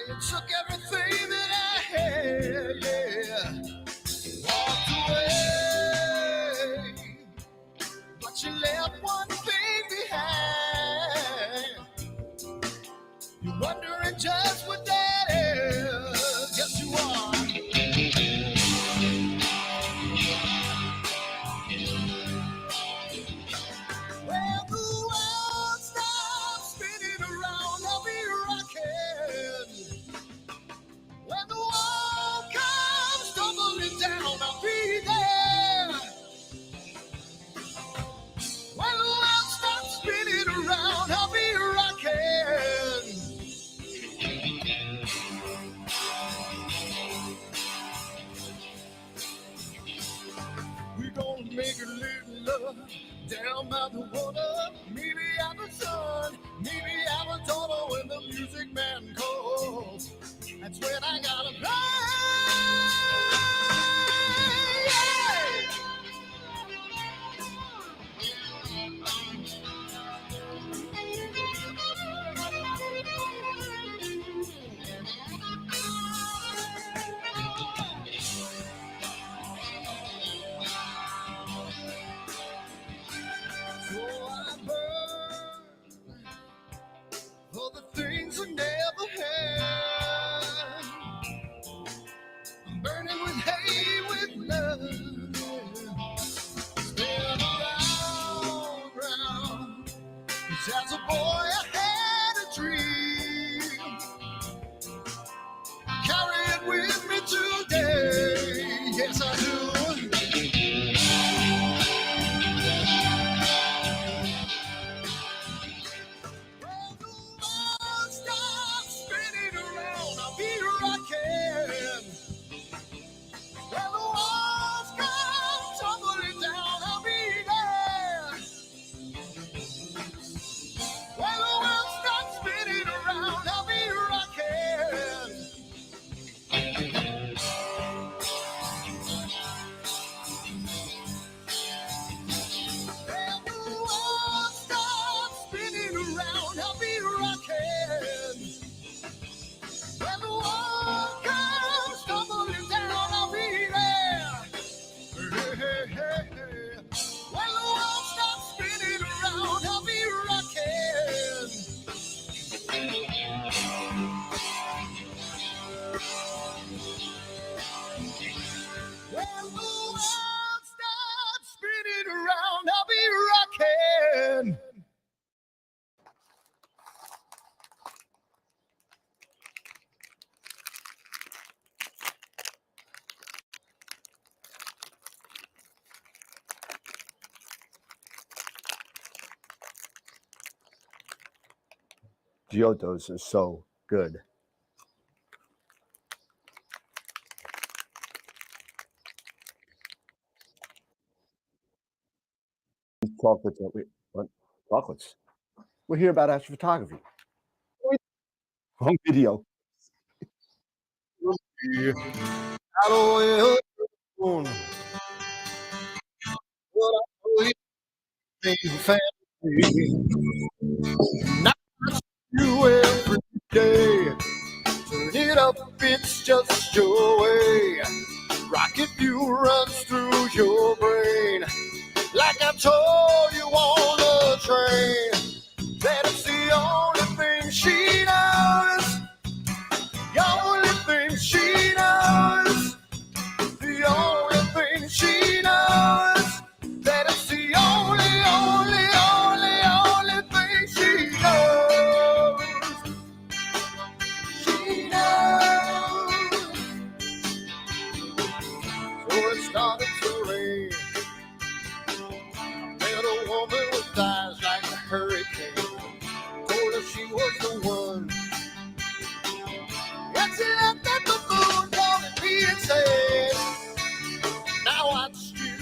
It took everything that I had, yeah. Walked away, but you left one thing behind. You're wondering just what that is. Yes, you are. Well, the world stops spinning around, I'll be rocking. When the wall comes tumbling down, I'll be there. When the world stops spinning around, I'll be rocking. We're gonna make a little love down by the water. Maybe out the sun, maybe out the daughter when the music man calls. That's when I gotta play. So I burn for the things I never had. I'm burning with hate, with love. Spin around. 'Cause as a boy I had a dream. Carry it with me today. Yes, I do. When the world stops spinning around, I'll be rocking. When the walls come tumbling down, I'll be there. When the world stops spinning around, I'll be rocking. When the world stops spinning around, I'll be rocking. When the wall comes tumbling down, I'll be there. Hey, hey, hey, hey. When the world stops spinning around, I'll be rocking. When the world stops spinning around, I'll be rocking. Giotto's is so good. Chocolates. What? Chocolates. We're here about astrophotography. Home video. Not you every day. Turn it up, it's just your way. Rocket fuel runs through your brain. Like I told you on the train, that it's the only thing she knows. The only thing she knows. The only thing she knows. That it's the only thing she knows. She knows. So it started to rain. Met a woman with eyes like a hurricane. Told her she was the one. And she left at the moon, calling me and said, now I watch you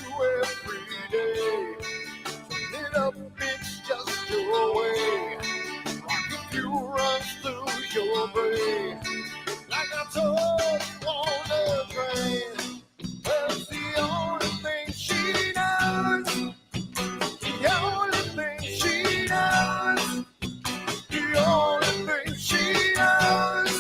every day. Turn it up, it's just your way. Rocket fuel runs through your brain. Like I told you on the train. Well, it's the only thing she knows. The only thing she knows. The only thing she knows.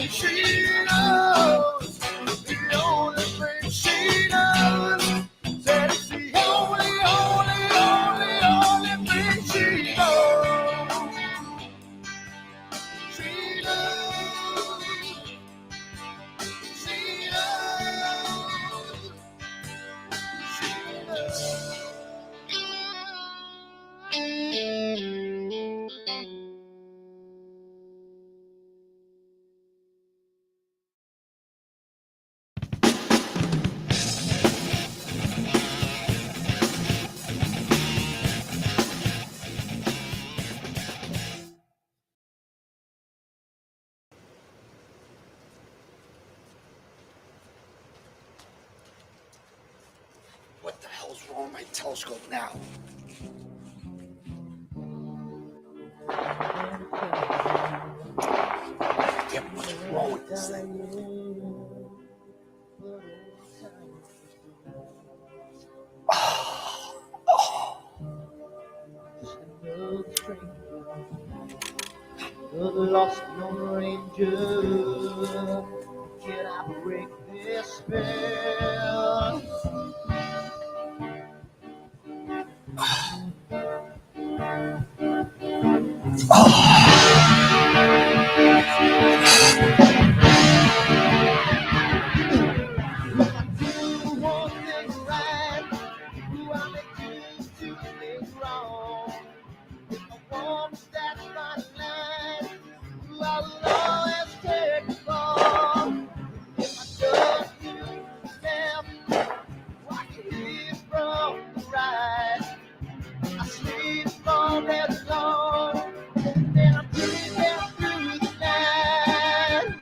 thing she knows, the only thing she knows, said it's the only thing she knows. She knows, she knows, she knows. What the hell's wrong with my telescope now? Damn, what's wrong with this thing? The lost Lone Ranger, can I break this spell? One thing right, who I make two things wrong. If I want to stand my line, who I will always take the fall. If I don't do left, I can live from the right. I sleep all day long, then I'm breathing through the night.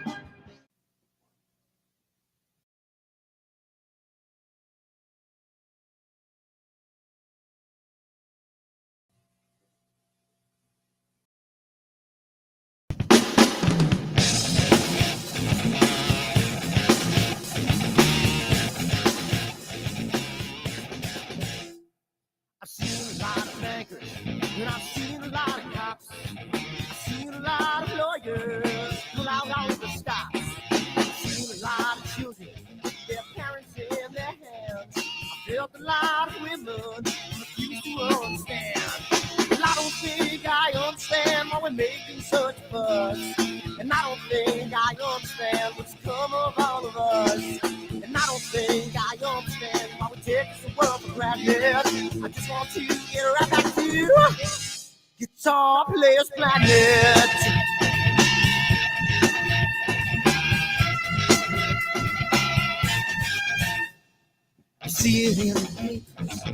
I've seen a lot of bankers, and I've seen a lot of cops. I've seen a lot of lawyers pull out all of the stops. I've seen a lot of children with their parents in their hands. I felt a lot of women who refuse to understand. Well, I don't think I understand why we're making such a fuss. And I don't think I understand what's come of all of us. And I don't think I understand why we take this world for granted. I just want to get right back to Guitar Players Planet. You see it in the papers, you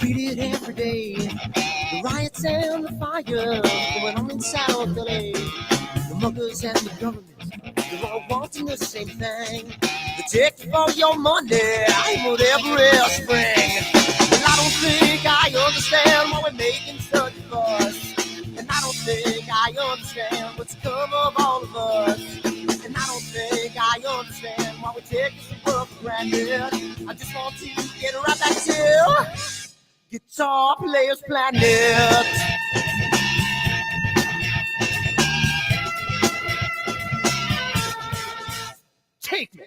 read it every day. The riots and the fires going on in South LA. The muggers and the government, they're all wanting the same thing. They take all your money and whatever else spring. And I don't think I understand why we're making such a fuss. And I don't think I understand what's come of all of us. And I don't think I understand why we take this world for granted. I just want to get right back to Guitar Players Planet. Take me.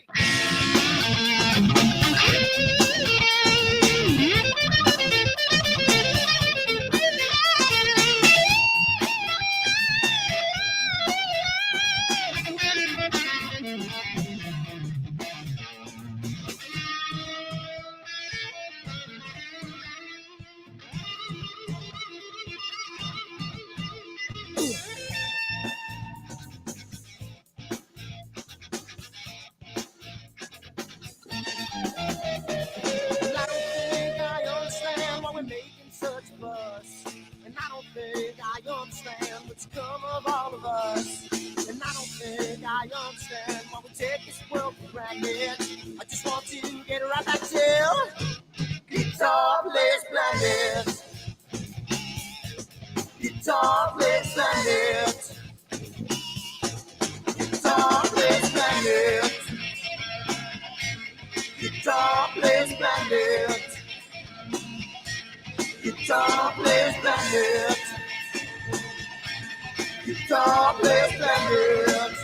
Guitar Players Planet. Guitar Players Planet. Guitar Players Planet. Guitar Players Planet. Guitar Players Planet.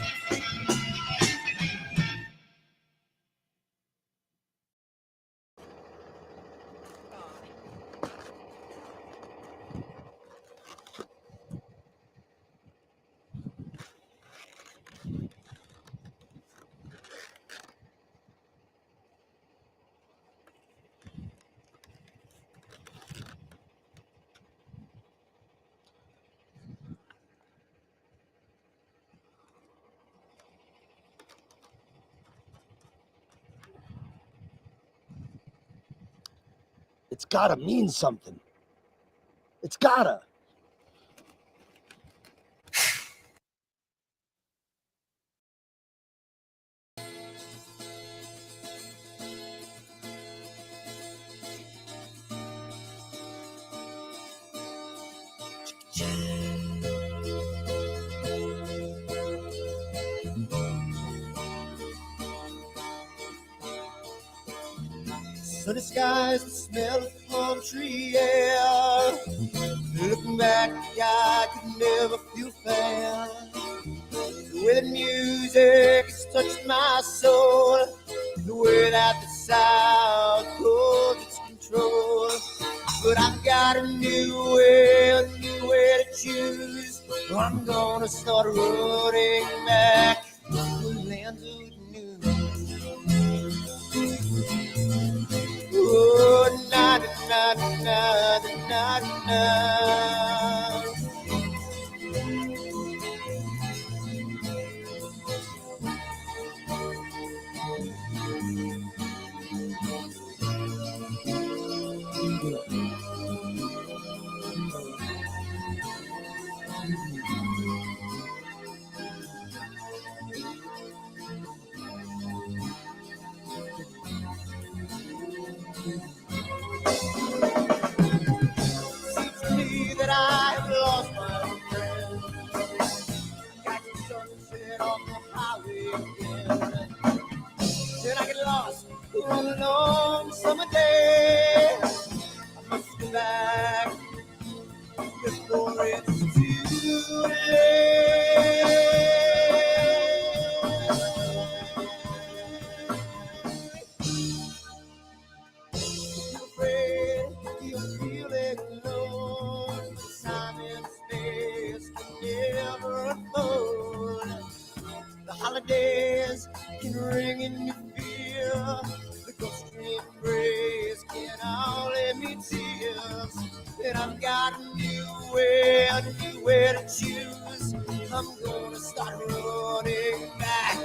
It's gotta mean something. It's gotta. Sunny skies, the smell of palm tree air. Looking back, I could never feel fair. The way the music has touched my soul, the way that the sound holds its control. But I've got a new way to choose. I'm gonna start running back to the lands of new. Oh, na na na na na na. Seems to me that I have lost my friend. Got the sunset on the highway again. Then I get lost on a long summer day. I must go back before it's too late. I'm afraid you're feeling alone. Time and space can never unfold. The holidays can ring in your fear. The ghost embrace can only mean tears. And I've got a new way to choose. I'm gonna start running back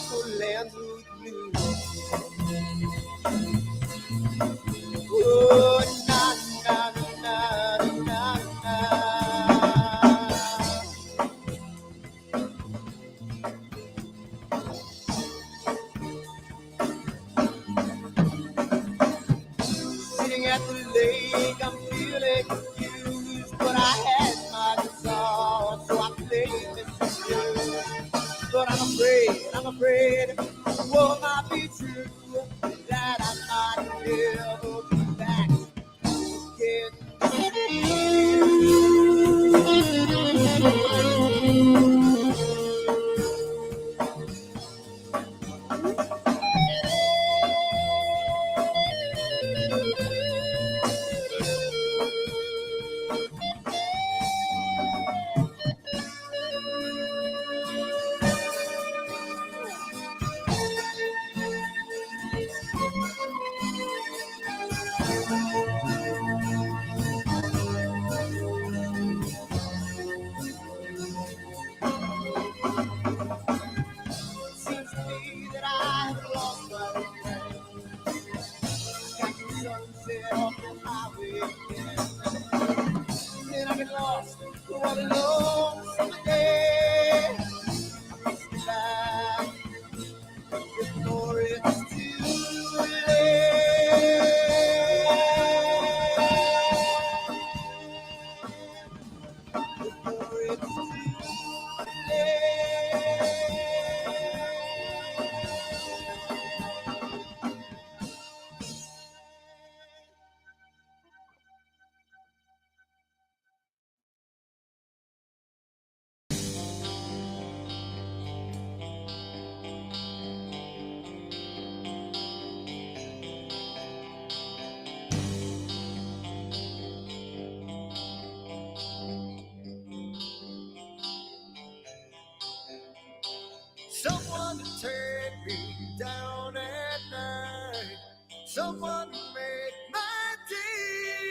for lands of new. Oh, na na na na na na. Sitting at the lake, I'm feeling confused, but I had my guitar, so I played this blues. But I'm afraid, what might be true, that I might never be back Seems to me that I've lost my friend. Got the sunset off the highway again. Then I get lost on a long summer day. I must be back before it's too late. Before it's too late. Someone to take me down at night. Someone to make my day.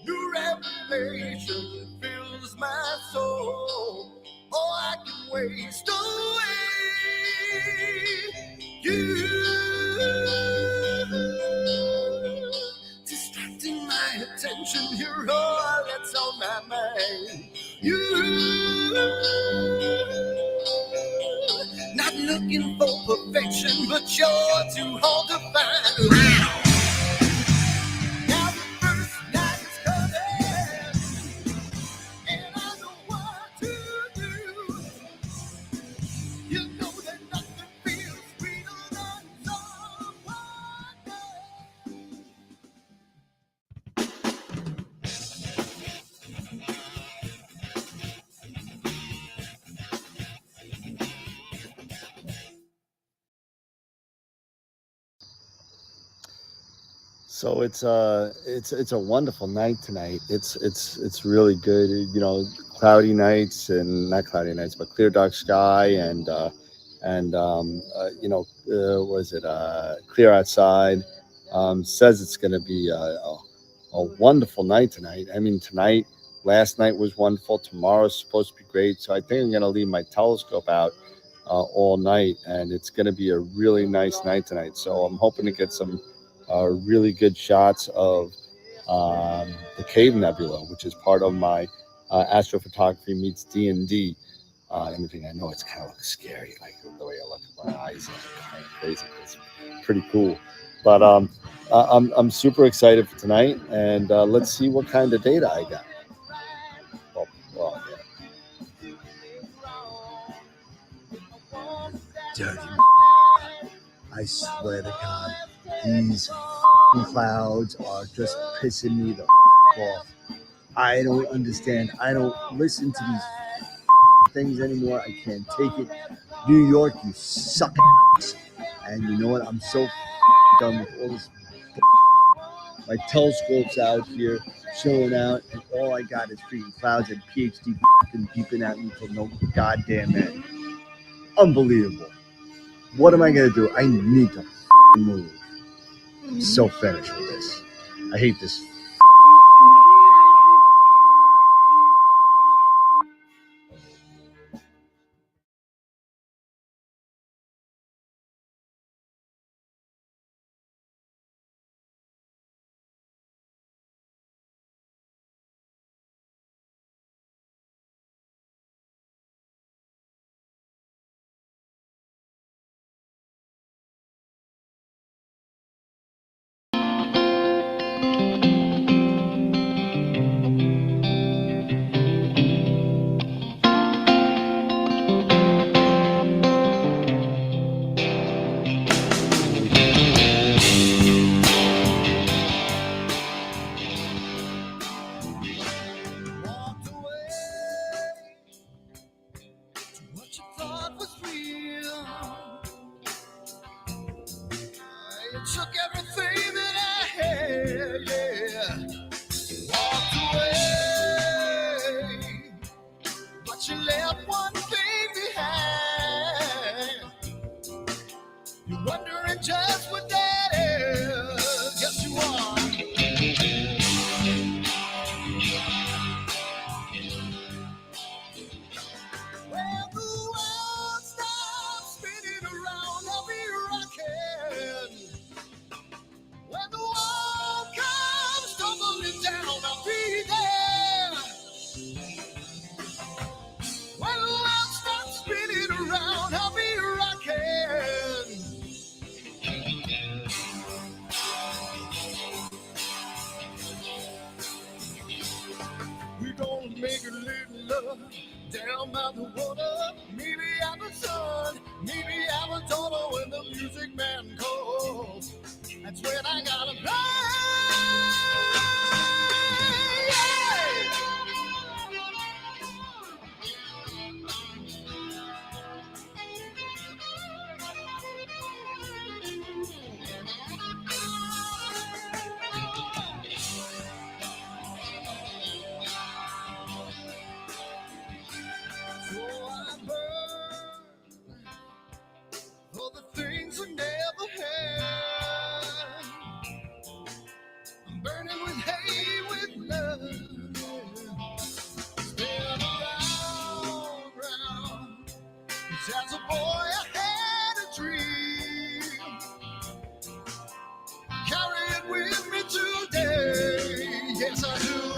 New revelation fills my soul. Oh, I can waste away. You. you're all that's on my mind. You, not looking for perfection, but you're too hard to find. Now the first night is coming, and I know what to do. You know that nothing feels sweeter than someone else. So it's a wonderful night tonight. It's really good. You know, cloudy nights and not cloudy nights, but clear dark sky was it clear outside. Says it's going to be a wonderful night tonight. I mean, tonight, last night was wonderful. Tomorrow's supposed to be great. So I think I'm going to leave my telescope out all night, and it's going to be a really nice night tonight. So I'm hoping to get some really good shots of the Cave Nebula, which is part of my astrophotography meets D&D imaging. I know it's kind of looks scary, like the way I look at my eyes, kind of crazy. It's pretty cool, but I'm super excited for tonight, and let's see what kind of data I got. Well, yeah. Dirty. I swear to God, these clouds are just pissing me the off. I don't understand. I don't listen to these things anymore. I can't take it. New York, you suck. And you know what? I'm so done with all this. My telescope's out here chilling out, and all I got is freaking clouds and PhD peeping at me from no goddamn end. Unbelievable. What am I gonna do? I need to move. I'm so finished with this. I hate this. Walked away to what you thought was real. You took everything that I had, yeah. Walked away, but you left one thing behind. You're wondering just what that is. Yes, you are. When the world stops spinning around, I'll be rocking. When the world comes tumbling down, I'll be there. When the world stops spinning around, I'll be rocking. We're gonna make a little love down by the water. Maybe out the sun, maybe out the daughter when the music man calls. That's when I gotta play. So I burn for the things I never had. I'm burning with hate, with love. Spin around. 'Cause as a boy I had a dream. Carry it with me today. Yes, I do.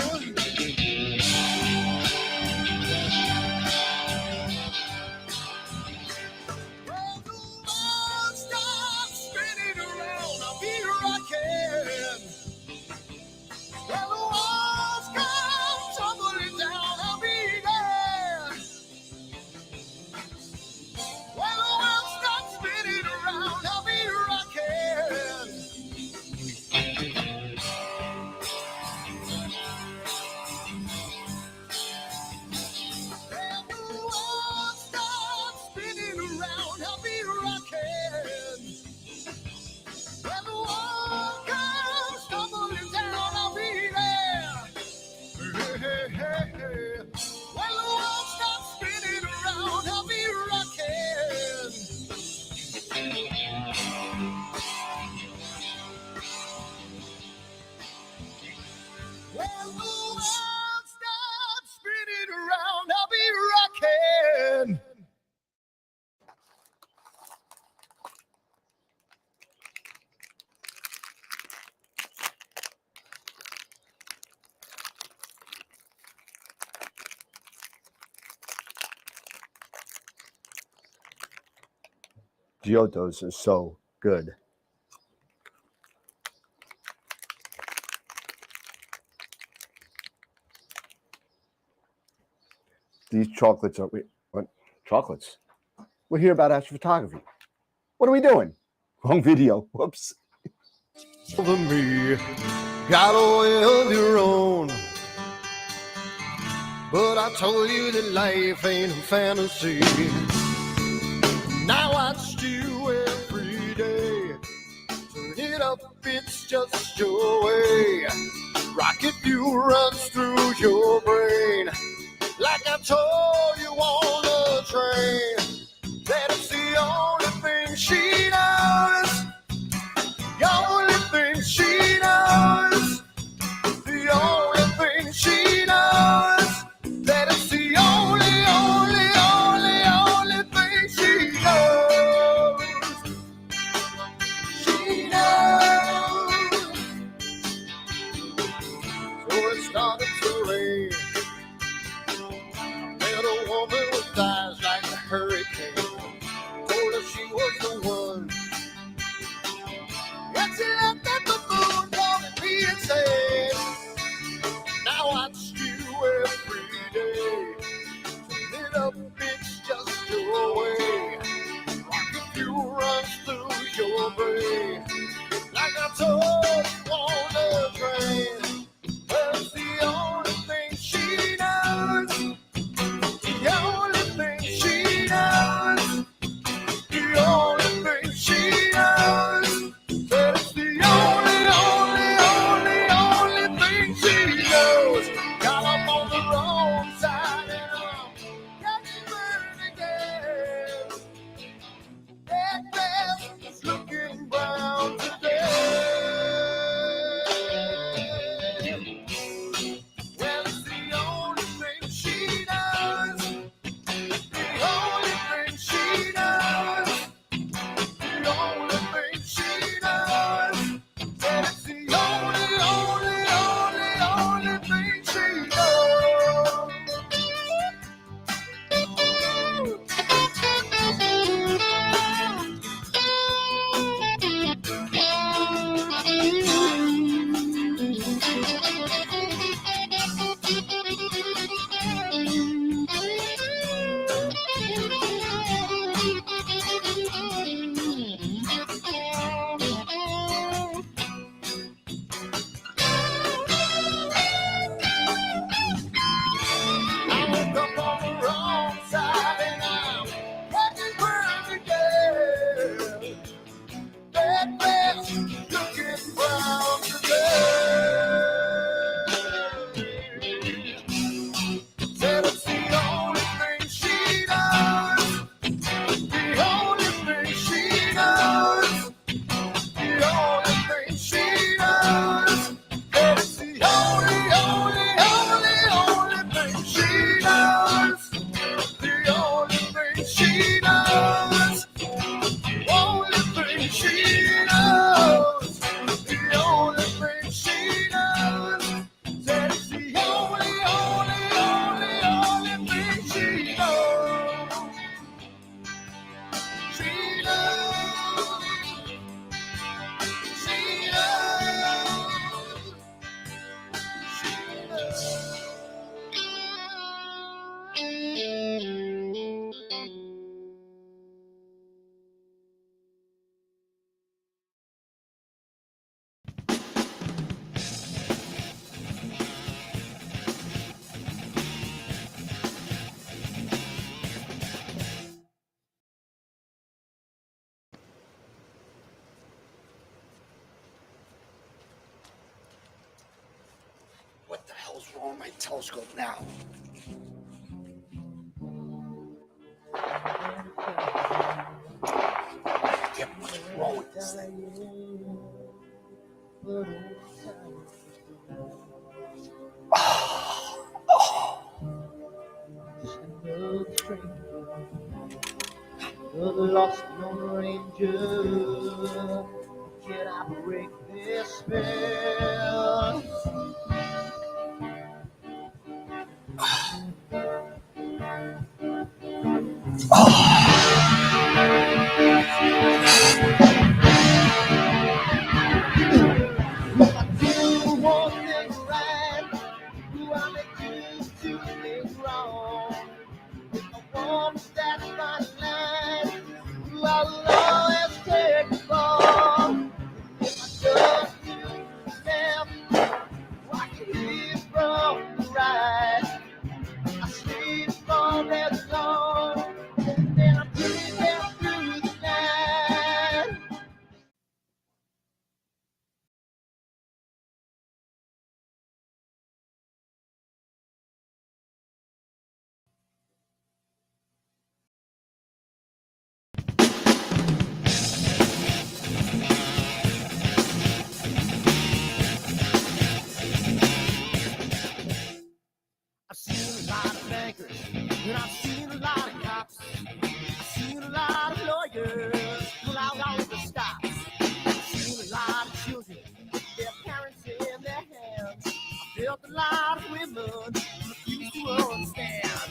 Giottos are so good. These chocolates are what? Chocolates. We're here about astrophotography. What are we doing? Wrong video. Whoops. Over me, got a way of your own. But I told you that life ain't a fantasy. Now I watch you every day. Turn it up, it's just your way. Rocket fuel runs through your brain. Like I told you on the train, that it's the only thing she knows. The only thing she knows. The only thing she knows. That it's the only thing she knows. She knows. So it started to rain. Met a woman with eyes like a hurricane. Told her she was the one. And she looked at the moon, calling me insane. Now I watch you every day. Turn it up, it's just your way. Rocket fuel runs through your brain. Like I told you on the train. Well, it's the only thing she knows. The only thing she knows. The only thing she knows. That it's the only thing she knows. Got up on the wrong side and I'm getting burned again. That grass is looking brown today. Well, it's the only thing she knows. The only thing she knows. The only thing she knows. That it's the only thing she knows. I woke up on the wrong side and I'm getting burned again. That grass looking brown today. Said it's the only thing she knows. The only thing she knows. The only thing she knows. That it's the only thing she knows. The only thing she knows. Only thing she knows. The only thing she knows. That it's the only thing she knows. She knows. She knows. She knows. What the hell's wrong with my telescope now? Damn, what's wrong with this thing? The lost Lone Ranger, can I break this spell? crackers pull out all the stops. Seen a lot of children with their parents in their hands. I felt a lot of women refuse to understand.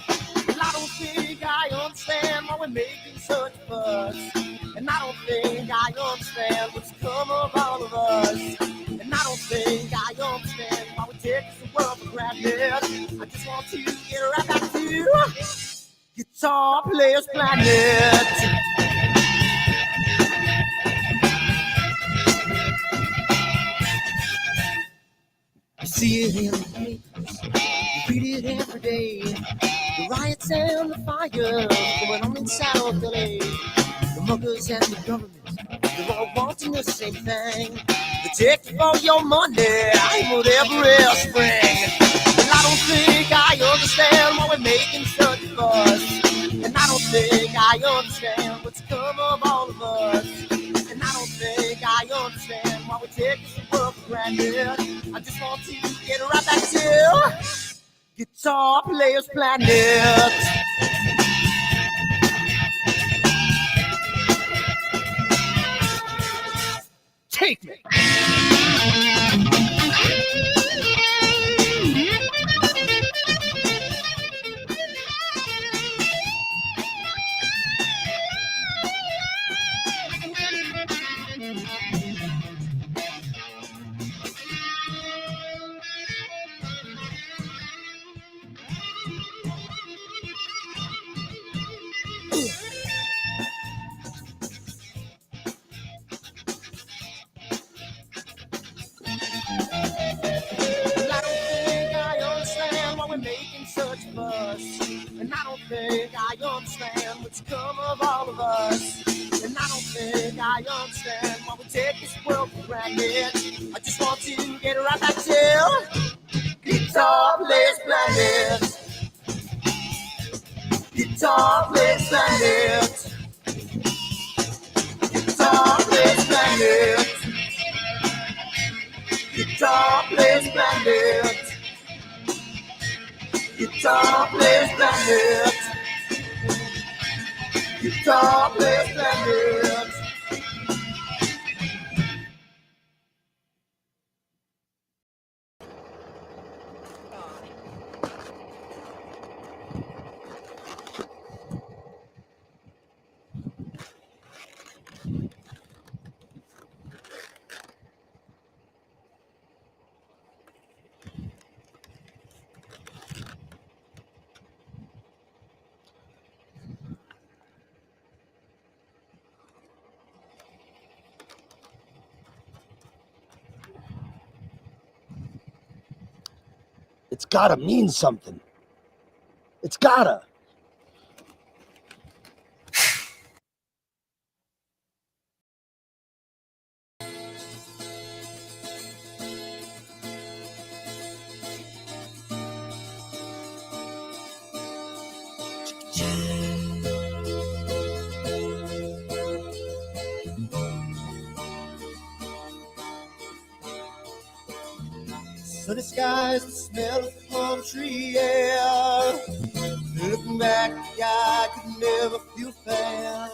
And I don't think I understand why we're making such a fuss. And I don't think I understand what's come of all of us. And I don't think I understand why we take this world for granted. I just want to get right back to Guitar Players Planet. You see it in the papers, you read it every day. The riots and the fires going on in South LA. The muggers and the government, they're all wanting the same thing. They take all your money with every spring. And I don't think I understand why we're making such a fuss. And I don't think I understand what's come of all of us. And I don't think I understand why we take this world for granted. I just want to get right back to Guitar Players Planet. Take me. And I don't think I understand what's come of all of us. And I don't think I understand why we take this world for granted. I just want to get right back to Guitar Players Planet. Guitar Players Planet. Guitar Players Planet. Guitar Players Planet. Guitar Players Planet. Guitar Players Planet. It's gotta mean something. It's gotta. Sunny skies, the smell of palm tree air. Looking back, I could never feel fair.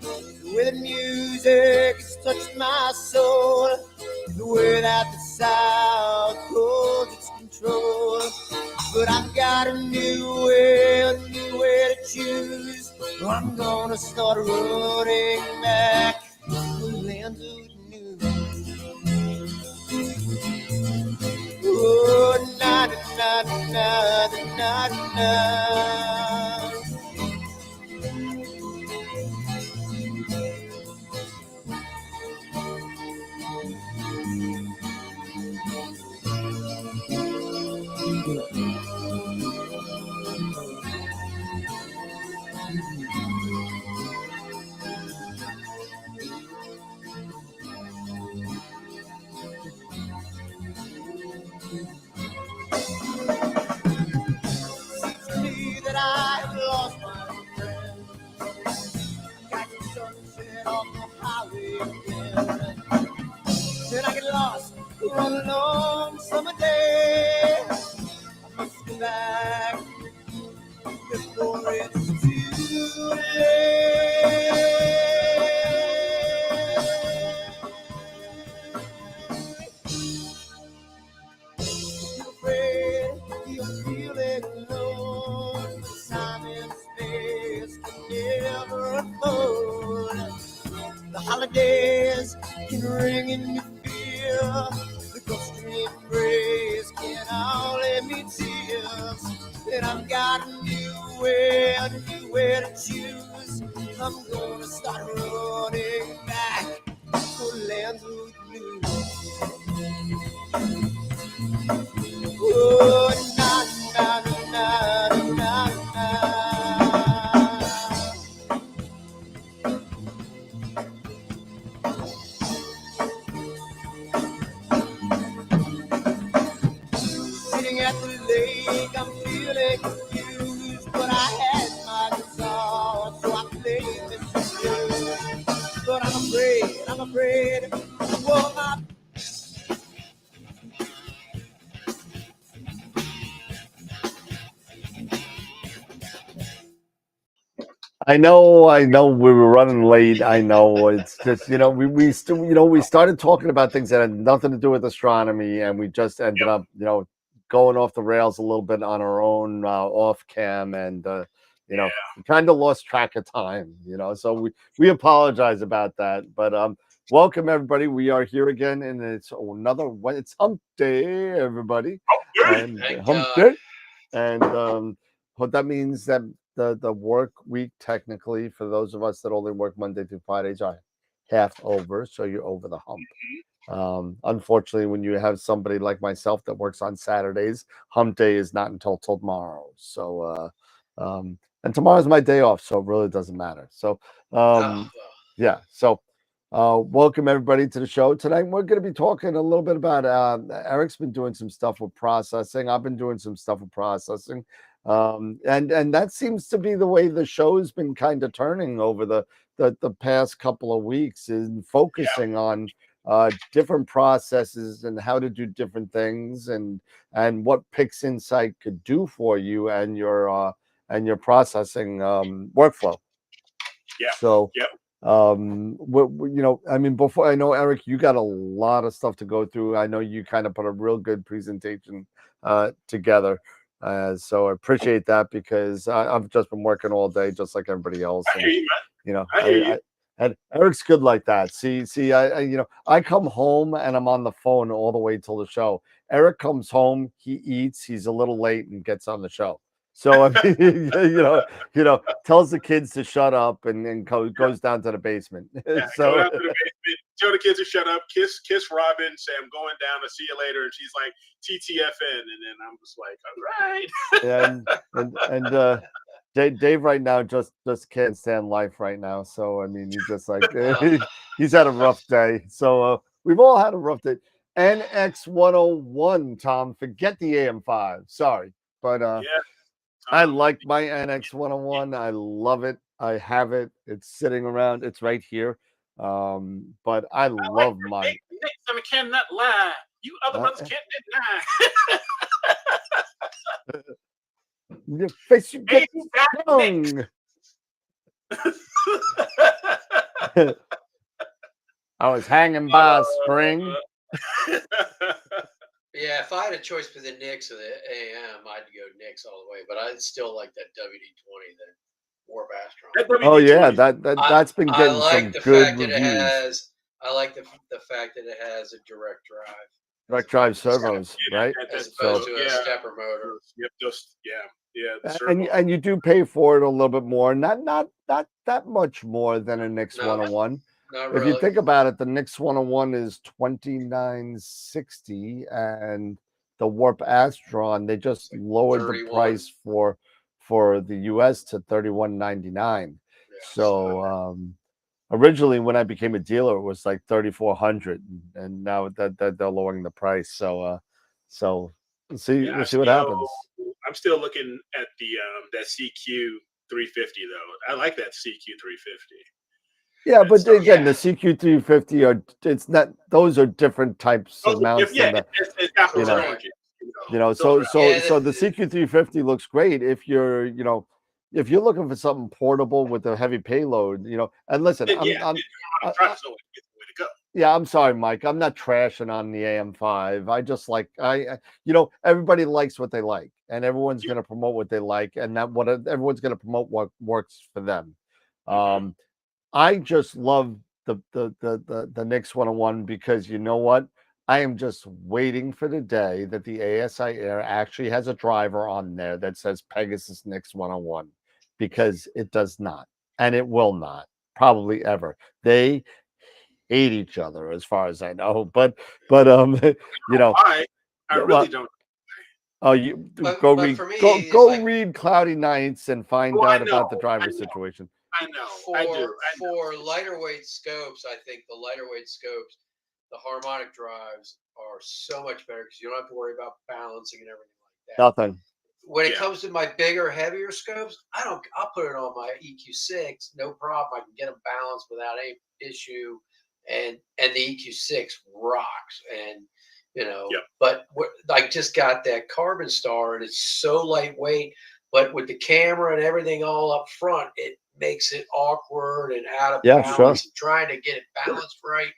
The way the music has touched my soul, the way that the South holds its control. But I've got a new way to choose. I'm gonna start running back to the land of new. Oh, na na na na na na. That I have lost my friend. Got the sunset on the highway again. Then I get lost on a long summer day. I must go back before it's too late. holidays can ring in your fear. The Gulfstream breeze can only me tears. And I've got a new way to choose. I'm gonna start running back to lands of blue. Oh, na na na na na na. Sitting at the lake, I'm feeling confused, but I had my guitar, so I played this blues. But I'm afraid, well, my I know we were running late. I know it's just, we still, we started talking about things that had nothing to do with astronomy, and we just ended up, going off the rails a little bit on our own off cam, and we kind of lost track of time, so we apologize about that. But welcome everybody. We are here again, and it's it's hump day, everybody. And hump day. And what that means that the work week, technically, for those of us that only work Monday through Fridays, are half over, so you're over the hump. Unfortunately, when you have somebody like myself that works on Saturdays, hump day is not until tomorrow. So and tomorrow's my day off, so it really doesn't matter. So yeah. So welcome everybody to the show tonight. We're going to be talking a little bit about Eric's been doing some stuff with processing. I've been doing some stuff with processing. And that seems to be the way the show's been kind of turning over the past couple of weeks, is focusing on different processes and how to do different things, and what PixInsight could do for you and your processing workflow. Yeah. So I mean, before, I know, Eric, you got a lot of stuff to go through. I know you kind of put a real good presentation together. So I appreciate that, because I've just been working all day, just like everybody else. I hear you, man. And Eric's good like that. See, I come home and I'm on the phone all the way till the show. Eric comes home, he eats, he's a little late, and gets on the show. So I mean, tells the kids to shut up, and goes down to the basement. Yeah, So go down to the basement, tell the kids to shut up, kiss Robin, say I'm going down, to see you later, and she's like TTFN, and then I'm just like, all right. and Dave right now just can't stand life right now. So I mean, he's just like he's had a rough day. So we've all had a rough day. NX101, Tom, forget the AM5. Sorry, but I like my NX101. I love it. I have it. It's sitting around. It's right here. But I love my. I cannot lie. You other ones can't deny. Your face, you get strong. I was hanging by a string. Yeah, if I had a choice for the Knicks or the AM, I'd go Knicks all the way. But I still like that WD-20, that Warp Astron. Oh yeah, that's been getting some good reviews. I like the fact that it has a direct drive servos, right? As opposed to a stepper motor. And you do pay for it a little bit more, not that much more than a Knicks 101. Not if really. you think about it, the Knicks 101 is $29.60, and the Warp Astron, they just lowered the price for the US to $31.99. Yeah, so originally, when I became a dealer, it was like $3,400, and now that they're lowering the price. So we'll see what happens. I'm still looking at the that CQ 350 though. I like that CQ 350. Yeah, but again, the CQ 350 it's not; those are different types of mounts. So the CQ 350 looks great if you're looking for something portable with a heavy payload. And listen, I'm sorry, Mike. I'm not trashing on the AM5. I just like everybody likes what they like, and everyone's going to promote what they like, and everyone's going to promote what works for them. I just love the Nix 101 because you know what? I am just waiting for the day that the ASI Air actually has a driver on there that says Pegasus Nix 101 because it does not, and it will not probably ever. They hate each other as far as I know, but you know, I well, really don't. oh, you But go but read for me, it's like read Cloudy Nights and find Oh, I out about the know. driver I know. situation. I know. I do. I know. for lighter weight scopes, I think the lighter weight scopes, the harmonic drives are so much better because you don't have to worry about balancing and everything like that. Nothing. When it Yeah. comes to my bigger, heavier scopes, I'll put it on my EQ6, no problem. I can get them balanced without any issue, and the EQ6 rocks. And Yep. but I just got that Carbon Star, and it's so lightweight. But with the camera and everything all up front, it makes it awkward and out of Yeah, balance. sure. And trying to get it balanced right,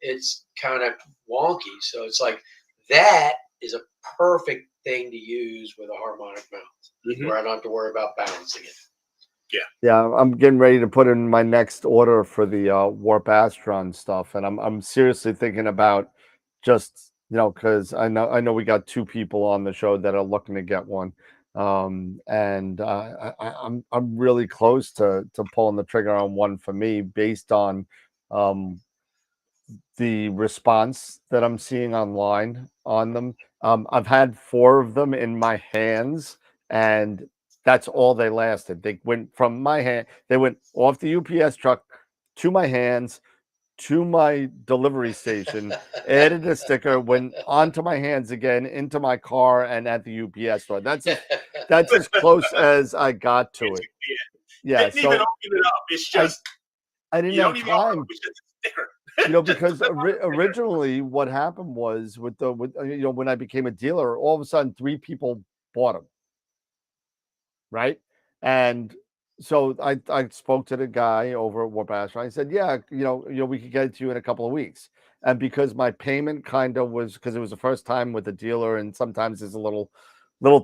it's kind of wonky. So it's like that is a perfect thing to use with a harmonic mount, where I don't have to worry about balancing it. Yeah, I'm getting ready to put in my next order for the Warp Astron stuff, and I'm seriously thinking about just because I know we got two people on the show that are looking to get one, and I'm really close to pulling the trigger on one for me based on the response that I'm seeing online on them. I've had 4 of them in my hands, and that's all they lasted. They went from my hand, they went off the UPS truck to my hands to my delivery station, added a sticker, went onto my hands again, into my car, and at the UPS store. That's as close as I got to it. Yeah, Didn't even open it up. It's just I didn't you have don't even open it time. up. It's just a sticker. Because originally what happened was with when I became a dealer, all of a sudden 3 people bought them, right? And so I spoke to the guy over at Warp Astron. I said, yeah, we could get it to you in a couple of weeks. And because my payment kind of was because it was the first time with the dealer, and sometimes there's a little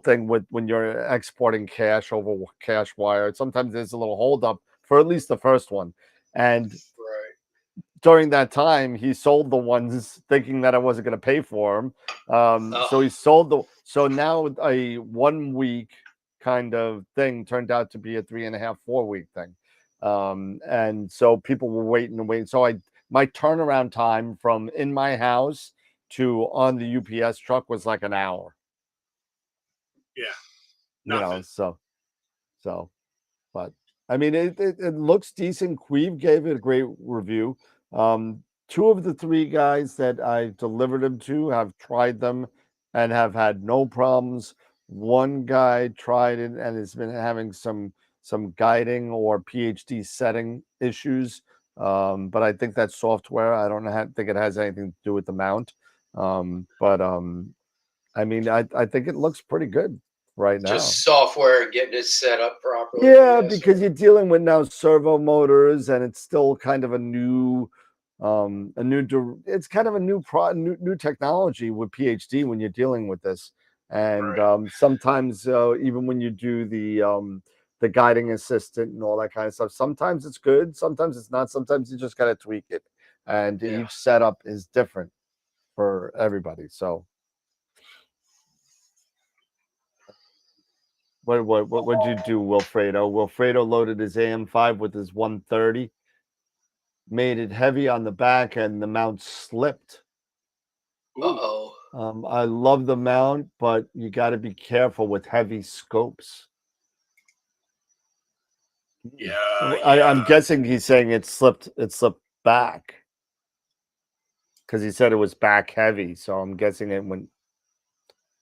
thing with when you're exporting cash over cash wire. Sometimes there's a little holdup for at least the first one. And Right. during that time, he sold the ones thinking that I wasn't going to pay for them. So he sold so now a 1 week kind of thing turned out to be a 3.5, 4 week thing. And so people were waiting and waiting. So my turnaround time from in my house to on the UPS truck was like an hour. Yeah. Nothing. So, but I mean, it looks decent. Queeve gave it a great review. 2 of the 3 guys that I delivered them to have tried them and have had no problems. One guy tried it and has been having some guiding or PhD setting issues. But I think that's software. I don't think it has anything to do with the mount. But I mean, I think it looks pretty good right now. Just software and getting it set up properly. Yeah, because you're dealing with now servo motors, and it's still kind of a new it's kind of a new technology with PhD when you're dealing with this. And sometimes even when you do the guiding assistant and all that kind of stuff, sometimes it's good, sometimes it's not, sometimes you just got to tweak it, and each setup is different for everybody. So what'd you do, Wilfredo? Wilfredo loaded his AM5 with his 130, made it heavy on the back, and the mount slipped. Uh-oh. I love the mount, but you got to be careful with heavy scopes. Yeah, I'm guessing he's saying it slipped back because he said it was back heavy. So I'm guessing it went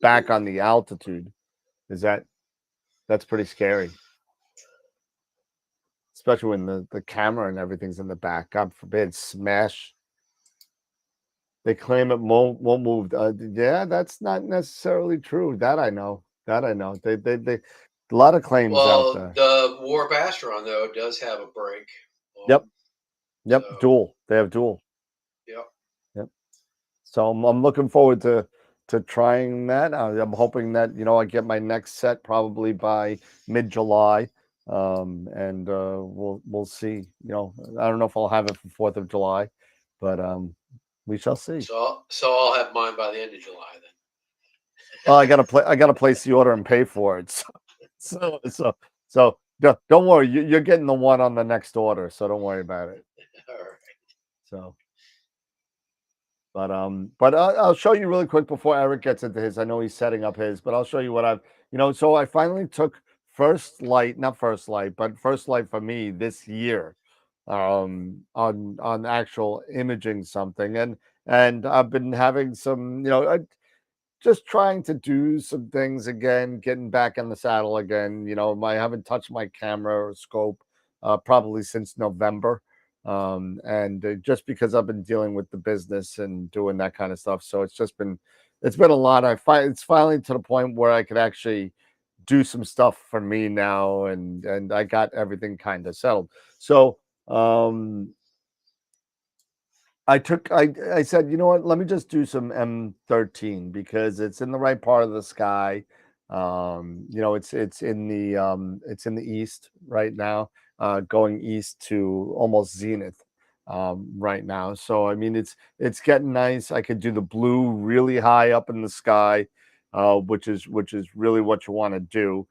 back on the altitude. That's pretty scary, especially when the camera and everything's in the back. God forbid, smash. They claim it won't move. Yeah, that's not necessarily true. That I know. They a lot of claims out there. The Warp Astron though does have a brake. Yep. So, dual. They have dual. Yep. So I'm looking forward to trying that. I'm hoping that I get my next set probably by mid-July. and we'll see. You know, I don't know if I'll have it for 4th of July, but we shall see. So I'll have mine by the end of July then. Well, I gotta place the order and pay for it. So don't worry. You're getting the one on the next order, so don't worry about it. All right. So, but I'll show you really quick before Eric gets into his. I know he's setting up his, but I'll show you what I've. So I finally took not first light, but first light for me this year, on actual imaging something, and I've been having some, just trying to do some things again, getting back in the saddle again. I haven't touched my camera or scope probably since November. And just because I've been dealing with the business and doing that kind of stuff. So it's been a lot. It's finally to the point where I could actually do some stuff for me now. And I got everything kind of settled. So, I said, you know what, let me just do some M13 because it's in the right part of the sky. It's in the east right now, going east to almost zenith right now. So I mean it's getting nice. I could do the blue really high up in the sky, which is really what you want to do,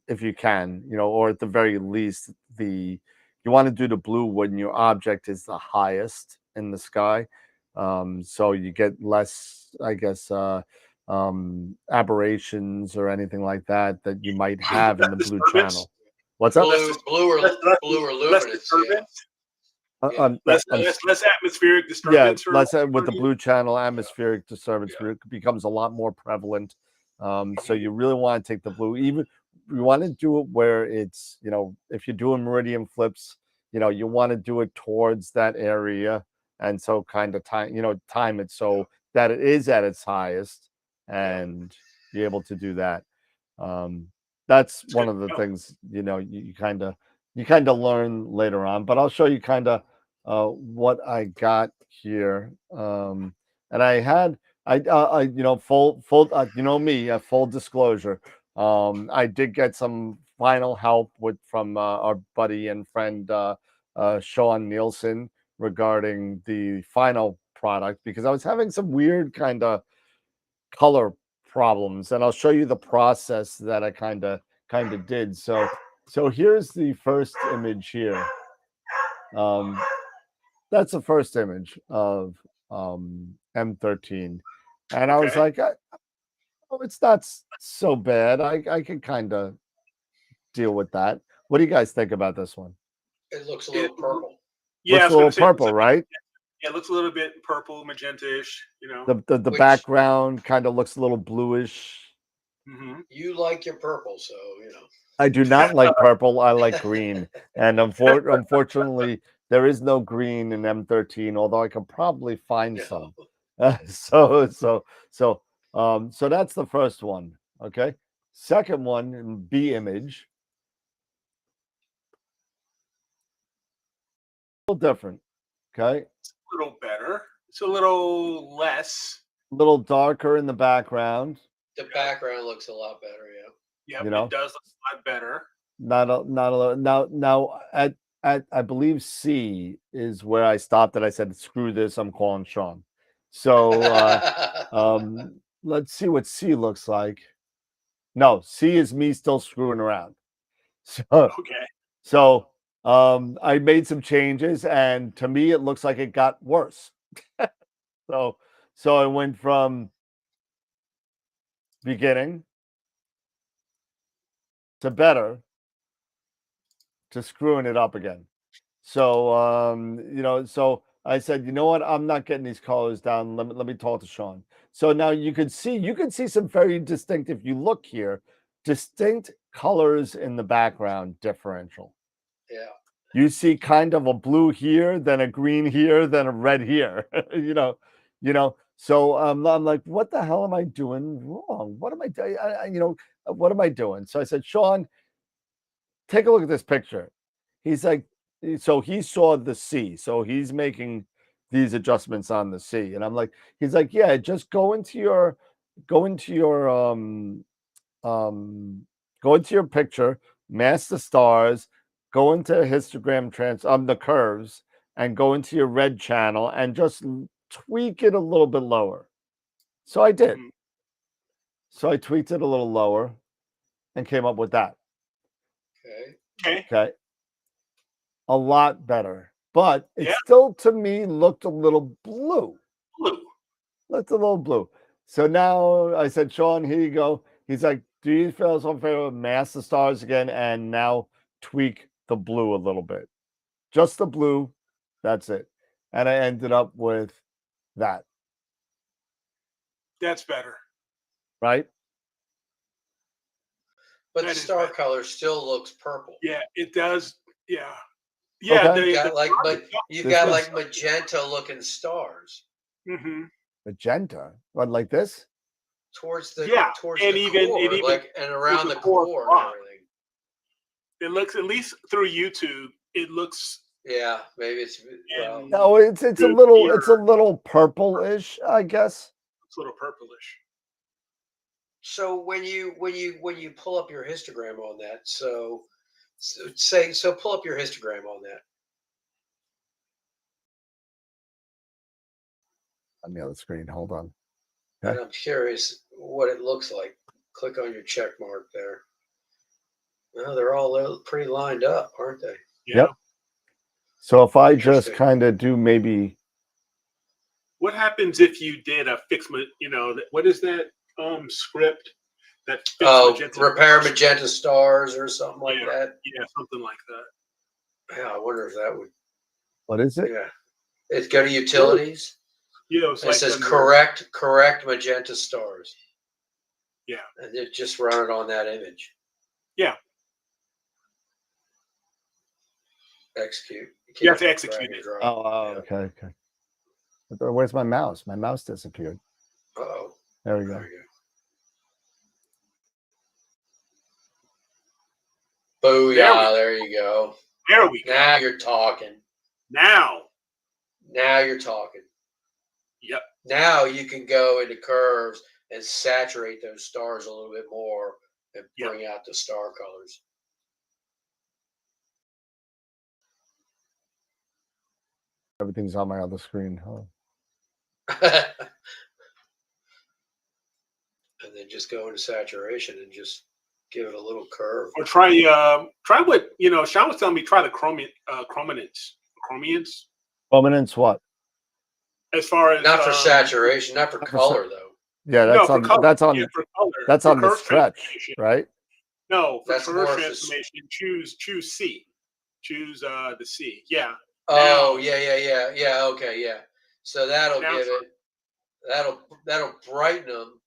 if you can, or at the very least you want to do the blue when your object is the highest in the sky. So you get less, I guess, aberrations or anything like that you might have in the blue channel. What's up? Blue or luminance. Less atmospheric disturbance. Yeah, less with the blue channel, atmospheric disturbance becomes a lot more prevalent. So you really want to take the blue. Even you want to do it where it's, if you're doing meridian flips, you want to do it towards that area, and so kind of time it so that it is at its highest, and be able to do that. That's one of the things you kind of learn later on. But I'll show you kind of what I got here. And I had full me, full disclosure. I did get some final help from our buddy and friend Sean Nielsen regarding the final product, because I was having some weird kind of color problems, and I'll show you the process that I kind of did. So here's the first image here. That's the first image of M13, and I was like, it's not so bad. I can kind of deal with that. What do you guys think about this one? It looks a little purple. Yeah, looks a little purple, right? Yeah, it looks a little bit purple, magenta-ish. The background kind of looks a little bluish. Mm-hmm. You like your purple, so I do not like purple. I like green, and unfortunately, there is no green in M13. Although I could probably find some. So that's the first one. Okay, second one, B image. A little different. Okay, it's a little better. It's a little less. A little darker in the background. The background looks a lot better. Yeah, it does look a lot better. Not a now at I believe C is where I stopped and I said, screw this, I'm calling Sean. So let's see what C looks like. No, C is me still screwing around. So okay. So I made some changes, and to me it looks like it got worse. So I went from beginning to better to screwing it up again. So so I said, you know what, I'm not getting these colors down. Let me talk to Sean. So now you can see some very distinct, if you look here, distinct colors in the background differential. Yeah. You see kind of a blue here, then a green here, then a red here. So I'm like, what the hell am I doing wrong? What am I doing? What am I doing? So I said, Sean, take a look at this picture. He's like, so he saw the C, so he's making these adjustments on the C, and I'm like, he's like, yeah, just go into your picture, mask the stars, go into histogram the curves, and go into your red channel and just tweak it a little bit lower. So I did. Mhm. So I tweaked it a little lower and came up with that. Okay. Okay. A lot better. But it Yeah. still, to me, looked a little blue. Blue. Looked a little blue. So now I said, Sean, here you go. He's like, do you feel so favor of mask the stars again and now tweak the blue a little bit? Just the blue. That's it. And I ended up with that. That's better. Right? But That the is star better. color still looks purple. Yeah, it does. Yeah. Yeah. Okay. You got like, but you've This got is- like magenta looking stars Mm-hmm. Magenta. What, like this? towards the Yeah, towards and the even- core, and even like and around the the core core and front. everything. It looks, at least through YouTube, it looks. Yeah, maybe it's well. No, it's a Dude, little purple-ish, I guess. It's a little purplish. So when you pull up your histogram on that, so pull up your histogram on that. On the other screen. Hold on. And I'm curious what it looks like. Click on your check mark there. Well, they're all pretty lined up, aren't they? Yeah. Yep. So if I just Interesting. kind of do maybe What happens if you did a fix? What is that script? That fix magenta repair stars? magenta stars or something like Yeah. that. Yeah, something like that. Yeah, I wonder if that would. what is it? Yeah, it's go to utilities. Yeah, it's It like says under- correct magenta stars. Yeah. And it just run it on that image. Yeah. Execute. You have to can't execute drag and it. drop. Oh, Yeah. okay. Where's my mouse? My mouse disappeared. Uh-oh. There we go. There you go. Booyah! There you go. There we go. Now you're talking. Now. Now you're talking. Yep. Now you can go into curves and saturate those stars a little bit more and bring out the star colors. Everything's on my other screen. Huh? And then just go into saturation and just give it a little curve. Or try what Sean was telling me. Try the chrominance. Prominence what? As far as Not for saturation, not for color though. Yeah, no, that's for on color. that's on Yeah, for color. that's For on the curve stretch, transformation. right? No, for That's curve more for transformation, choose C. Choose the C. Yeah. Oh, Now- yeah. Okay, yeah. So that'll Now give for- it. That'll brighten them,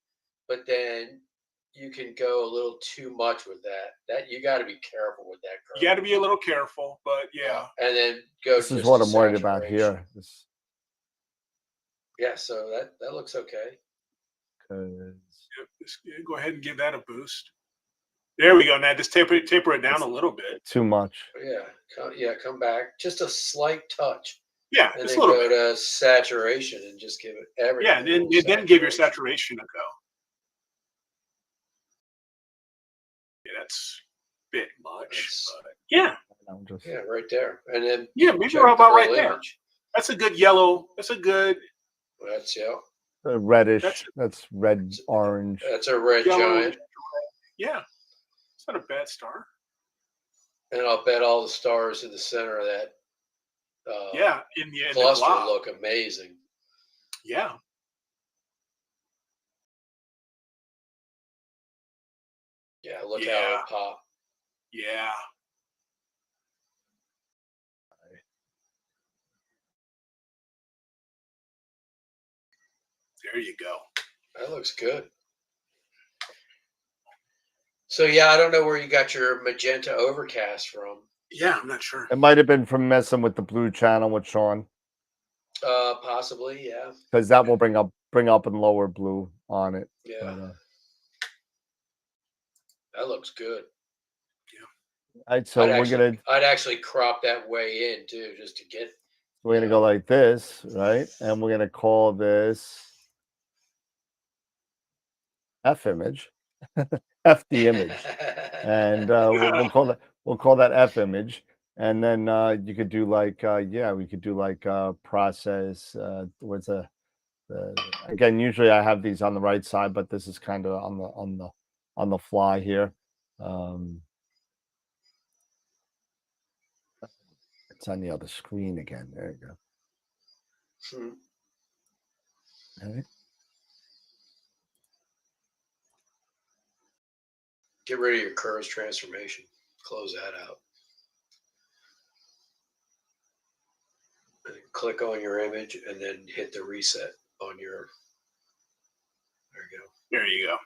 but then you can go a little too much with that. That you got to be careful with that curve. You got to be a little careful, but yeah. And then go. This is just what to I'm worried about saturation. here. This, Yeah, so that looks okay. 'cause- Yep, just go ahead and give that a boost. There we go. Now just taper it down a little bit. too much. Yeah, come back just a slight touch, Yeah, and just then a little go bit. to saturation and just give it everything. Yeah, a little then give your saturation a go. Yeah, that's a bit much. But yeah, I'm just Yeah, right there, and then yeah, maybe check we're the about right whole there. image. That's a good yellow. That's a good That's reddish. That's- That's red orange. That's a red yellow. giant, Yeah, it's not a bad star. and I'll bet all the stars in the center of that Yeah, in the cluster blob. look amazing. Yeah, Yeah, look how Yeah. it pop. yeah. There you go. That looks good. So yeah, I don't know where you got your magenta overcast from. Yeah, I'm not sure. It might have been from messing with the blue channel with Sean, Possibly, yeah. because that will bring up and lower blue on it. Yeah, But, that looks good. all right, so I'd actually crop that way in too, just to get. we're gonna go like this, right? And we're gonna call this F image. F the image, and we'll call that F image. And then you could do like we could do like process. What's again? Usually I have these on the right side, but this is kind of on the fly here. It's on the other screen again. There you go. All right. Get rid of your curves transformation. Close that out. And click on your image and then hit the reset on your. There you go. There you go.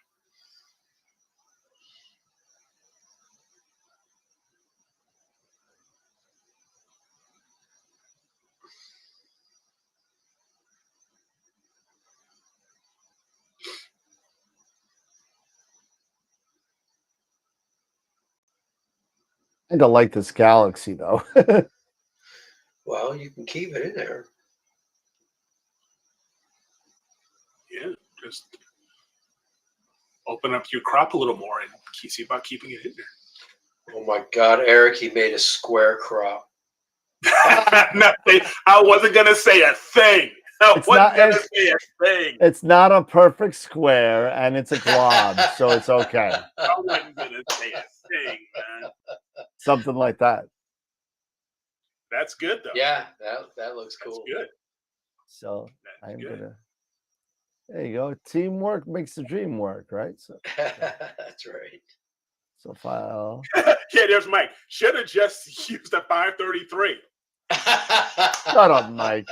I don't like this galaxy though. Well, you can keep it in there. Yeah, just open up your crop a little more and see about keeping it in there. Oh my God, Eric, he made a square crop. Nothing. I wasn't gonna say a thing. It's not a perfect square, and it's a glob, so it's okay. I wasn't gonna say a thing, man. Something like that. That's good though. Yeah, that looks cool. That's good. So I'm gonna. There you go. Teamwork makes the dream work, right? So that's right. So file. Yeah, there's Mike. Should have just used a 533. Shut up, Mike.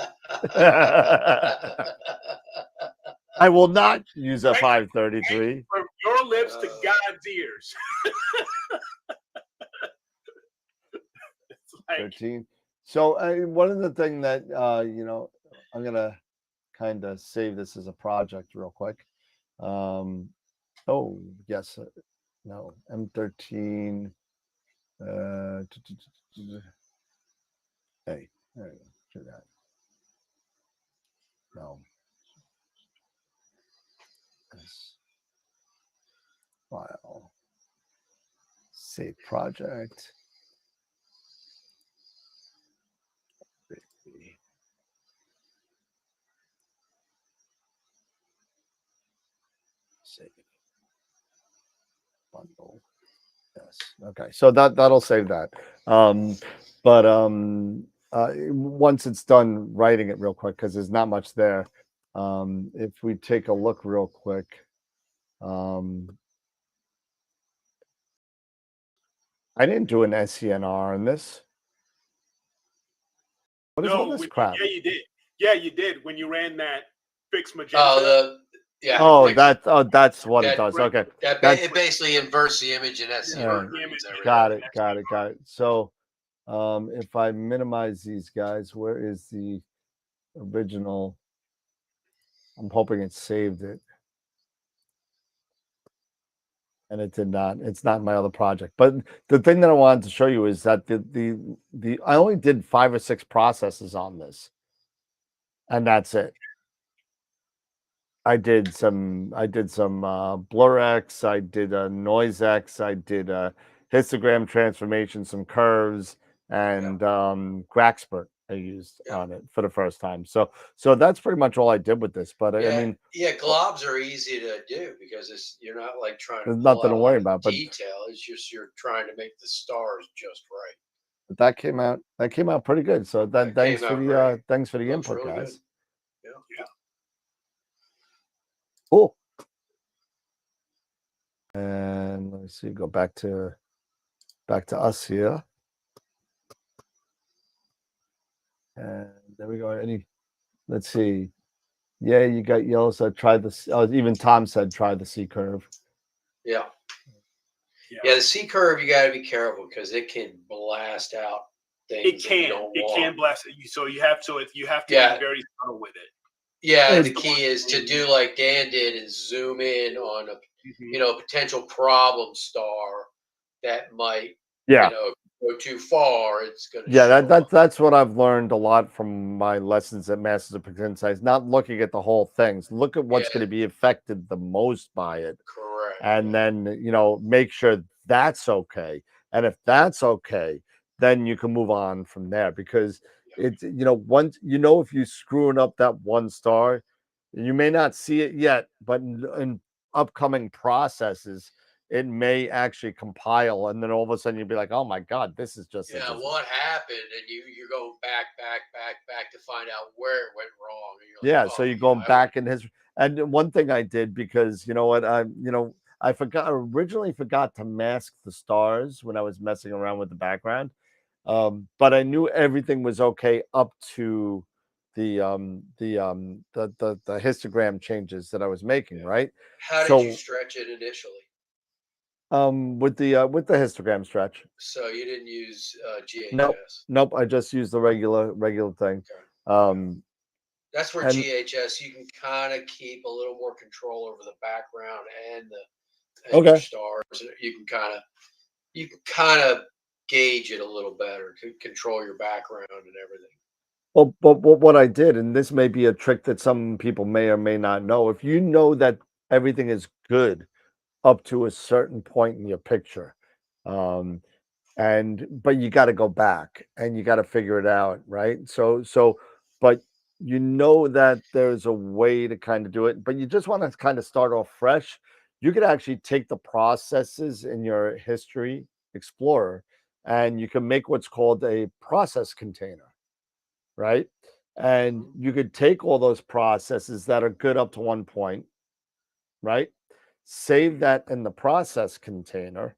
I will not use a 533. From your lips to God's ears. It's like 13. So one of the things that I'm gonna kind of save this as a project real quick. Oh yes, no M13. Hey, there you go. Do that. No. This file. Save project. Save bundle. Yes. Okay. So that'll save that. But once it's done writing it real quick, because there's not much there. If we take a look real quick, I didn't do an SCNR on this. What is all this crap? Yeah, you did. Yeah, you did when you ran that fixed magenta. That's what it does. Okay. It basically inverts the image in SCNR. Got it. So if I minimize these guys, where is the original? I'm hoping it saved it. And it did not. It's not my other project. But the thing that I wanted to show you is that the I only did 5 or 6 processes on this. And that's it. I did some BlurX, I did a NoiseX, I did a histogram transformation, some curves, and Graxpert I used on it for the first time. So that's pretty much all I did with this. But I mean, globs are easy to do because you're not like trying to. There's nothing to worry about. But detail. It's just you're trying to make the stars just right. But that came out pretty good. So thanks for the input, really guys. Good. Yeah. Cool. And let me see. Go back to us here. And there we go. Let's see. Yeah, you got yellow. So try this. Even Tom said try the C curve. Yeah, the C curve, you got to be careful because it can blast out things. It can blast it. So you have to be very subtle with it. Yeah, and the key is to do like Dan did and zoom in on a potential problem star that might go too far. It's gonna that's what I've learned a lot from my lessons at Masters of PixInsight. Not looking at the whole things. Look at what's going to be affected the most by it. Correct. and then make sure that's okay. And if that's okay, then you can move on from there, because it's once if you're screwing up that one star, you may not see it yet, but in upcoming processes, it may actually compile, and then all of a sudden you'll be like, oh my god, this is just what happened, and you're going back to find out where it went wrong. And you're like, so you're going back in his. And one thing I did, because you know what, I originally forgot to mask the stars when I was messing around with the background, but I knew everything was okay up to the histogram changes that I was making, right? How did you stretch it initially? With the histogram stretch. So you didn't use GHS? Nope. I just used the regular thing. Okay. That's where GHS, you can kind of keep a little more control over the background and the stars. You can kind of gauge it a little better to control your background and everything. Well, but what I did, and this may be a trick that some people may or may not know, if you know that everything is good up to a certain point in your picture, but you got to go back and you got to figure it out, right? But that there's a way to kind of do it, but you just want to kind of start off fresh. You could actually take the processes in your History Explorer, and you can make what's called a process container, right? And you could take all those processes that are good up to one point, right? Save that in the process container,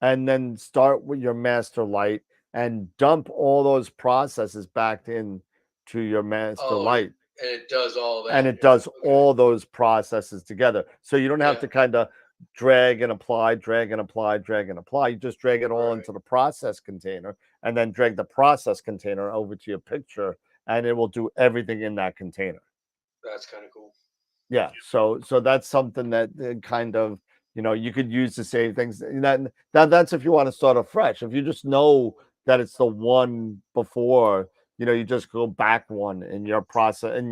and then start with your master light and dump all those processes back in to your master light. And it does all that. And it does all those processes together. So you don't have to kind of drag and apply. You just drag it all into the process container, and then drag the process container over to your picture, and it will do everything in that container. That's kind of cool. Yeah. So that's something that kind of, you could use the same things. That's if you want to start afresh. If you just know that it's the one before, you just go back one in your process,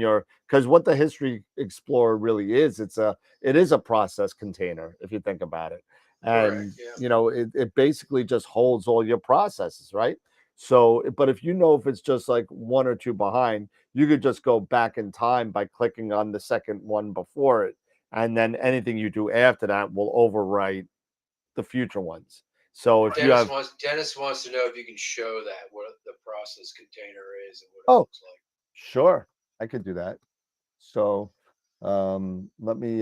because what the History Explorer really is, it is a process container, if you think about it. And, it basically just holds all your processes, right? So, but if if it's just like one or two behind, you could just go back in time by clicking on the second one before it. And then anything you do after that will overwrite the future ones. So if Dennis wants to know if you can show that, what the process container is and what it looks like. Sure, I could do that. So let me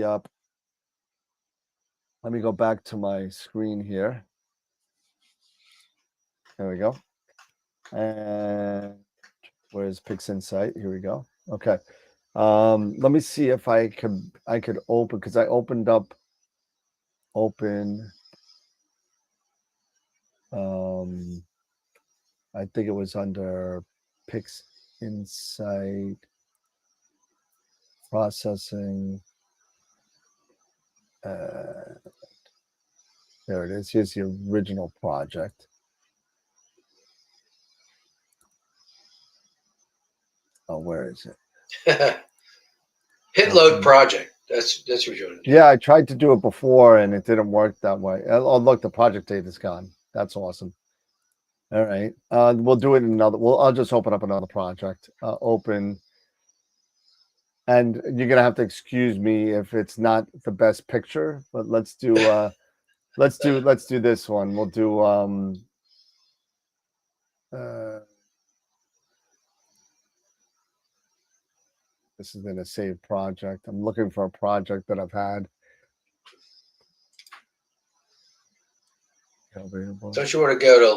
go back to my screen here. There we go. And where's PixInsight? Here we go. Okay. Let me see if I could open, because I opened up I think it was under PixInsight processing. There it is. Here's the original project. Oh, where is it? Hit load project. That's what you're doing. Yeah, I tried to do it before and it didn't work that way. Oh, look, the project date is gone. That's awesome. All right. We'll do it in another. I'll just open up another project. Open. And you're gonna have to excuse me if it's not the best picture, but let's do let's do this one. We'll do this is in a saved project. I'm looking for a project that I've had. Don't you want to go to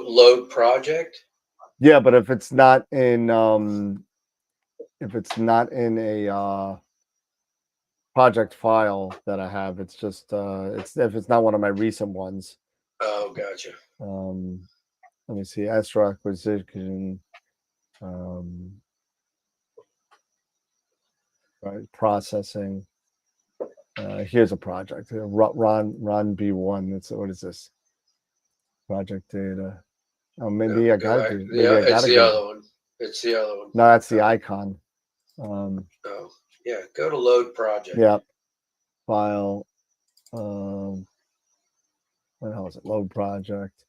load project? Yeah, but if it's not in a project file that I have, it's just if it's not one of my recent ones. Oh, gotcha. Let me see. Astro acquisition. Right, processing. Here's a project. Ron B1. What is this? Project data. Oh, maybe I got it. It's the other one. It's the other one. No, that's the icon. Oh, yeah. Go to load project. Yeah. File. What the hell is it? Load project.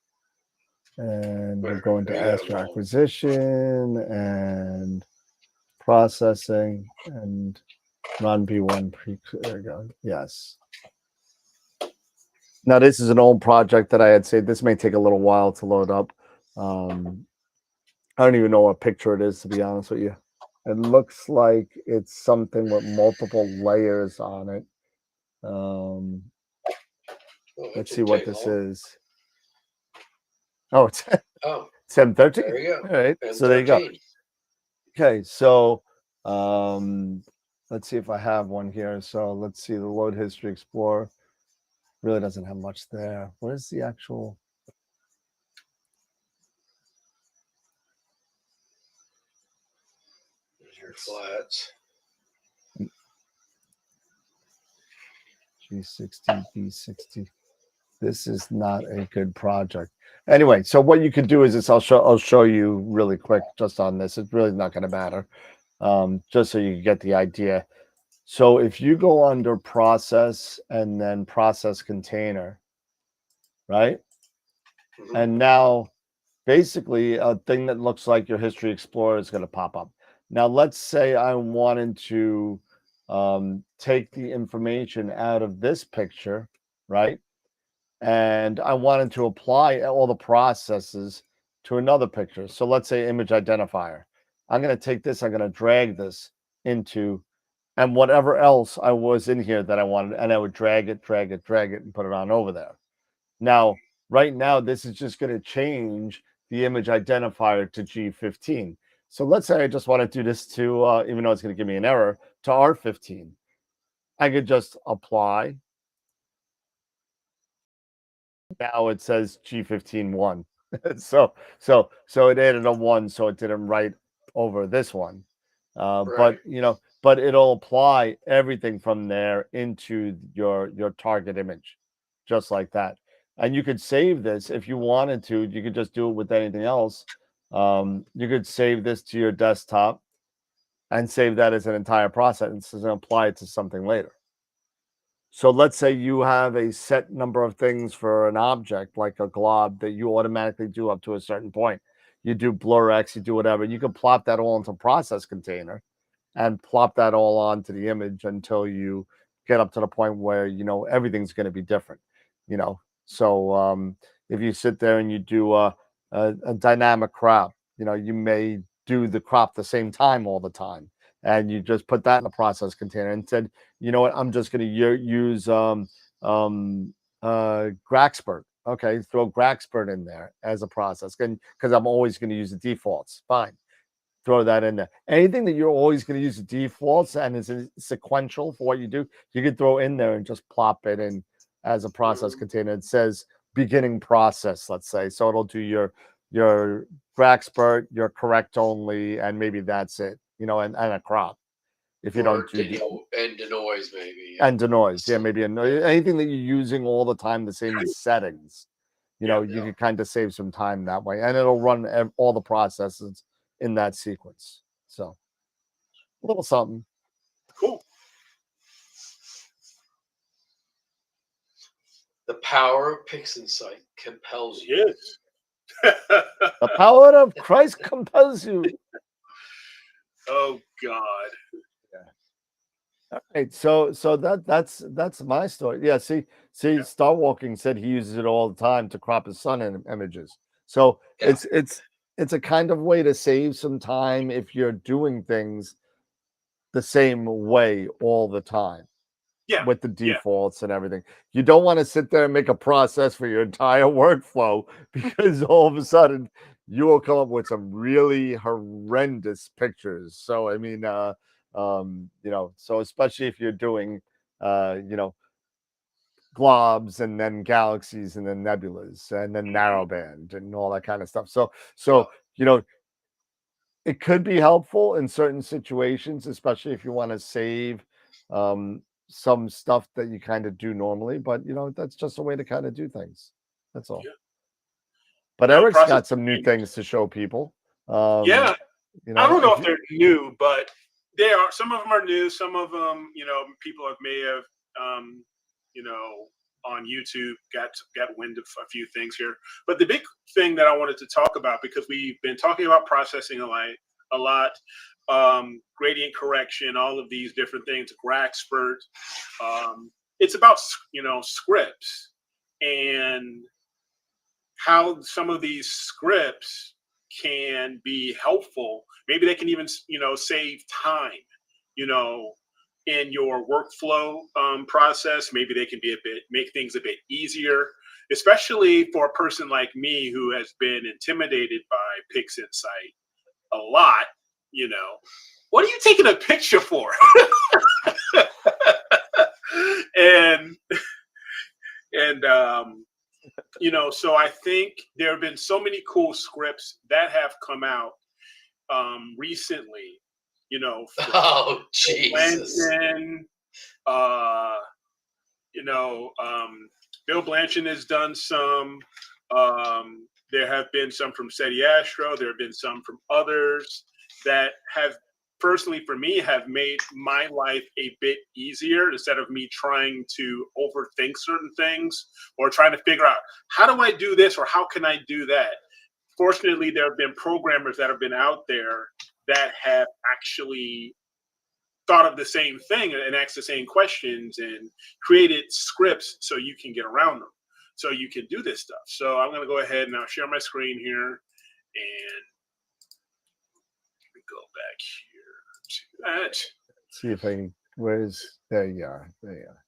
And we'll go into Azure acquisition and processing and run P1 pre. There we go. Yes. Now, this is an old project that I had said this may take a little while to load up. I don't even know what picture it is, to be honest with you. It looks like it's something with multiple layers on it. Let's see what this is. Oh, it's M13. There you go. All right. M13. So there you go. Okay. So let's see if I have one here. So let's see the load history explorer. Really doesn't have much there. Where's the actual? There's your flats. G60, B60. This is not a good project. Anyway, so what you could do is this. I'll show you really quick just on this. It's really not going to matter. Just so you can get the idea. So if you go under process and then process container, right? Mm-hmm. And now basically a thing that looks like your history explorer is going to pop up. Now, let's say I wanted to take the information out of this picture, right? And I wanted to apply all the processes to another picture. So let's say image identifier. I'm going to take this, I'm going to drag this into, and whatever else I was in here that I wanted, and I would drag it, and put it on over there. Now, right now, this is just going to change the image identifier to G15. So let's say I just want to do this to, even though it's going to give me an error, to R15. I could just apply. Now it says G15-1. so it added a 1, so it didn't write over this one. Right. But it'll apply everything from there into your target image, just like that. And you could save this if you wanted to. You could just do it with anything else. You could save this to your desktop and save that as an entire process and apply it to something later. So let's say you have a set number of things for an object, like a glob, that you automatically do up to a certain point. You do blur X, you do whatever. You can plop that all into a process container and plop that all onto the image until you get up to the point where, everything's going to be different, So if you sit there and you do a dynamic crop, you may do the crop the same time all the time. And you just put that in a process container and said, you know what, I'm just going to use Graxpert. Okay, throw Graxpert in there as a process, because I'm always going to use the defaults. Fine, throw that in there. Anything that you're always going to use the defaults and is sequential for what you do, you can throw in there and just plop it in as a process container. It says beginning process, let's say, so it'll do your Graxpert, your correct only, and maybe that's it. And a crop. If you don't do and denoise maybe. And denoise, maybe anything that you're using all the time, the same settings. You can kind of save some time that way, and it'll run all the processes in that sequence. So a little something. Cool. The power of PixInsight compels you. Yes. The power of Christ compels you. Oh God. Yeah. All right. So that's my story. Yeah. See, Star Walking said he uses it all the time to crop his son in images. So it's a kind of way to save some time if you're doing things the same way all the time. Yeah. With the defaults and everything. You don't want to sit there and make a process for your entire workflow, because all of a sudden you will come up with some really horrendous pictures. So I mean, so especially if you're doing globs and then galaxies and then nebulas and then narrowband and all that kind of stuff. So it could be helpful in certain situations, especially if you want to save some stuff that you kind of do normally, but that's just a way to kind of do things. That's all. Yeah. But Eric's got some new things to show people. I don't know if they're new, but they are. Some of them are new. Some of them, people may have, on YouTube, got wind of a few things here. But the big thing that I wanted to talk about, because we've been talking about processing a lot, gradient correction, all of these different things, Gragspert. It's about scripts and how some of these scripts can be helpful. Maybe they can even save time, in your workflow process. Maybe they can make things a bit easier, especially for a person like me who has been intimidated by PixInsight a lot. What are you taking a picture for? and so I think there have been so many cool scripts that have come out recently. Oh, Jesus. Blanchard, Bill Blanchard has done some. There have been some from SETI Astro. There have been some from others that have, personally for me, have made my life a bit easier instead of me trying to overthink certain things or trying to figure out, how do I do this or how can I do that? Fortunately, there have been programmers that have been out there that have actually thought of the same thing and asked the same questions and created scripts so you can get around them, so you can do this stuff. So I'm going to go ahead and I'll share my screen here, and go back here to that. Let's see if I can. There you are. There you are.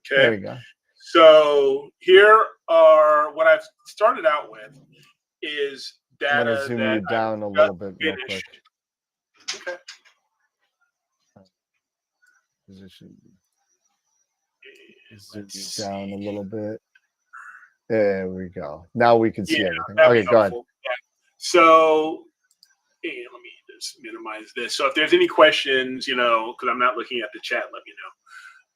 Okay. There we go. So here are what I've started out with is data. I'm gonna zoom you down a little bit real quick. Okay. Position. Zoom you down a little bit. There we go. Now we can see everything. Okay, go ahead. Yeah. So let me just minimize this. So if there's any questions, because I'm not looking at the chat, let me know.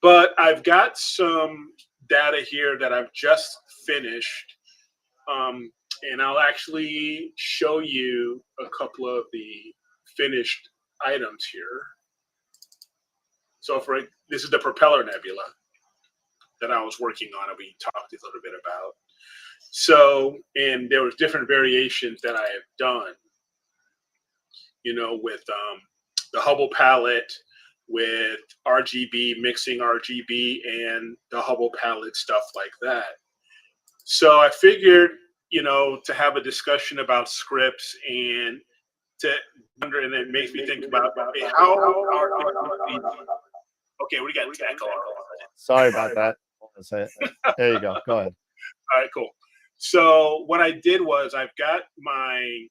But I've got some data here that I've just finished. And I'll actually show you a couple of the finished items here. So this is the Propeller Nebula that I was working on, and we talked a little bit about. So, and there was different variations that I have done, with the Hubble palette, with RGB, mixing RGB and the Hubble palette, stuff like that. So I figured, to have a discussion about scripts and and it makes me think about how okay, we got tackle. Sorry about that. There you go. Go ahead. All right, cool. So what I did was I've got my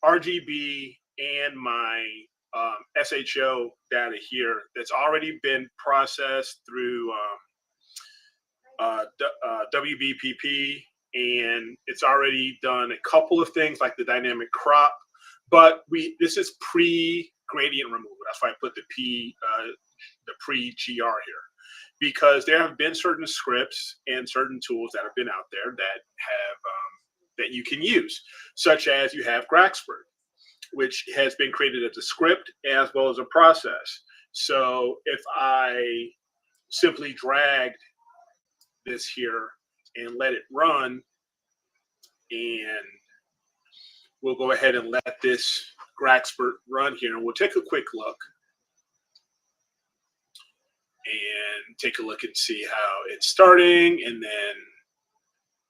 RGB and my SHO data here that's already been processed through WBPP, and it's already done a couple of things like the dynamic crop, but this is pre-gradient removal. That's why I put the pre-GR here, because there have been certain scripts and certain tools that have been out there that have that you can use, such as you have Gragspert, which has been created as a script as well as a process. So if I simply dragged this here and let it run, and we'll go ahead and let this Gragspert run here, and we'll take a quick look and take a look and see how it's starting, and then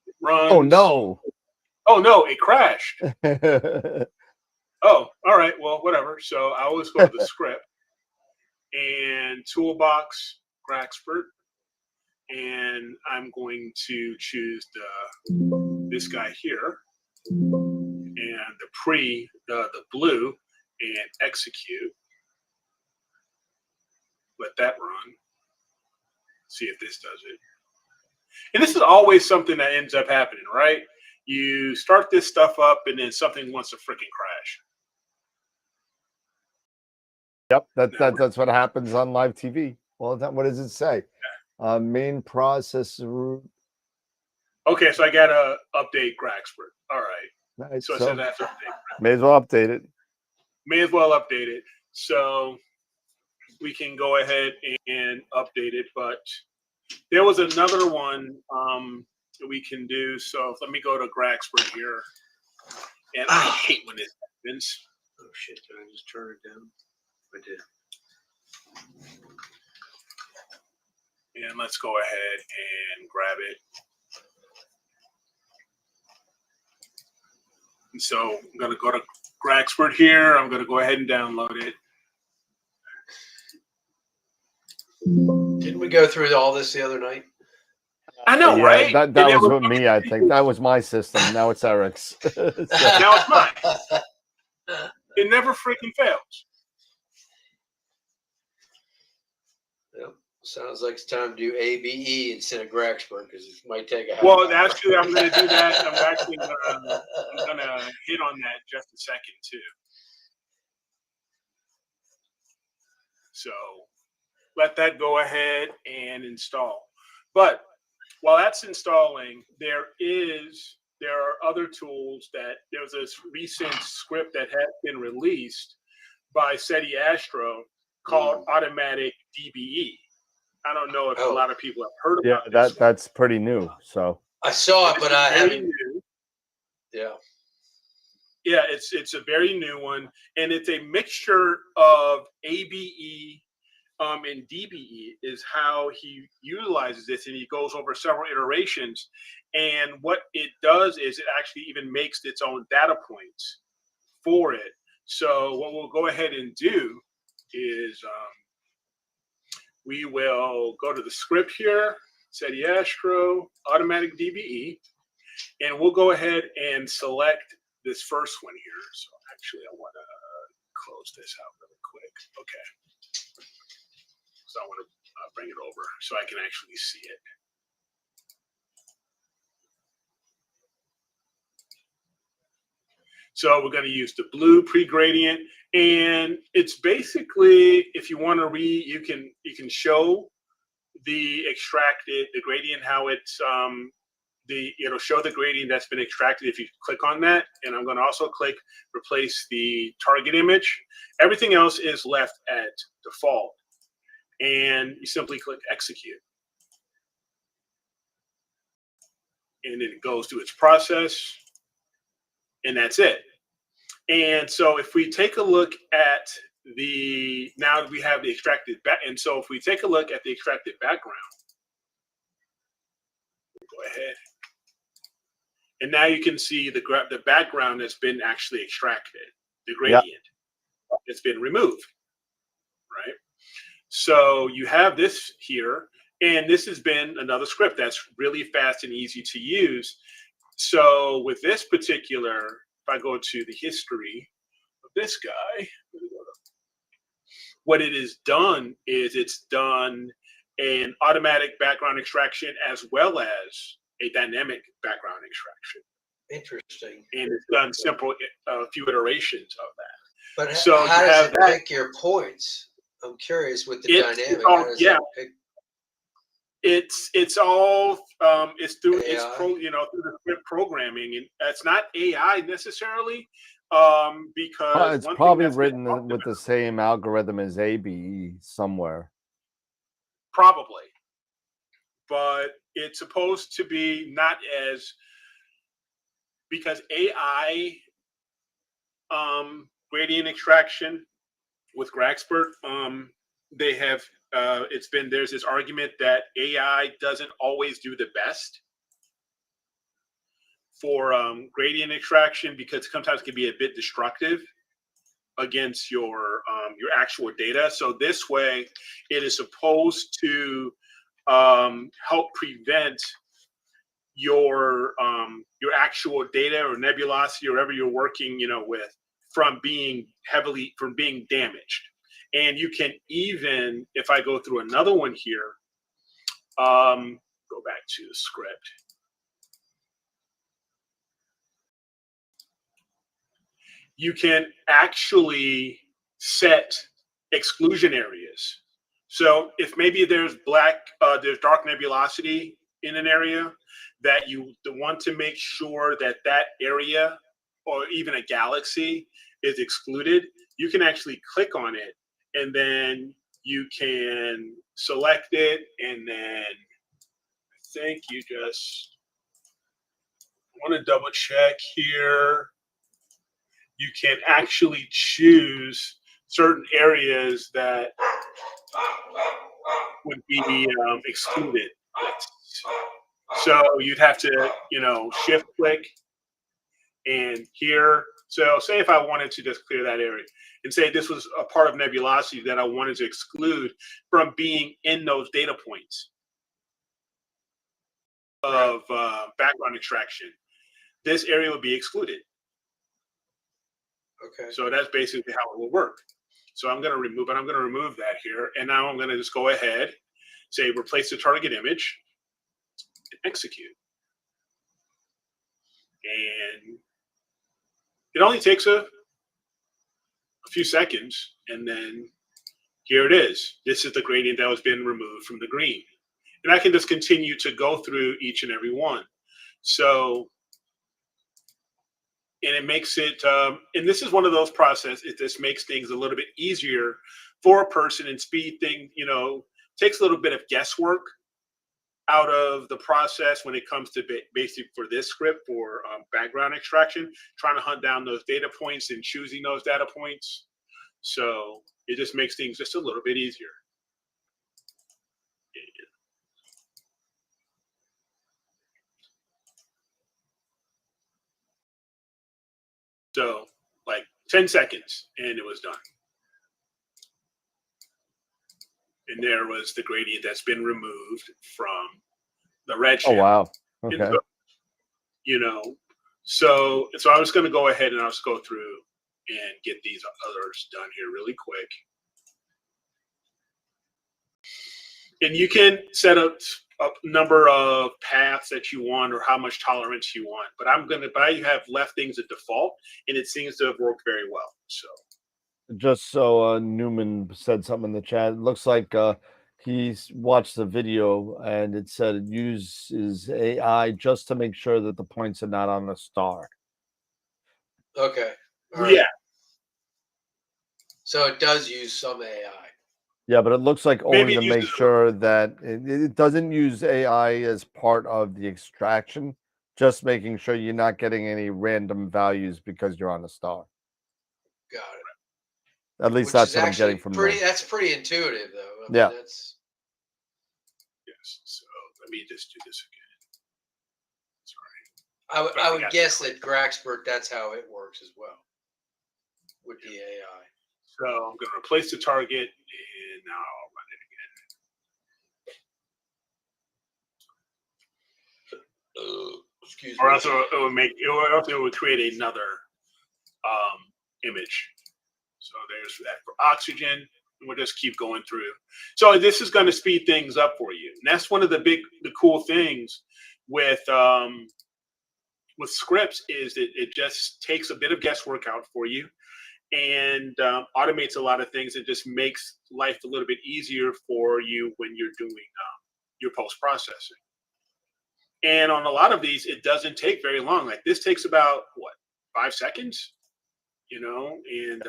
it runs. Oh no! Oh no! It crashed. Oh, all right. Well, whatever. So I always go to the script and toolbox Gragspert, and I'm going to choose this guy here and the blue, and execute. Let that run. See if this does it. And this is always something that ends up happening, right? You start this stuff up, and then something wants to freaking crash. Yep, that's what happens on live TV. Well, what does it say? Main processor. Okay, so I got to update Gragspert. All right. Nice. So it says I have to update. May as well update it. May as well update it. So we can go ahead and update it, but There was another one that we can do. So let me go to Graxford here. And I hate when this happens. Oh shit! Did I just turn it down? I did. And let's go ahead and grab it. And so I'm going to go to Graxford here. I'm going to go ahead and download it. Didn't we go through all this the other night? I know, Yeah, right? that And it was with me, I think. That was my system. Now it's Eric's. So- Now it's mine. It never freaking fails. Yep. Sounds like it's time to do ABE instead of Graxburg because it might take a half Well, hour. actually, I'm going to do that. I'm actually going to hit on that just a second, too. So let that go ahead and install. But while that's installing, there are other tools that there's this recent script that has been released by SETI Astro called Automatic DBE. I don't know if a lot of people have heard yeah, about this. that's pretty new. So I saw it, but I haven't. New. Yeah. Yeah, it's a very new one, and it's a mixture of ABE and DBE is how he utilizes this, and he goes over several iterations. And what it does is it actually even makes its own data points for it. So what we'll go ahead and do is we will go to the script here, SETI Astro, Automatic DBE, and we'll go ahead and select this first one here. So actually, I want to close this out really quick. Okay. So I want to bring it over so I can actually see it. So we're going to use the blue pre-gradient, and it's basically, if you want to read, you can show the gradient, how it's it'll show the gradient that's been extracted if you click on that. And I'm going to also click replace the target image. Everything else is left at default, and you simply click execute, and then it goes through its process, and that's it. And so if we take a look at now we have the extracted back, and so if we take a look at the extracted background, we'll go ahead, and now you can see the background that's been actually extracted, the gradient that's been removed, right? So you have this here, and this has been another script that's really fast and easy to use. So with this particular, if I go to the history of this guy, what it has done is it's done an automatic background extraction as well as a dynamic background extraction. Interesting. And it's done simple, a few iterations of that. But So how you does have it that. pick your points? I'm curious with the It's dynamic. all- How does yeah. that pick? It's all it's through AI? through the script programming, and it's not AI necessarily, because it's one thing probably that's been written talked with about- the same algorithm as ABE somewhere. probably, but it's supposed to be not as, because AI gradient extraction with Graxpert, they have there's this argument that AI doesn't always do the best for gradient extraction, because sometimes it can be a bit destructive against your actual data. So this way, it is supposed to help prevent your actual data or nebulosity or whatever you're working with from being damaged. And you can even, if I go through another one here, go back to the script. You can actually set exclusion areas. So if maybe there's dark nebulosity in an area, that you want to make sure that area or even a galaxy is excluded, you can actually click on it, and then you can select it, and then think you just want to double check here. You can actually choose certain areas that would be excluded. So you'd have to, shift click and here. So say if I wanted to just clear that area and say this was a part of nebulosity that I wanted to exclude from being in those data points of background extraction, this area would be excluded. Okay. So that's basically how it will work. So I'm going to remove it. I'm going to remove that here. And now I'm going to just go ahead, say replace the target image, and execute. And it only takes a few seconds. And then here it is. This is the gradient that was being removed from the green. And I can just continue to go through each and every one. So, and it makes it, and this is one of those processes, this makes things a little bit easier for a person and speed things, takes a little bit of guesswork out of the process when it comes to basic for this script for background extraction, trying to hunt down those data points and choosing those data points. So it just makes things just a little bit easier. So like 10 seconds and it was done. And there was the gradient that's been removed from the red Oh, channel. wow. Okay. So, so I was going to go ahead and I'll just go through and get these others done here really quick. And you can set up a number of paths that you want or how much tolerance you want. But I have left things at default, and it seems to have worked very well. So Just so Newman said something in the chat, it looks like he's watched the video and it said it uses AI just to make sure that the points are not on the star. Okay. All right. yeah, So it does use some AI. Yeah, but it looks like only Maybe to it make uses- sure that it doesn't use AI as part of the extraction, just making sure you're not getting any random values because you're on a star. Got it. At least Which that's is what I'm actually getting from pretty. the. That's pretty intuitive, though. I mean, Yeah. That's yes. So let me just do this again. I I would forgot guess to that Graxpert, that's how it works as well with the AI. So I'm going to replace the target, and now I'll run it again. Excuse Or me. else it would create another image. So there's that for oxygen. And we'll just keep going through. So this is going to speed things up for you. And that's one of the cool things with scripts is that it just takes a bit of guesswork out for you and automates a lot of things. It just makes life a little bit easier for you when you're doing your post-processing. And on a lot of these, it doesn't take very long. Like this takes about, 5 seconds? And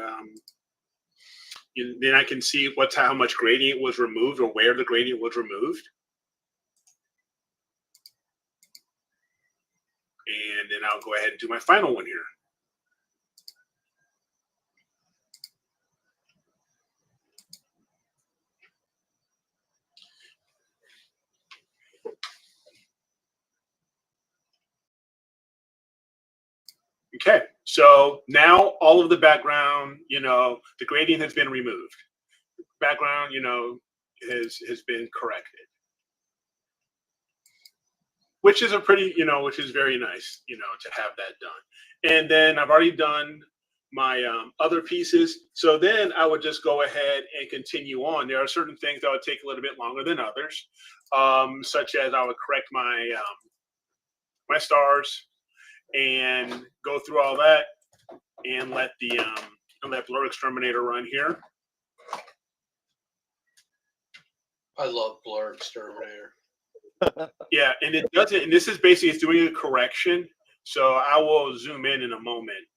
then I can see how much gradient was removed or where the gradient was removed. And then I'll go ahead and do my final one here. Okay, so now all of the background, the gradient has been removed. Background, has been corrected. Which is which is very nice, to have that done. And then I've already done my other pieces. So then I would just go ahead and continue on. There are certain things that would take a little bit longer than others, such as I would correct my my stars and go through all that and let the blur exterminator run here. I love Blur Exterminator. Yeah, and it does it. And this is basically it's doing a correction. So I will zoom in a moment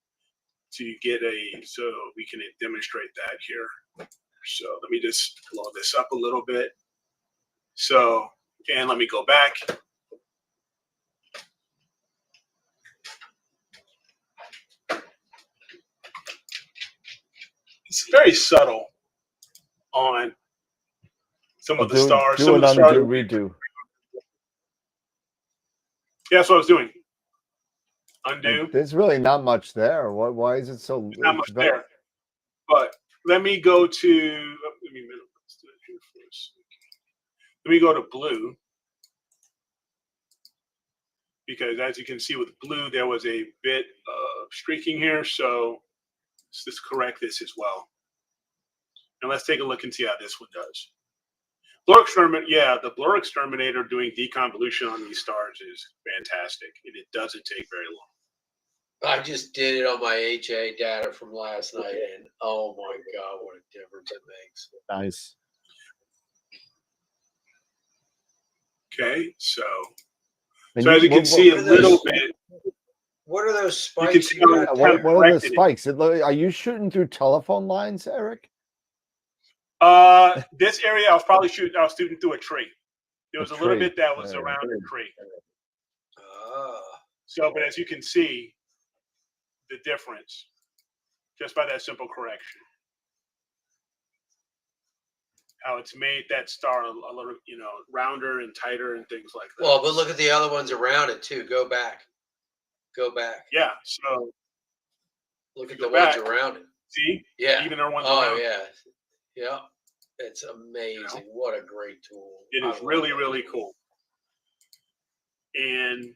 to get so we can demonstrate that here. So let me just blow this up a little bit. So, and let me go back. it's very subtle on some of the stars. Do Some an of the stars. undo, redo. Yeah, that's what I was doing. Undo. There's really not much there. Why is it so? Not much there. But let me go to. Let me go to blue. Because as you can see with blue, there was a bit of streaking here. So let's just correct this as well. And let's take a look and see how this one does. Blur Exterminator, yeah, the Blur Exterminator doing deconvolution on these stars is fantastic. And it doesn't take very long. I just did it on my HA data from last night, and oh my God, what a difference it makes. Nice. Okay, so And as you can see a little bit. What are those You spikes? can see what are the spikes? Are you shooting through telephone lines, Eric? This area I was shooting through a tree. There was a little bit that was around a tree. So, but as you can see, the difference just by that simple correction. How it's made that star a little, rounder and tighter and things like that. Well, but look at the other ones around it too. Go back. Yeah. So look at the ones around it. See? Yeah. Even our ones around it. Yeah. Yeah. It's amazing. What a great tool. It is really, really cool. And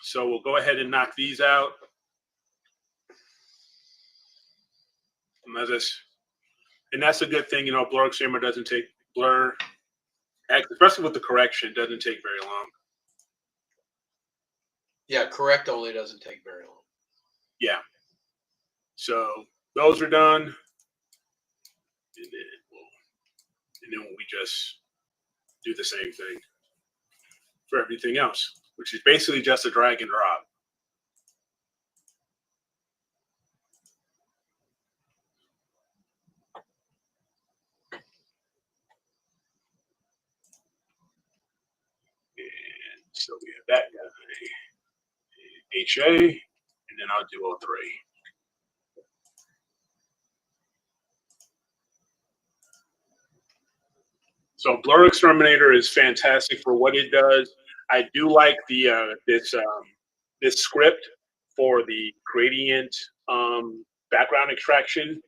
so we'll go ahead and knock these out. And that's a good thing, Blur Exterminator doesn't take blur, especially with the correction, doesn't take very long. Yeah, correct only doesn't take very long. Yeah. So those are done. And then we just do the same thing for everything else, which is basically just a drag and drop. And so we have that guy, HA, and then I'll do 03. So Blur Exterminator is fantastic for what it does. I do like the this script for the gradient background extraction.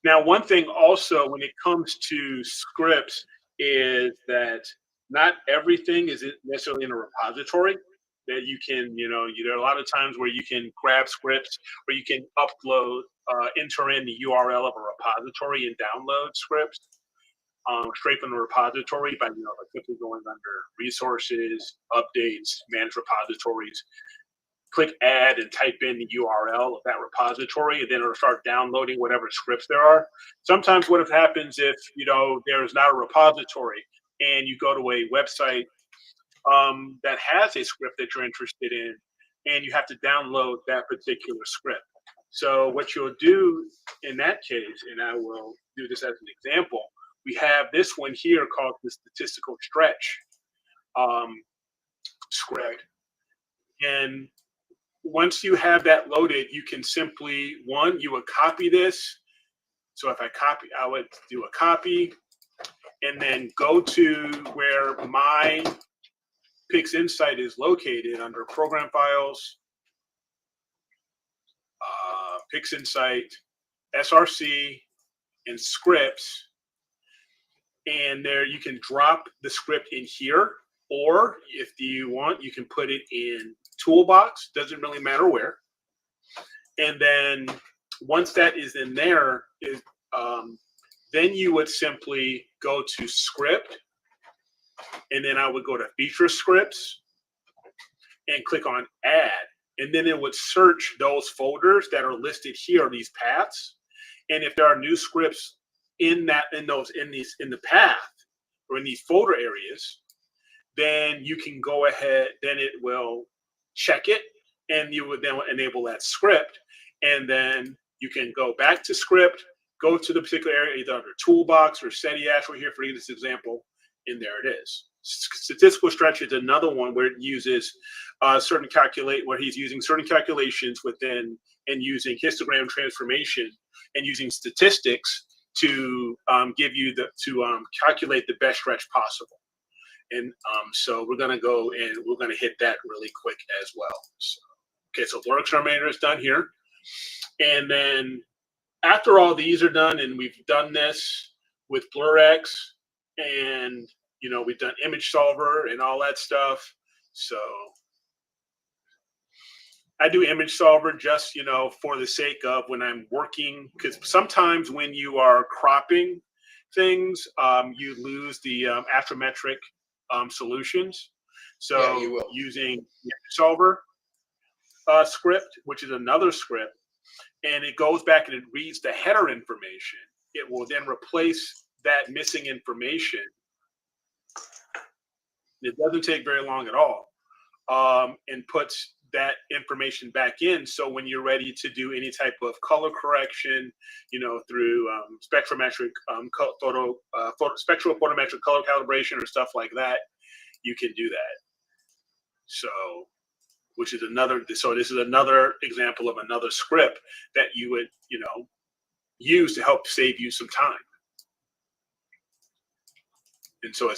Now, one thing also when it comes to scripts is that not everything is necessarily in a repository. That you can, there are a lot of times where you can grab scripts, where you can upload, enter in the URL of a repository and download scripts straight from the repository by, simply going under resources, updates, manage repositories, click add and type in the URL of that repository, and then it'll start downloading whatever scripts there are. Sometimes what happens if, there's not a repository and you go to a website that has a script that you're interested in, and you have to download that particular script. So what you'll do in that case, and I will do this as an example, we have this one here called the statistical stretch script. And once you have that loaded, you can simply, you would copy this. So if I would do a copy and then go to where my PixInsight is located under Program Files, PixInsight, SRC, and Scripts. And there you can drop the script in here, or if you want, you can put it in Toolbox. Doesn't really matter where. And then once that is in there, then you would simply go to Script, and then I would go to Feature Scripts and click on Add. And then it would search those folders that are listed here, these paths. And if there are new scripts in the path or in these folder areas, then you can go ahead, then it will check it, and you would then enable that script. And then you can go back to Script, go to the particular area, either under Toolbox or SETI Actually here for this example, and there it is. Statistical stretch is another one where it uses where he's using certain calculations within and using histogram transformation and using statistics to give you calculate the best stretch possible. And so we're going to go and we're going to hit that really quick as well. So, okay, so blur exterminator is done here. And then after all these are done, and we've done this with BlurX, and we've done image solver and all that stuff. So I do image solver just for the sake of when I'm working, because sometimes when you are cropping things, you lose the astrometric solutions. So Yeah, you will. using image solver script, which is another script, and it goes back and it reads the header information. It will then replace that missing information. It doesn't take very long at all, and puts that information back in. So when you're ready to do any type of color correction, through spectrometric spectral photometric color calibration or stuff like that, you can do that. So, which is another. So this is another example of another script that you would use to help save you some time. And so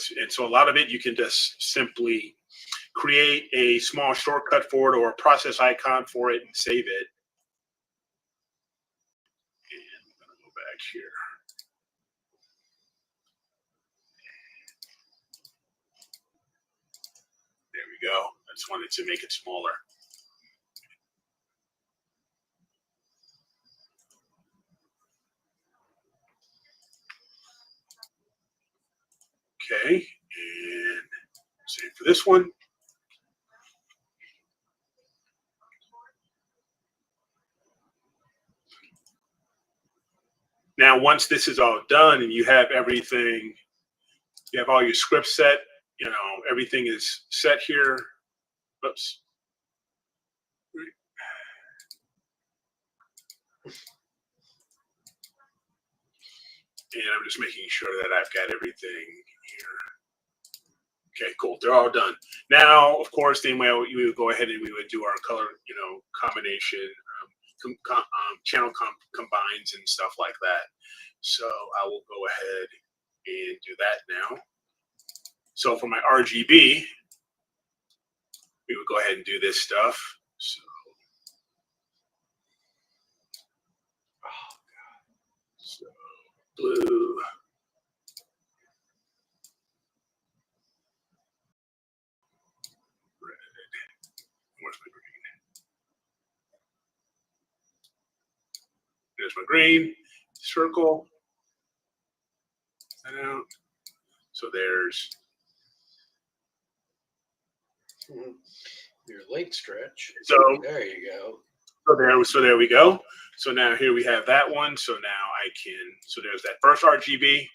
a lot of it you can just simply create a small shortcut for it or a process icon for it and save it. And I'm going to go back here. There we go. I just wanted to make it smaller. Okay, and same for this one. Now, once this is all done and you have everything, you have all your scripts set, everything is set here. Oops. And I'm just making sure that I've got everything here. Okay, cool. They're all done. Now, of course, then we would go ahead and we would do our color, combination, channel combines and stuff like that. So I will go ahead and do that now. So for my RGB, we would go ahead and do this stuff. So, blue. Where's my green? There's my green circle. That out. So there's your link stretch. So there you go. So there we go. So now here we have that one. So now I can. So there's that first RGB.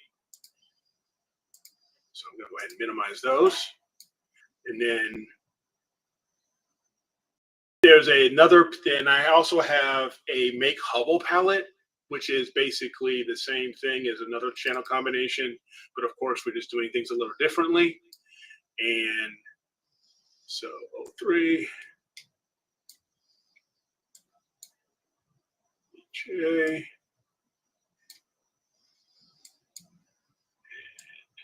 So I'm gonna go ahead and minimize those, and then there's another, and I also have a make Hubble palette, which is basically the same thing as another channel combination, but of course we're just doing things a little differently. And so 03, J,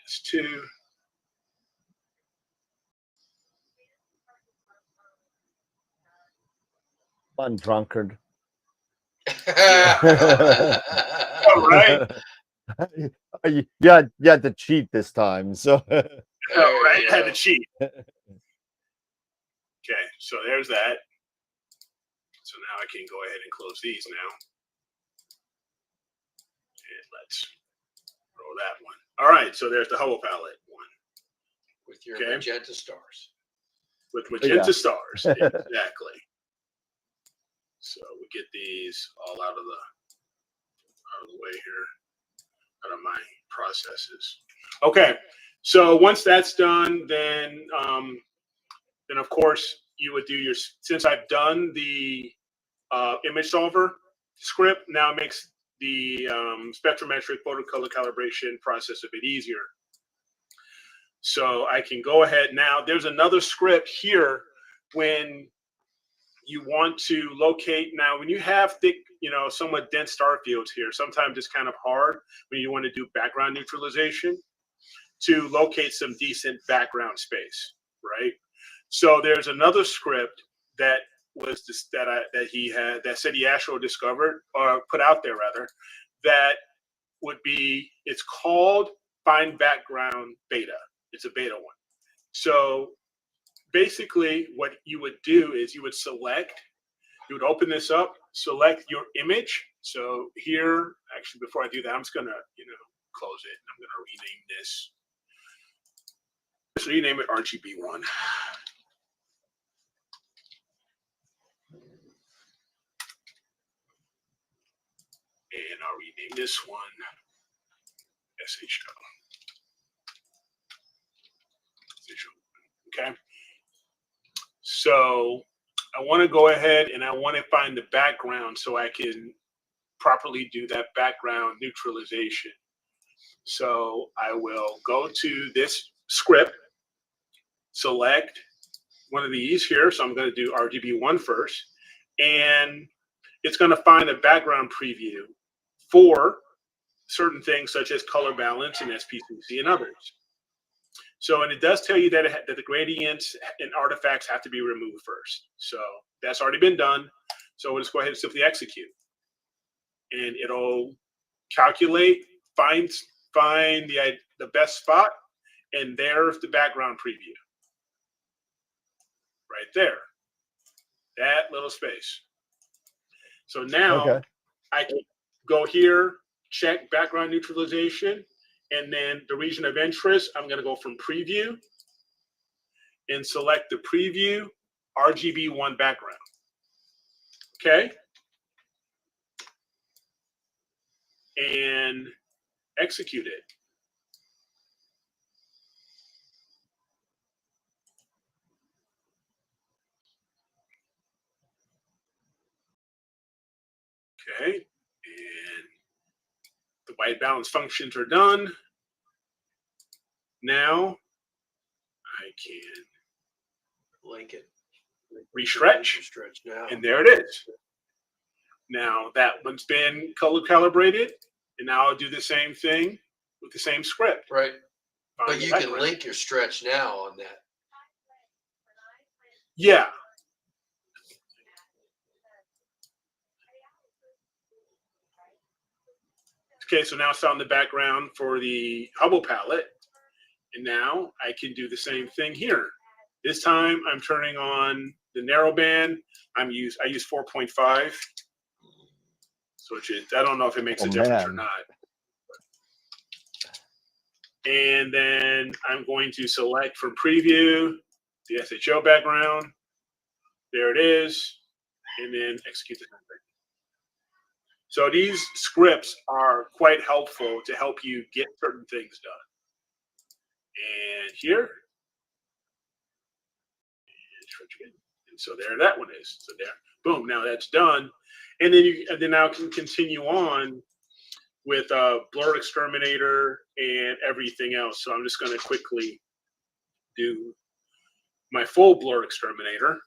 S2. Fun drunkard. All right. You had to cheat this time, so. All right, had to cheat. Okay, so there's that. So now I can go ahead and close these now. And let's roll that one. All right, so there's the Hubble palette one. With your magenta stars. With magenta stars, exactly. So we get these all out of the way here, out of my processes. Okay, so once that's done, then of course you would do your. Since I've done the image solver script, now it makes the spectrometric photocolor calibration process a bit easier. So I can go ahead now. There's another script here when you want to locate. Now, when you have thick, somewhat dense star fields here, sometimes it's kind of hard when you want to do background neutralization to locate some decent background space, right? So there's another script that was this, that said he actually discovered or put out there rather, that would be, it's called Find Background Beta. It's a beta one. So basically what you would do is you would open this up, select your image. So here, actually, before I do that, I'm just gonna, close it. I'm gonna rename this. Let's rename it RGB1. And I'll rename this one SHO. Okay. So I want to go ahead and I want to find the background so I can properly do that background neutralization. So I will go to this script, select one of these here. So I'm going to do RGB1 first, and it's going to find a background preview for certain things such as color balance and SPCC and others. So, and it does tell you that, that the gradients and artifacts have to be removed first. So that's already been done. So we'll just go ahead and simply execute. And it'll calculate, find the best spot, and there's the background preview. Right there. That little space. So now I can go here, check background neutralization, and then the region of interest, I'm going to go from preview and select the preview RGB1 background. Okay. And execute it. Okay. And the white balance functions are done. Now I can Link it. restretch. Stretch now. And there it is. Now that one's been color calibrated, and now I'll do the same thing with the same script. Right. Find But the you can background. link your stretch now on that. Yeah. Okay, so now it's on the background for the Hubble palette. And now I can do the same thing here. This time I'm turning on the narrow band. I use 4.5. So I don't know if it makes a difference or not. And then I'm going to select from preview the SHO background. There it is. And then execute the thing. So these scripts are quite helpful to help you get certain things done. And here. And so there that one is. So there, boom, now that's done. And then now can continue on with Blur Exterminator and everything else. So I'm just going to quickly do my full Blur Exterminator.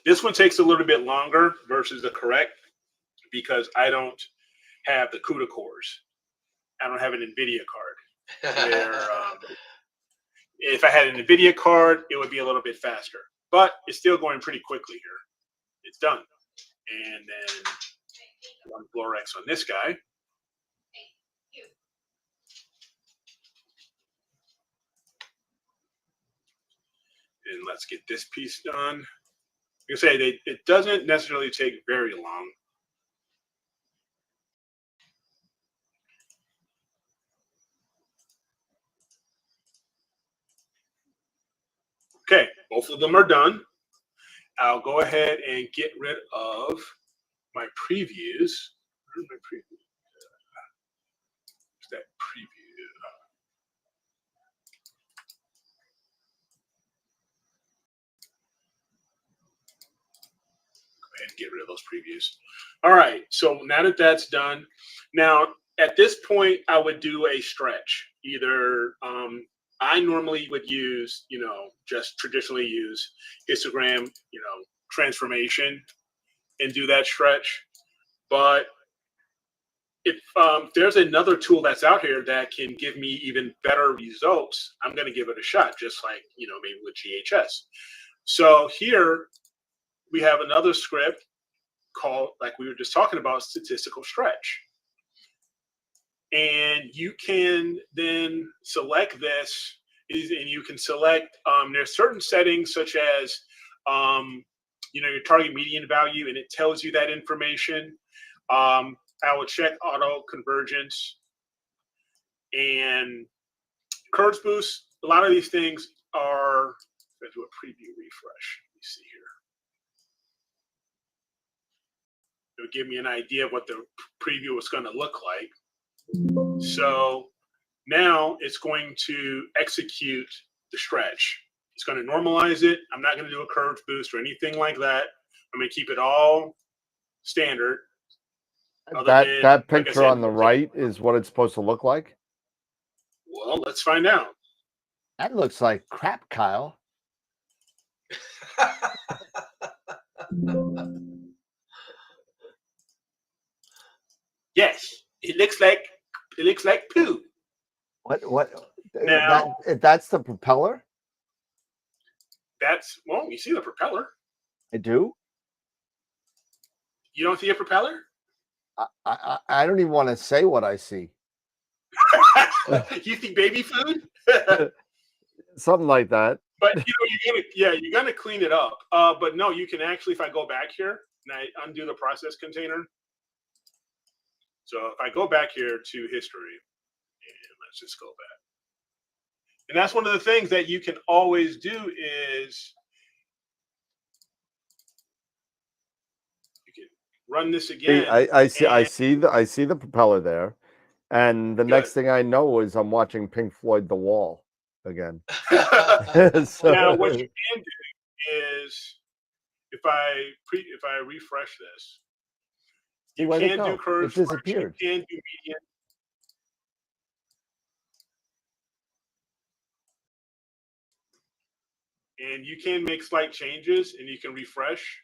This one takes a little bit longer versus the correct because I don't have the CUDA cores. I don't have an NVIDIA card. If I had an NVIDIA card, it would be a little bit faster. But it's still going pretty quickly here. It's done. And then one BlurX on this guy. And let's get this piece done. You say it doesn't necessarily take very long. Okay, both of them are done. I'll go ahead and get rid of my previews. Where's my preview? Where's that preview? Go ahead and get rid of those previews. All right, so now that that's done, now at this point, I would do a stretch. Either I normally would use, just traditionally use histogram, transformation and do that stretch. But if there's another tool that's out here that can give me even better results, I'm going to give it a shot, just like, maybe with GHS. So here we have another script called, like we were just talking about, statistical stretch. And you can then select this, and you can select, there's certain settings such as, your target median value, and it tells you that information. I will check auto convergence and curves boost. A lot of these things are, let's do a preview refresh. Let me see here. It'll give me an idea of what the preview is going to look like. So now it's going to execute the stretch. It's going to normalize it. I'm not going to do a curves boost or anything like that. I'm going to keep it all standard. That picture on the right is what it's supposed to look like? Well, let's find out. That looks like crap, Kyle. Yes, it looks like poo. What? Now, That's the propeller? Well, you see the propeller. I do. You don't see a propeller? I don't even want to say what I see. You see baby food? Something like that. But you're gonna clean it up. But no, you can actually, if I go back here and I undo the process container. So if I go back here to history, and let's just go back. And that's one of the things that you can always do is you can run this again. I see the propeller there. And the next thing I know is I'm watching Pink Floyd The Wall again. Now what you can do is if I refresh this, you can do curves. It disappeared. You can do median. And you can make slight changes, and you can refresh.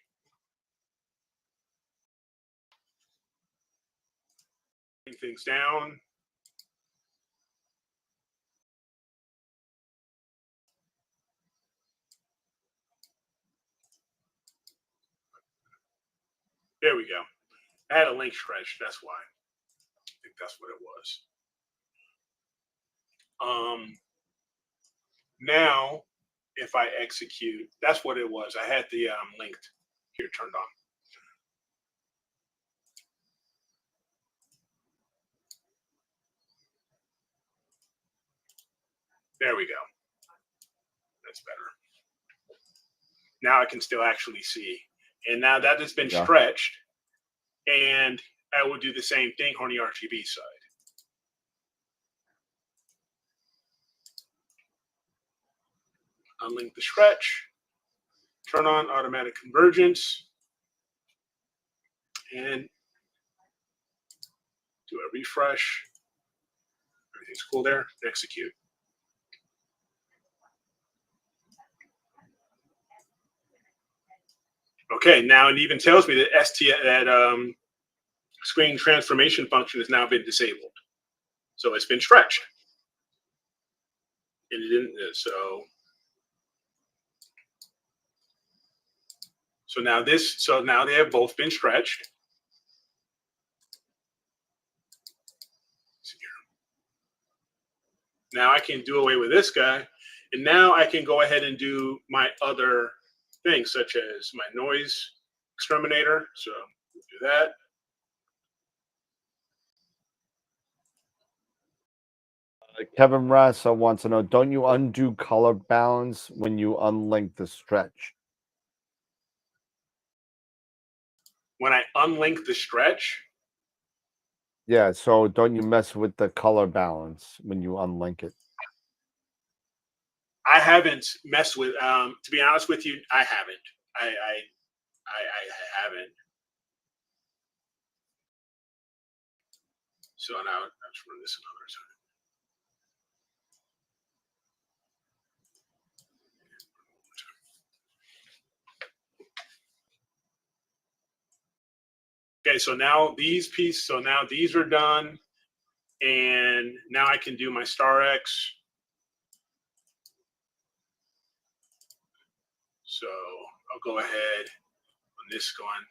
Bring things down. There we go. I had a link stretch. That's why. I think that's what it was. Now, if I execute, that's what it was. I had the linked here turned on. There we go. That's better. Now I can still actually see. And now that has been stretched. And I will do the same thing on the RGB side. Unlink the stretch. Turn on automatic convergence. And do a refresh. Everything's cool there. Execute. Okay, now it even tells me that screen transformation function has now been disabled. So it's been stretched. And it didn't, so now they have both been stretched. Now I can do away with this guy, and now I can go ahead and do my other things, such as my noise exterminator. So we'll do that. Kevin Rassa wants to know, don't you undo color balance when you unlink the stretch? When I unlink the stretch? Yeah, so don't you mess with the color balance when you unlink it? I haven't messed with, to be honest with you, I haven't. I haven't. So now let's run this another time. Okay, so now these are done, and now I can do my star X. So I'll go ahead on this one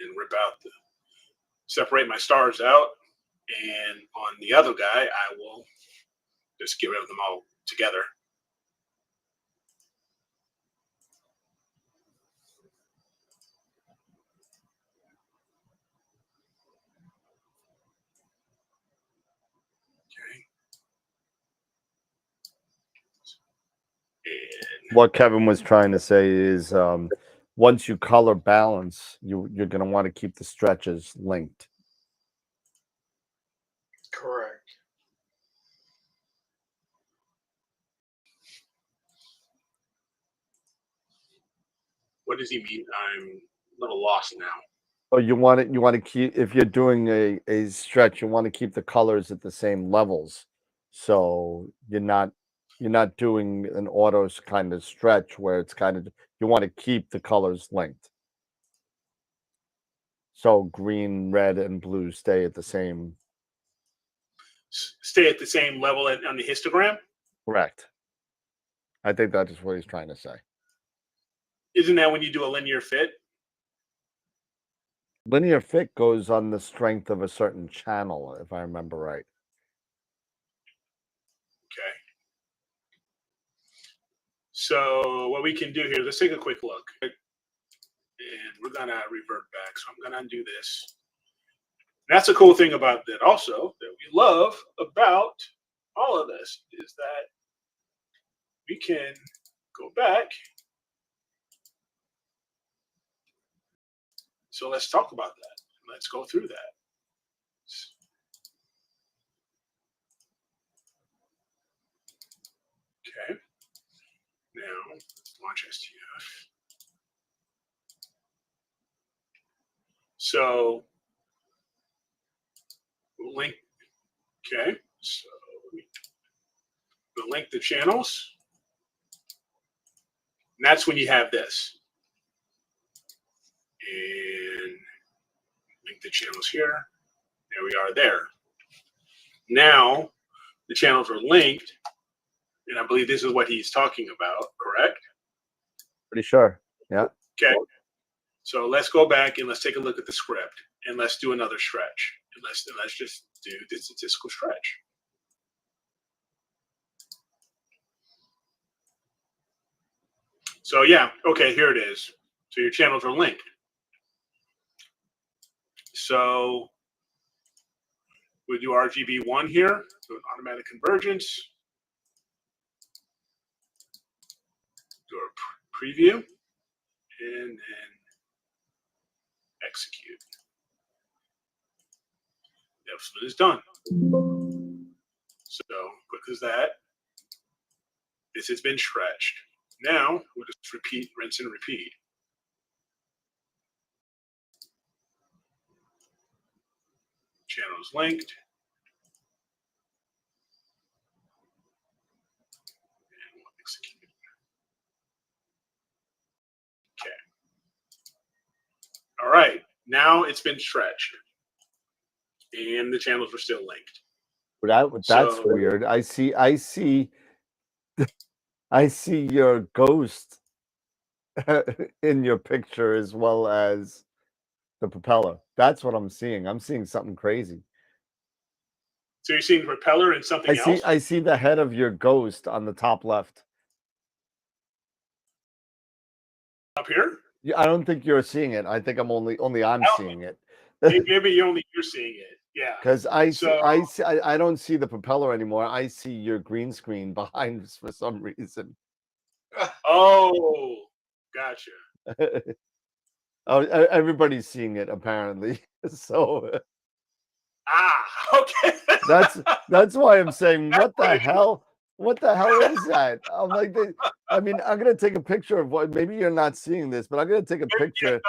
and rip out separate my stars out, and on the other guy, I will just get rid of them all together. And What Kevin was trying to say is once you color balance, you're going to want to keep the stretches linked. Correct. what does he mean? I'm a little lost now. Oh, you want to keep, if you're doing a stretch, you want to keep the colors at the same levels. So you're not doing an auto kind of stretch where it's kind of, you want to keep the colors linked. So green, red, and blue stay at the same. Stay at the same level on the histogram? Correct. I think that is what he's trying to say. Isn't that when you do a linear fit? Linear fit goes on the strength of a certain channel, if I remember right. Okay. So what we can do here, let's take a quick look. And we're going to revert back. So I'm going to undo this. And that's a cool thing about that also, that we love about all of this, is that we can go back. So let's talk about that. Let's go through that. Okay. Now, let's launch STF. So, we'll link. Okay. So, we'll link the channels. And that's when you have this. And link the channels here. There we are there. Now, the channels are linked. And I believe this is what he's talking about, correct? Pretty sure. Yeah. Okay. So let's go back and let's take a look at the script and let's do another stretch. And let's just do the statistical stretch. So yeah, okay, here it is. So your channels are linked. So we'll do RGB1 here, do an automatic convergence. Do a preview and then execute. That's what is done. So quick as that. This has been stretched. Now we'll just repeat, rinse and repeat. Channel is linked. And we'll execute. Okay. All right. Now it's been stretched. And the channels are still linked. That's weird. I see your ghost in your picture as well as the propeller. That's what I'm seeing. I'm seeing something crazy. So you're seeing the propeller and something else? I see the head of your ghost on the top left. Up here? Yeah, I don't think you're seeing it. I think I'm only I'm seeing it. Maybe you're seeing it. Yeah. Because I don't see the propeller anymore. I see your green screen behind us for some reason. Oh, gotcha. Oh, everybody's seeing it apparently. So okay. that's why I'm saying, what the hell? What the hell is that? I'm like, I'm gonna take a picture of what. Maybe you're not seeing this, but I'm gonna take a picture.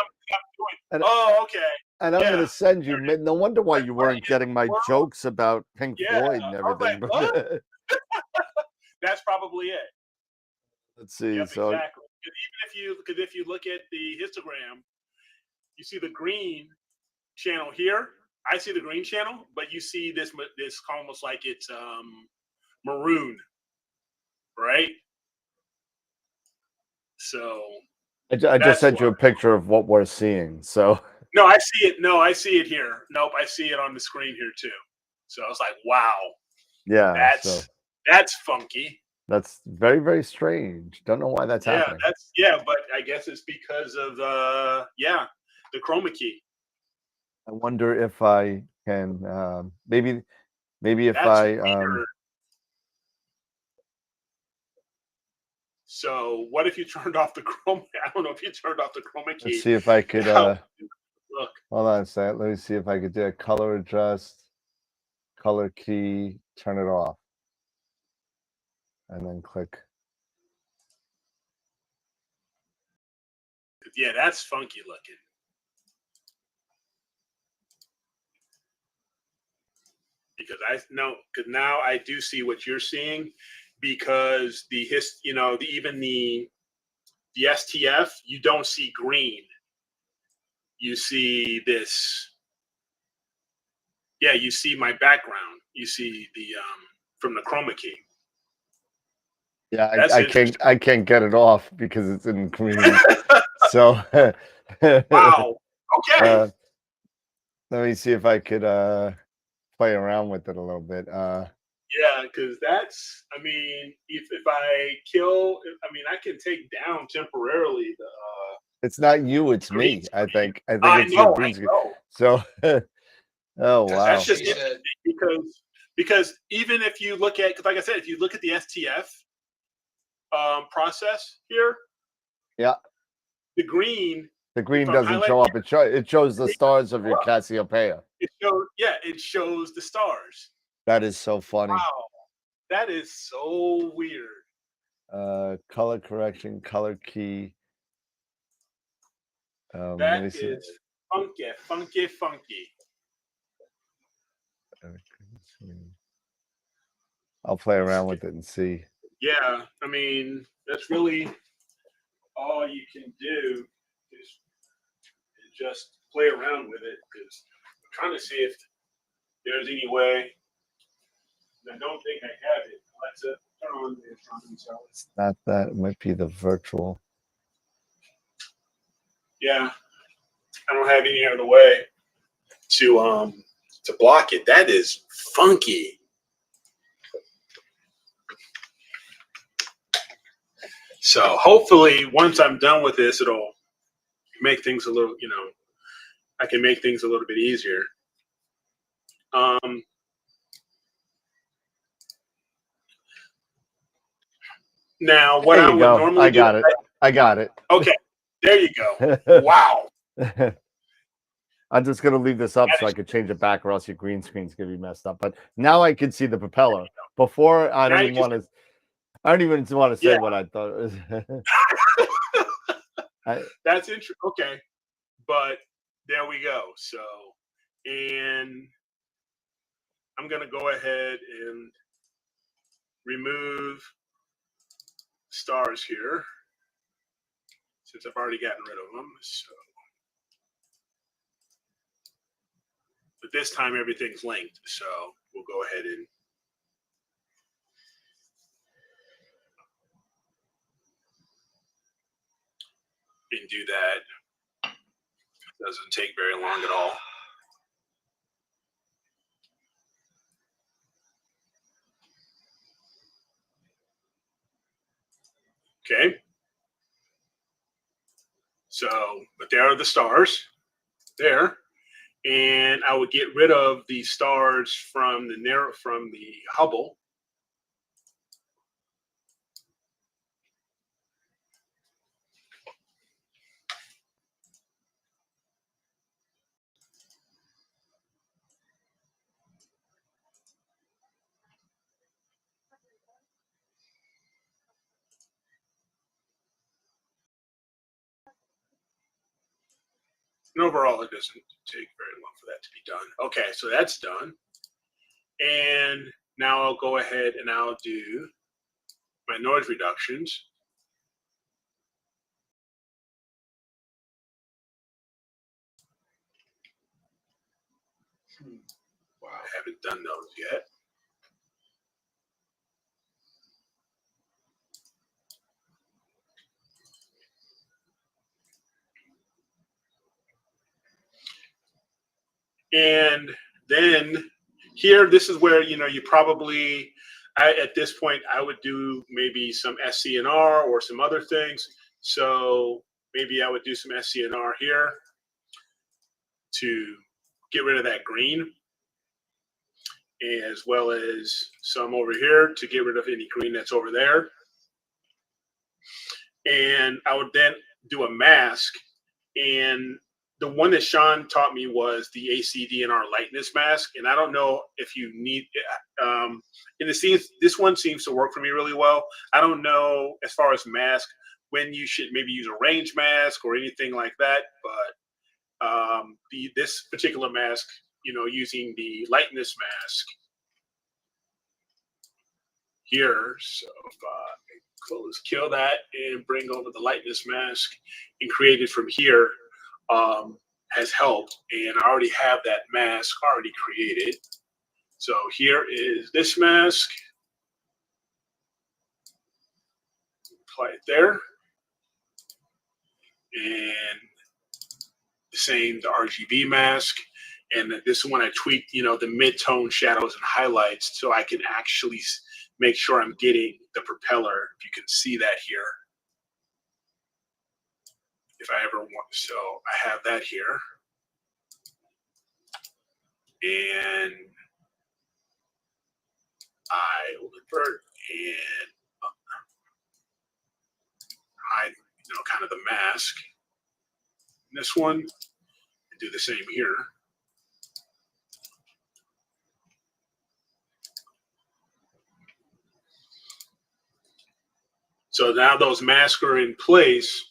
Oh, okay. And I'm Yeah. going to send you. No wonder why you weren't getting my World? jokes about Pink Yeah, Floyd and I was like, everything. what? That's probably it. Let's see. Yep, So exactly. Because if you look at the histogram, you see the green channel here. I see the green channel, but you see this almost like it's maroon, right? So I just that's sent you a why. picture of what we're seeing. So No, I see it. No, I see it here. Nope, I see it on the screen here too. So I was like, wow, yeah, so that's funky. that's very, very strange. Don't know why that's happening. But I guess it's because of the chroma key. I wonder if I can maybe if That's I weird. So what if you turned off the chroma? I don't know if you turned off the chroma key. let's see if I could look. hold on a second. Let me see if I could do a color adjust, color key, turn it off, and then click. Yeah, that's funky looking. Because now I do see what you're seeing, because even the STF, you don't see green. You see this. Yeah, you see my background. You see the from the chroma key. Yeah, That's I can't get it off because it's in green. So wow. Okay. Let me see if I could play around with it a little bit. Yeah, because that's. I mean, if I kill, I can take down temporarily the. It's not you, it's green me. screen. I think I it's your know. green I screen. know. So, oh wow, That's just She said, because even if you look at, like I said, if you look at the STF process here, yeah, the green doesn't show up. It shows the stars of your up. Cassiopeia. It shows the stars. That is so funny. Wow, that is so weird. Color correction, color key. That is funky. I'll play around with it and see. Yeah, I mean, that's really all you can do is just play around with it, because I'm trying to see if there's any way. I don't think I have it. Alexa, turn on the astronomy channel. It's not that. It might be the virtual. Yeah, I don't have any other way to block it. That is funky. So hopefully, once I'm done with this, it'll make things a little. I can make things a little bit easier. Now, what I would normally do. I got it. Okay, there you go. Wow. I'm just gonna leave this up so I could change it back, or else your green screen's gonna be messed up. But now I can see the propeller. Before I don't even want to say what I thought. That's interesting. Okay, but there we go. So, and I'm gonna go ahead and remove stars here, since I've already gotten rid of them. So, but this time everything's linked, so we'll go ahead and do that. Doesn't take very long at all. Okay. So, but there are the stars there. And I would get rid of the stars from the Hubble. And overall, it doesn't take very long for that to be done. Okay, so that's done. And now I'll go ahead and I'll do my noise reductions. Wow. I haven't done those yet. And then here, this is where, you probably, at this point, I would do maybe some SCNR or some other things. So maybe I would do some SCNR here to get rid of that green, as well as some over here to get rid of any green that's over there. And I would then do a mask. And the one that Sean taught me was the ACDNR lightness mask. And I don't know if you need, in the scenes, this one seems to work for me really well. I don't know as far as mask, when you should maybe use a range mask or anything like that. But this particular mask, using the lightness mask here. So if I kill that and bring over the lightness mask and create it from here, has helped. And I already have that mask already created. So here is this mask. Apply it there. And the same, the RGB mask. And this one I tweaked, the mid-tone shadows and highlights so I can actually make sure I'm getting the propeller. If you can see that here. If I ever want, so I have that here. And I will invert and hide, kind of the mask. And this one, and do the same here. So now those masks are in place.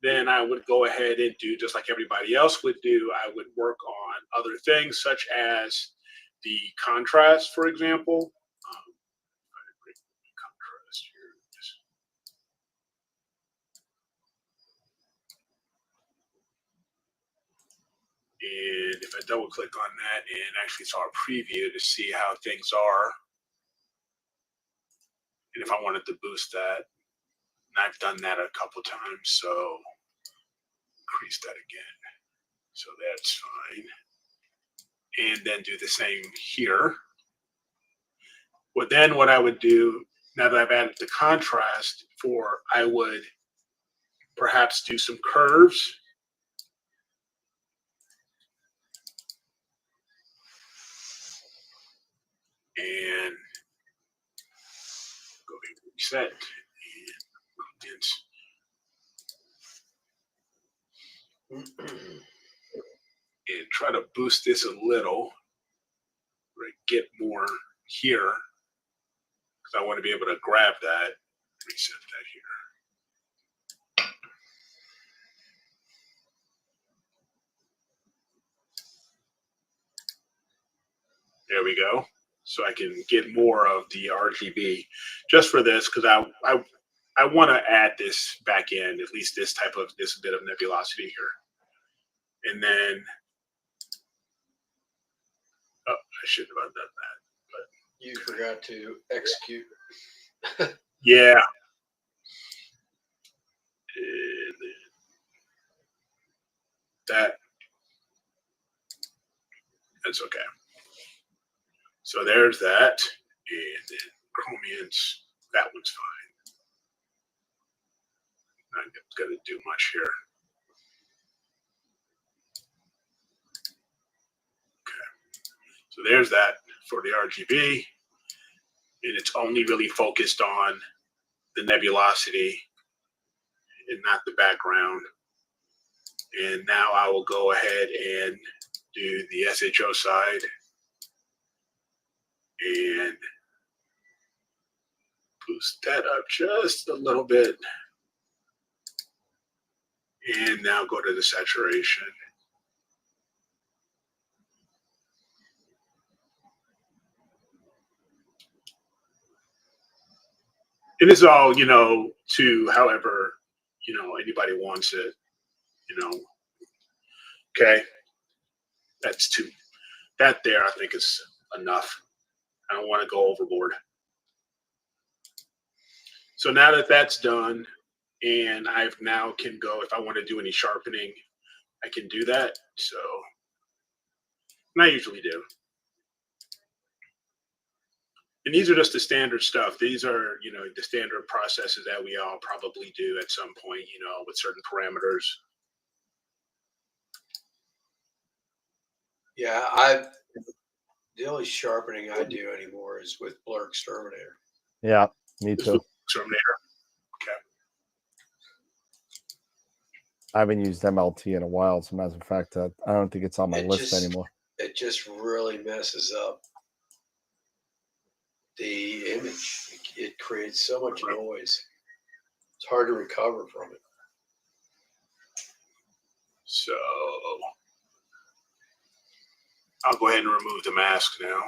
Then I would go ahead and do just like everybody else would do. I would work on other things such as the contrast, for example. Contrast here. And if I double click on that and actually saw a preview to see how things are, and if I wanted to boost that, and I've done that a couple times, so increase that again. So that's fine. And then do the same here. Well, then what I would do, now that I've added the contrast I would perhaps do some curves. And go ahead and reset and try to boost this a little, or get more here, because I want to be able to grab that, reset that here. There we go. So I can get more of the RGB just for this, because I want to add this back in, at least this bit of nebulosity here. And then, oh, I shouldn't have done that. But you forgot to execute. Yeah. And then that's okay. So there's that. And then Chromians, that one's fine. Not going to do much here. Okay. So there's that for the RGB. And it's only really focused on the nebulosity and not the background. And now I will go ahead and do the SHO side and boost that up just a little bit. And now go to the saturation And this is all, to however, anybody wants it, okay. That's two. That there, I think, is enough. I don't want to go overboard. So now that that's done, and I've now can go, if I want to do any sharpening, I can do that. So, and I usually do. And these are just the standard stuff. These are, the standard processes that we all probably do at some point, with certain parameters. Yeah, the only sharpening I do anymore is with Blur Exterminator. Yeah, me too. Exterminator. Okay. I haven't used MLT in a while. As a matter of fact, I don't think it's on my list anymore. It just really messes up the image. It creates so much noise. It's hard to recover from it. So I'll go ahead and remove the mask now.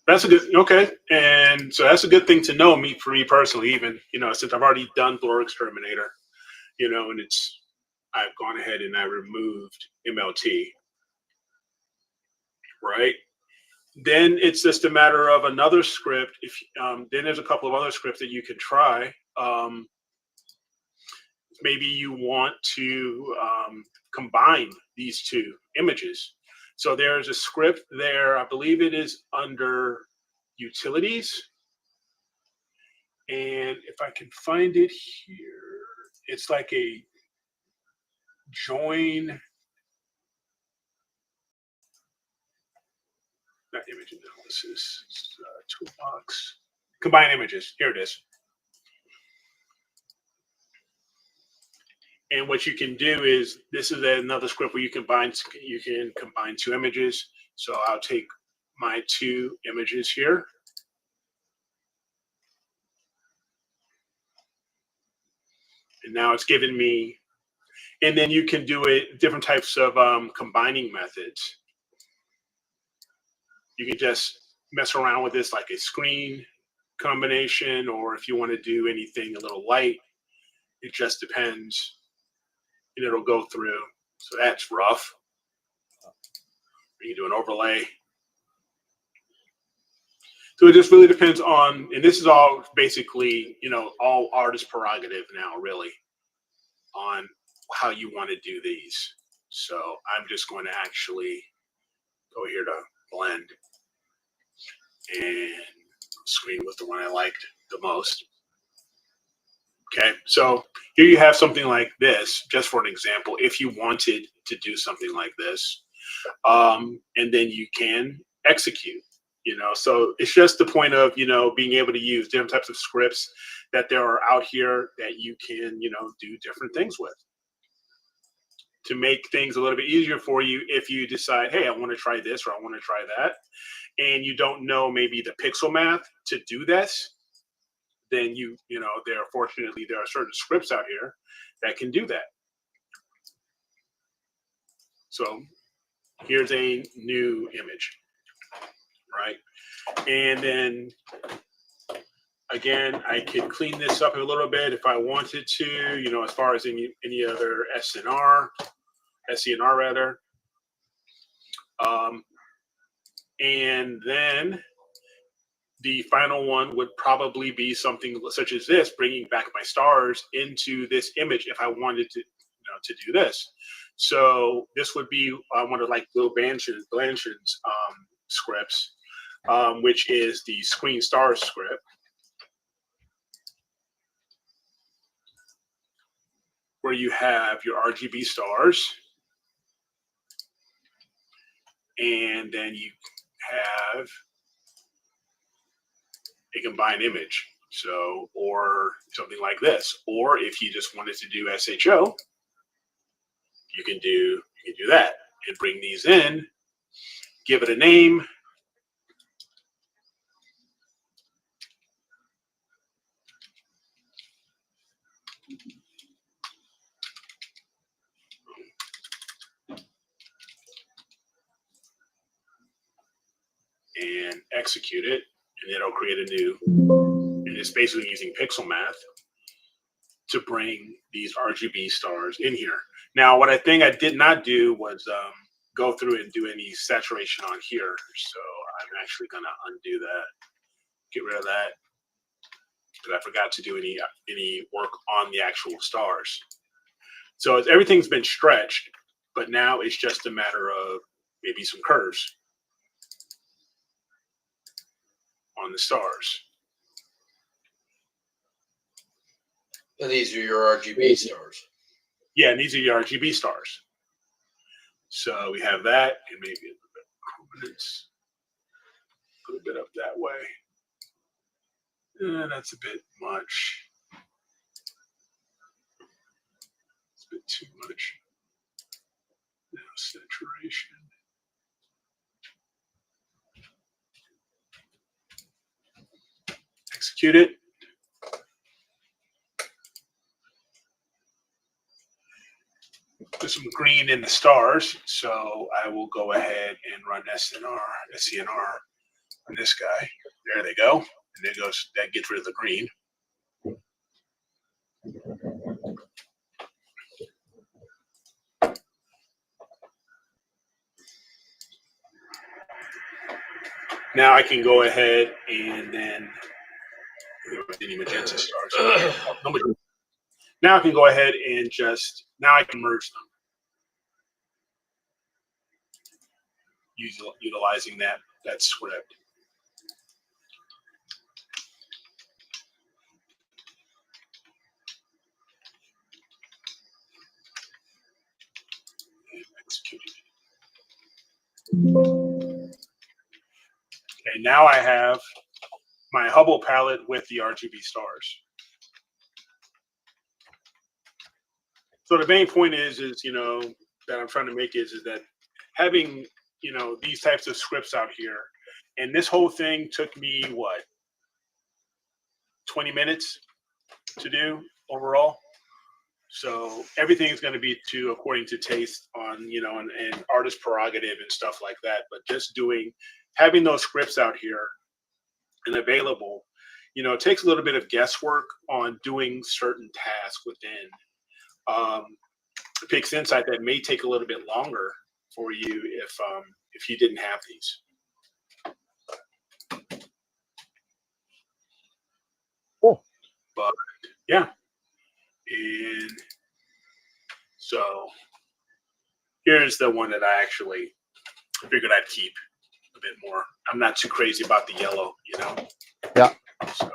That's a good, okay. And so that's a good thing to know, for me personally, even, since I've already done Blur Exterminator, and I've gone ahead and I removed MLT, right? Then it's just a matter of another script. Then there's a couple of other scripts that you can try. Maybe you want to combine these two images. So there's a script there. I believe it is under utilities. And if I can find it here, it's like a join, not image analysis, toolbox, combine images. Here it is. And what you can do is, this is another script where you can combine two images. So I'll take my two images here. And now it's given me, and then you can do it different types of combining methods. You can just mess around with this like a screen combination, or if you want to do anything a little light, it just depends. And it'll go through. So that's rough. You can do an overlay. So it just really depends on, and this is all basically, all artist prerogative now, really, on how you want to do these. So I'm just going to actually go here to blend and screen with the one I liked the most. Okay, so here you have something like this, just for an example, if you wanted to do something like this, and then you can execute, so it's just the point of, being able to use different types of scripts that there are out here that you can, do different things with to make things a little bit easier for you. If you decide, hey, I want to try this, or I want to try that, and you don't know maybe the pixel math to do this, then fortunately there are certain scripts out here that can do that. So here's a new image, right? And then again, I could clean this up a little bit if I wanted to, as far as any other SNR rather. And then the final one would probably be something such as this, bringing back my stars into this image if I wanted to, to do this. So this would be one of like Will Blanchard's scripts, which is the Screen Stars script, where you have your RGB stars, and then you have a combined image. So, or something like this. Or if you just wanted to do SHO, you can do that and bring these in, give it a name. And execute it, and it'll create a new, and it's basically using pixel math to bring these RGB stars in here. Now, what I think I did not do was go through and do any saturation on here. So I'm actually going to undo that, get rid of that, because I forgot to do any work on the actual stars. So everything's been stretched, but now it's just a matter of maybe some curves on the stars. And these are your RGB stars. Yeah, and these are your RGB stars. So we have that, and maybe a little bit of prominence. Put a bit up that way. That's a bit much. It's a bit too much. Now saturation. Execute it. Put some green in the stars, so I will go ahead and run SCNR on this guy. There they go. And there goes, that gets rid of the green. Now I can go ahead and then any magenta stars. Now I can go ahead and now I can merge them. Utilizing that script. And execute it. Okay, now I have my Hubble palette with the RGB stars. So the main point is that I'm trying to make is that having these types of scripts out here, and this whole thing took me what, 20 minutes to do overall. So everything is going to be according to taste on and artist prerogative and stuff like that. But just having those scripts out here and available, it takes a little bit of guesswork on doing certain tasks within PixInsight that may take a little bit longer for you if you didn't have these. Cool. But yeah, and so here's the one that I actually figured I'd keep a bit more. I'm not too crazy about the yellow, Yeah. So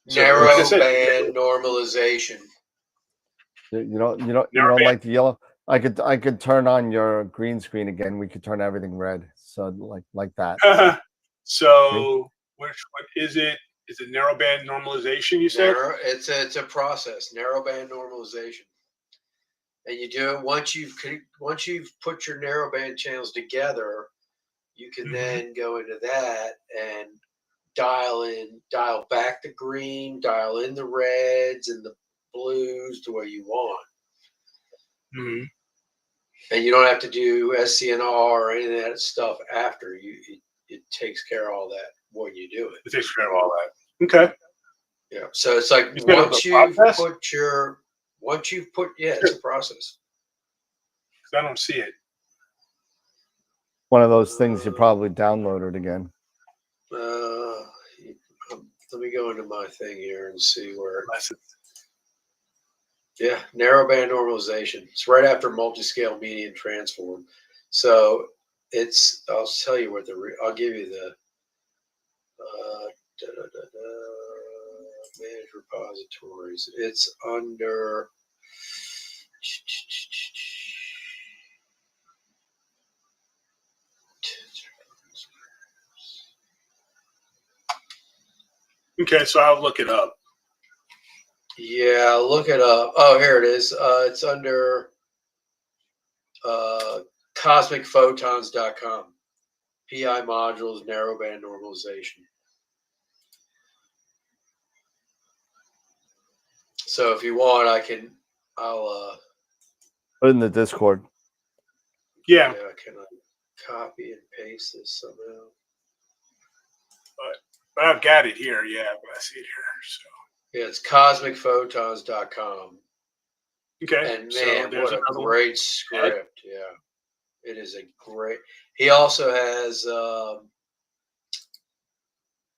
Narrow like I said, band normalization. You don't like the yellow. I could turn on your green screen again. We could turn everything red. So like that. So what is it? Is it narrow band normalization? You said It's a process. Narrow band normalization, and you do it once you've put your narrow band channels together. You can then go into that and dial back the green, dial in the reds and the blues to where you want. Mm-hmm. And you don't have to do SCNR or any of that stuff after. It takes care of all that when you do it. It takes care of all that. Okay. Yeah. So it's like it's once a process. I don't see it. One of those things you probably downloaded again. Let me go into my thing here and see where. Yeah, narrow band normalization. It's right after multi-scale median transform. So I'll tell you what I'll give you the manage repositories. It's under Okay, so I'll look it up. Yeah, look it up. Oh, here it is. It's under cosmicphotons.com. PI modules, narrowband normalization. So if you want, I'll Put it in the Discord. Yeah. Can I copy and paste this somehow? But I've got it here. Yeah, but I see it here. So Yeah, it's cosmicphotons.com. okay. And So man, there's what a another one. great script. Yeah. It is a great. He also has also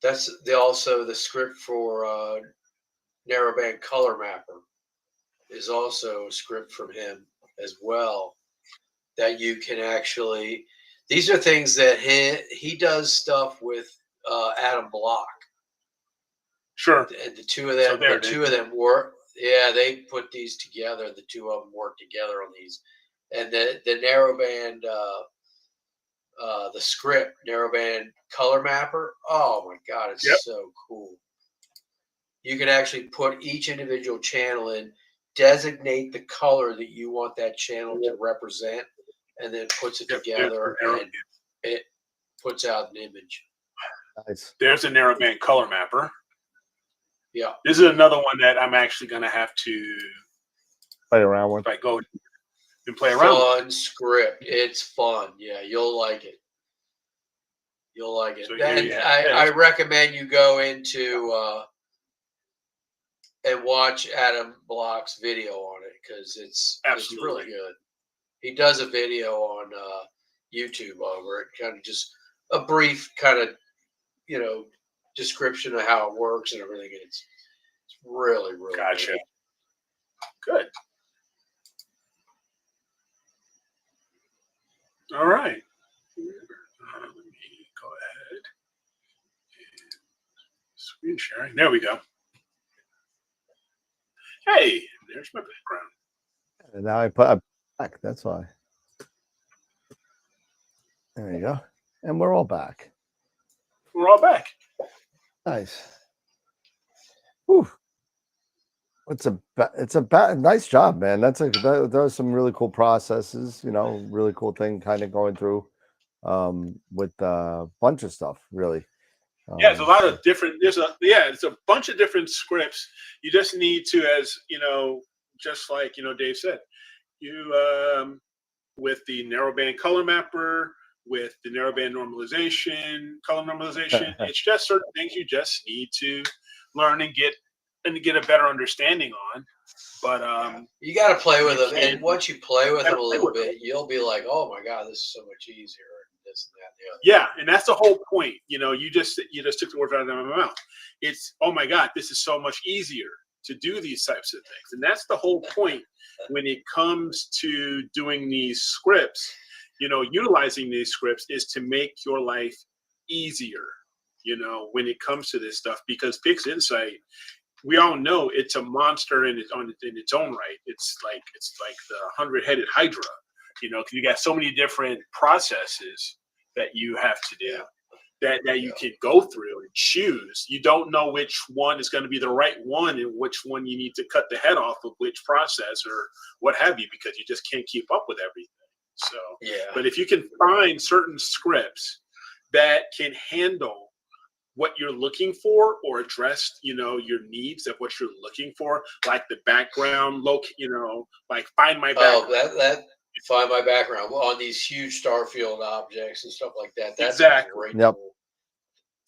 the script for narrowband color mapper is also a script from him as well that you can actually. These are things that he does stuff with Adam Block. Sure. And the two of them work. Yeah, they put these together. The two of them work together on these, and the narrowband. The script narrowband color mapper. Oh my god, it's so cool. You can actually put each individual channel in, designate the color that you want that channel to represent, and then puts it together and it puts out an image. Nice. There's a narrowband color mapper. Yeah. This is another one that I'm actually going to have to play around with. If I go and play around with. Fun script. It's fun. Yeah, you'll like it. You'll like it. So And I recommend you go into and watch Adam Block's video on it because it's really good. He does a video on YouTube over it, kind of just a brief kind of description of how it works and everything. It's really, really gotcha. Good. All right. Let me go ahead. Screen sharing. There we go. Hey, there's my background. And now I put back. That's why. There you go. And we're all back. We're all back. Nice. Whew. It's a nice job, man. There's some really cool processes, really cool thing kind of going through with a bunch of stuff, really. Yeah, it's a lot of different. It's a bunch of different scripts. You just need to, as just like Dave said, you with the narrowband color mapper, with the narrowband color normalization. It's just certain things you just need to learn and get a better understanding on. But you got to play with them, and once you play with them a little bit, you'll be like, "Oh my god, this is so much easier." This and that, and the other. Yeah, and that's the whole point. You just took the words out of my mouth. It's, oh my god, this is so much easier to do these types of things, and that's the whole point when it comes to doing these scripts. Utilizing these scripts is to make your life easier. When it comes to this stuff, because PixInsight, we all know it's a monster in its own right. It's like the 100-headed Hydra. Because you got so many different processes that you have to do that you can go through and choose. You don't know which one is going to be the right one and which one you need to cut the head off of which process or what have you, because you just can't keep up with everything. So, but if you can find certain scripts that can handle what you're looking for or address, your needs of what you're looking for, like the background, like find my background. Find my background on these huge starfield objects and stuff like that. That's exactly. Great. Yep.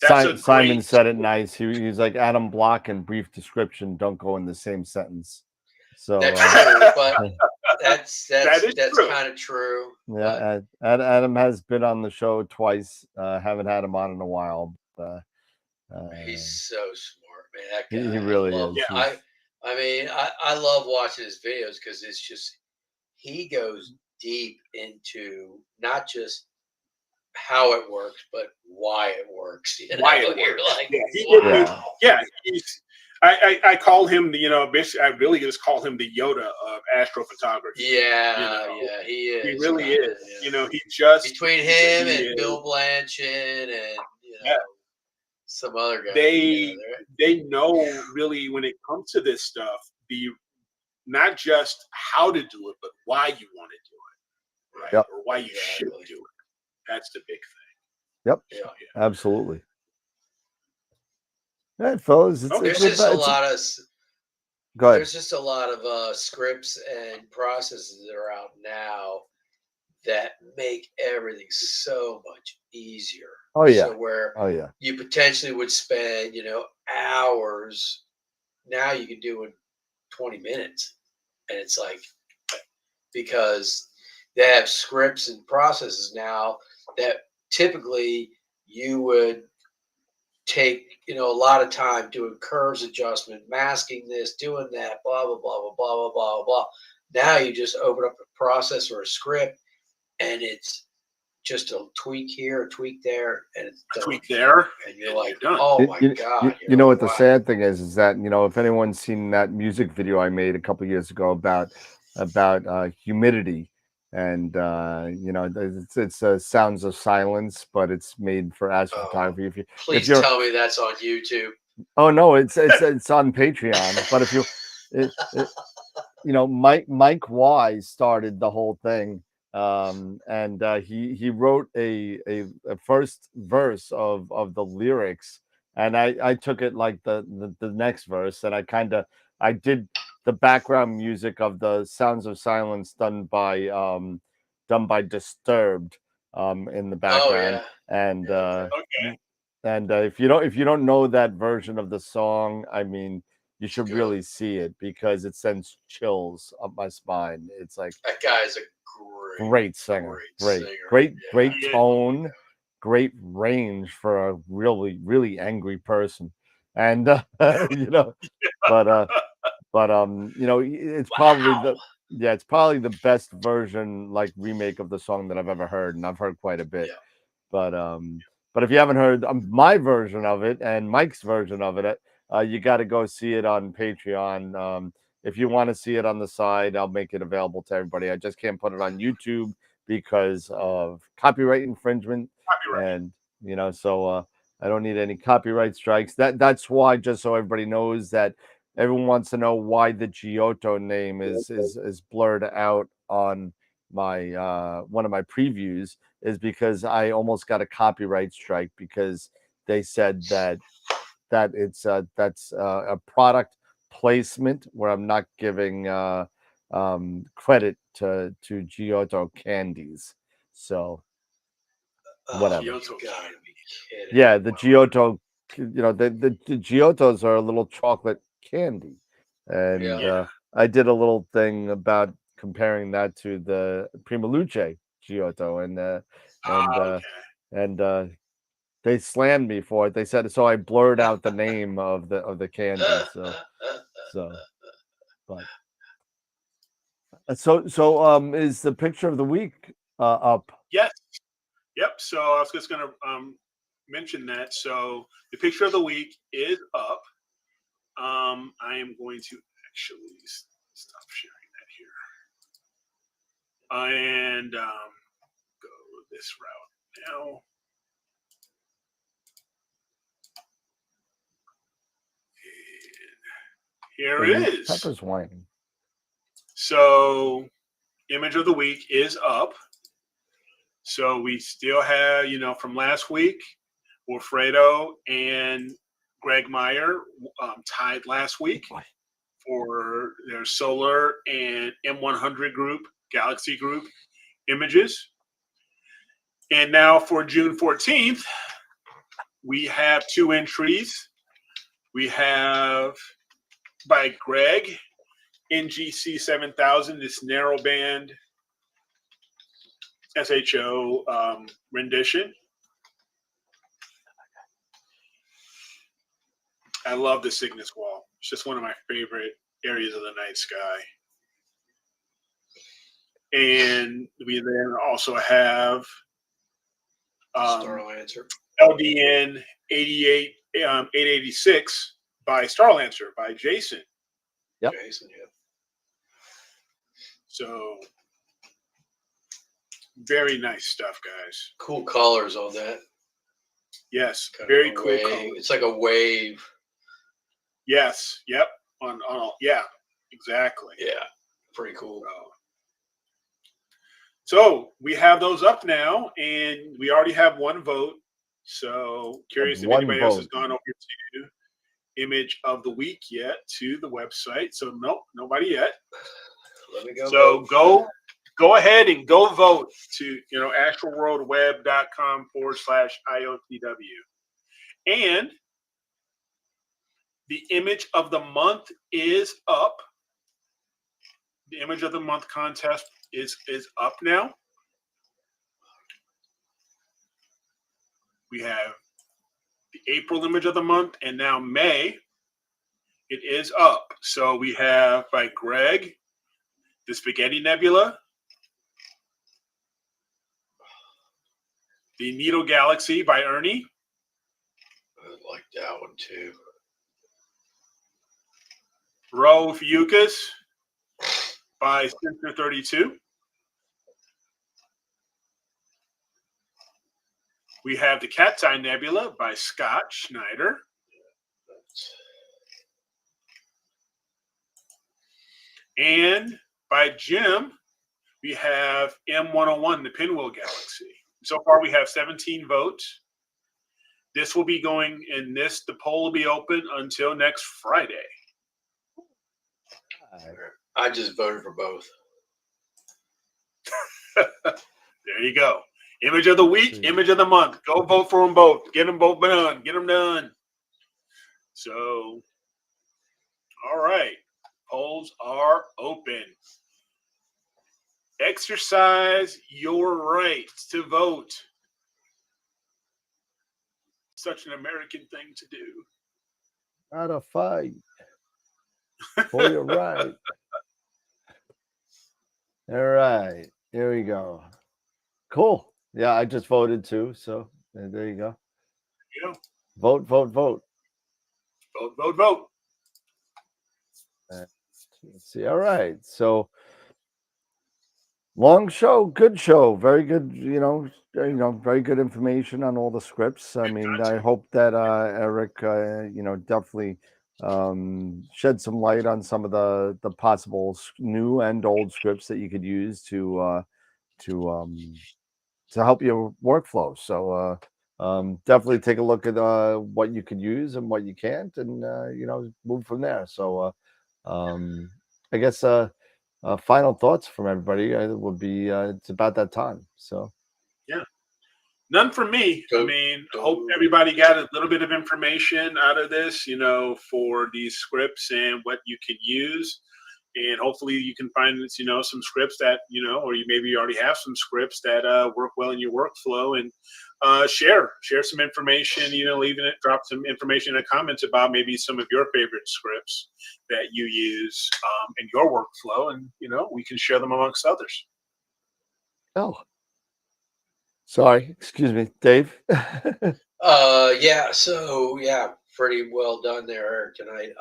Cool. Simon said it nice. He's like, Adam Block and brief description don't go in the same sentence. So that's true, but that's true. Kind of true. Yeah, Adam has been on the show twice. Haven't had him on in a while. He's so smart, man. That guy, he really is. Yeah, I love watching his videos because it's just he goes deep into not just how it works, but why it works. Why it You're works. Like, wow. Yeah. I call him basically I really just call him the Yoda of astrophotography. Yeah, he is. He really is. Yeah. He just between him and Bill Blanchett and some other guy. They know really when it comes to this stuff, not just how to do it, but why you want to do it, right? Yep. Or why you should do it. That's the big thing. Yep. So, absolutely. All right, fellas. There's just a lot of. Go ahead. There's just a lot of scripts and processes that are out now that make everything so much easier. Oh yeah. So where Oh yeah. you potentially would spend, hours, now you can do in 20 minutes. And it's like, because they have scripts and processes now that typically you would take, a lot of time doing curves adjustment, masking this, doing that, blah, blah, blah, blah, blah, blah, blah, blah. Now you just open up a process or a script and it's just a tweak here, a tweak there, and it's done. Tweak there, and you're like, done. oh my God. You know like, what the wow. sad thing is that, if anyone's seen that music video I made a couple years ago about humidity, and it's Sounds of Silence, but it's made for astrophotography. Please tell me that's on YouTube. Oh no, it's on Patreon. But if Mike Wise started the whole thing, and he wrote a first verse of the lyrics, and I took it like the next verse, and I did the background music of the Sounds of Silence done by Disturbed in the background. And Okay. and if you don't know that version of the song, I mean, you should really see it, because it sends chills up my spine. It's like, that guy's a great singer, great tone, great range for a really, really angry person. And it's probably it's probably the best version, like, remake of the song that I've ever heard, and I've heard quite a bit. But if you haven't heard my version of it and Mike's version of it, you got to go see it on Patreon. If you want to see it on the side, I'll make it available to everybody. I just can't put it on YouTube because of copyright infringement. And so I don't need any copyright strikes. That's why, just so everybody knows, that everyone wants to know why the Giotto name is blurred out on my one of my previews, is because I almost got a copyright strike, because they said that it's that's a product placement where I'm not giving credit to Giotto candies. So whatever. Giotto, gotta be kidding. Yeah, the Giotto, the Giottos are a little chocolate candy, and I did a little thing about comparing that to the Prima Luce Giotto, and they slammed me for it. They said, so I blurred out the name of the candy. So is the picture of the week up? Yes. Yep. So I was just going to mention that. So the picture of the week is up. I am going to actually stop sharing that here and go this route now. And here it is. Pepper's whining. So image of the week is up. So we still have, from last week, Wilfredo and Greg Meyer tied last week for their solar and M100 group, Galaxy group images. And now for June 14th, we have two entries. We have by Greg, NGC 7000, this narrowband SHO rendition. I love the Cygnus wall. It's just one of my favorite areas of the night sky. And we then also have Starlancer. LDN 886 by Starlancer by Jason. Yep. Jason, yeah. So very nice stuff, guys. Cool colors on that. Yes, Kind very of cool wave. colors. It's like a wave. Yes. Yep. Yeah. Exactly. Yeah. Pretty cool. So we have those up now, and we already have one vote. So curious if anybody else has gone over to image of the week yet to the website. So nope, nobody yet. Let me go. So go go ahead and go vote to, astralworldweb.com/IOTW. And the image of the month is up. The image of the month contest is up now. We have the April image of the month, and now May, it is up. So we have by Greg, the Spaghetti Nebula, the Needle Galaxy by Ernie. I like that one too. Ro Fucus by Center32. We have the Cat's Eye Nebula by Scott Schneider. And by Jim, we have M101, the Pinwheel Galaxy. So far, we have 17 votes. This will be going in this. The poll will be open until next Friday. I just voted for both. There you go. Image of the week, image of the month. Go vote for them both. Get them both done. Get them done. So, all right. Polls are open. Exercise your right to vote. Such an American thing to do. Not a fight for your right. All right. Here we go. Cool. Yeah, I just voted too. So there you go. Yeah. Vote, vote, vote. Vote, vote, vote. Let's see. All right. So long show, good show, very good. Very good information on all the scripts. I mean, I hope that Eric, definitely shed some light on some of the possible new and old scripts that you could use to help your workflow. So definitely take a look at what you could use and what you can't, and move from there. So I guess final thoughts from everybody would be it's about that time. So yeah, none from me. I mean, I hope everybody got a little bit of information out of this, for these scripts and what you can use. And hopefully you can find, some scripts that, or you maybe already have some scripts that work well in your workflow, and share some information, drop some information in the comments about maybe some of your favorite scripts that you use in your workflow, and, we can share them amongst others. Oh, sorry. Excuse me, Dave. Pretty well done there, Eric, tonight.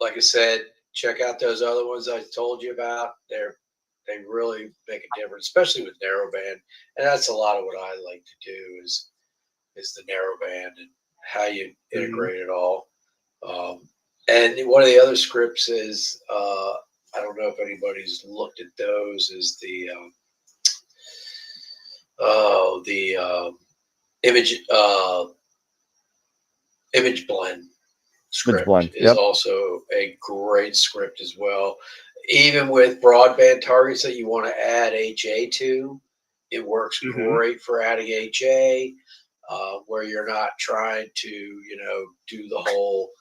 Like I said, check out those other ones I told you about. They really make a difference, especially with narrowband. And that's a lot of what I like to do is the narrowband and how you integrate it all. And one of the other scripts is, I don't know if anybody's looked at those, is the image blend script is also a great script as well. Even with broadband targets that you want to add HA to, it works great for adding HA, where you're not trying to, do the whole,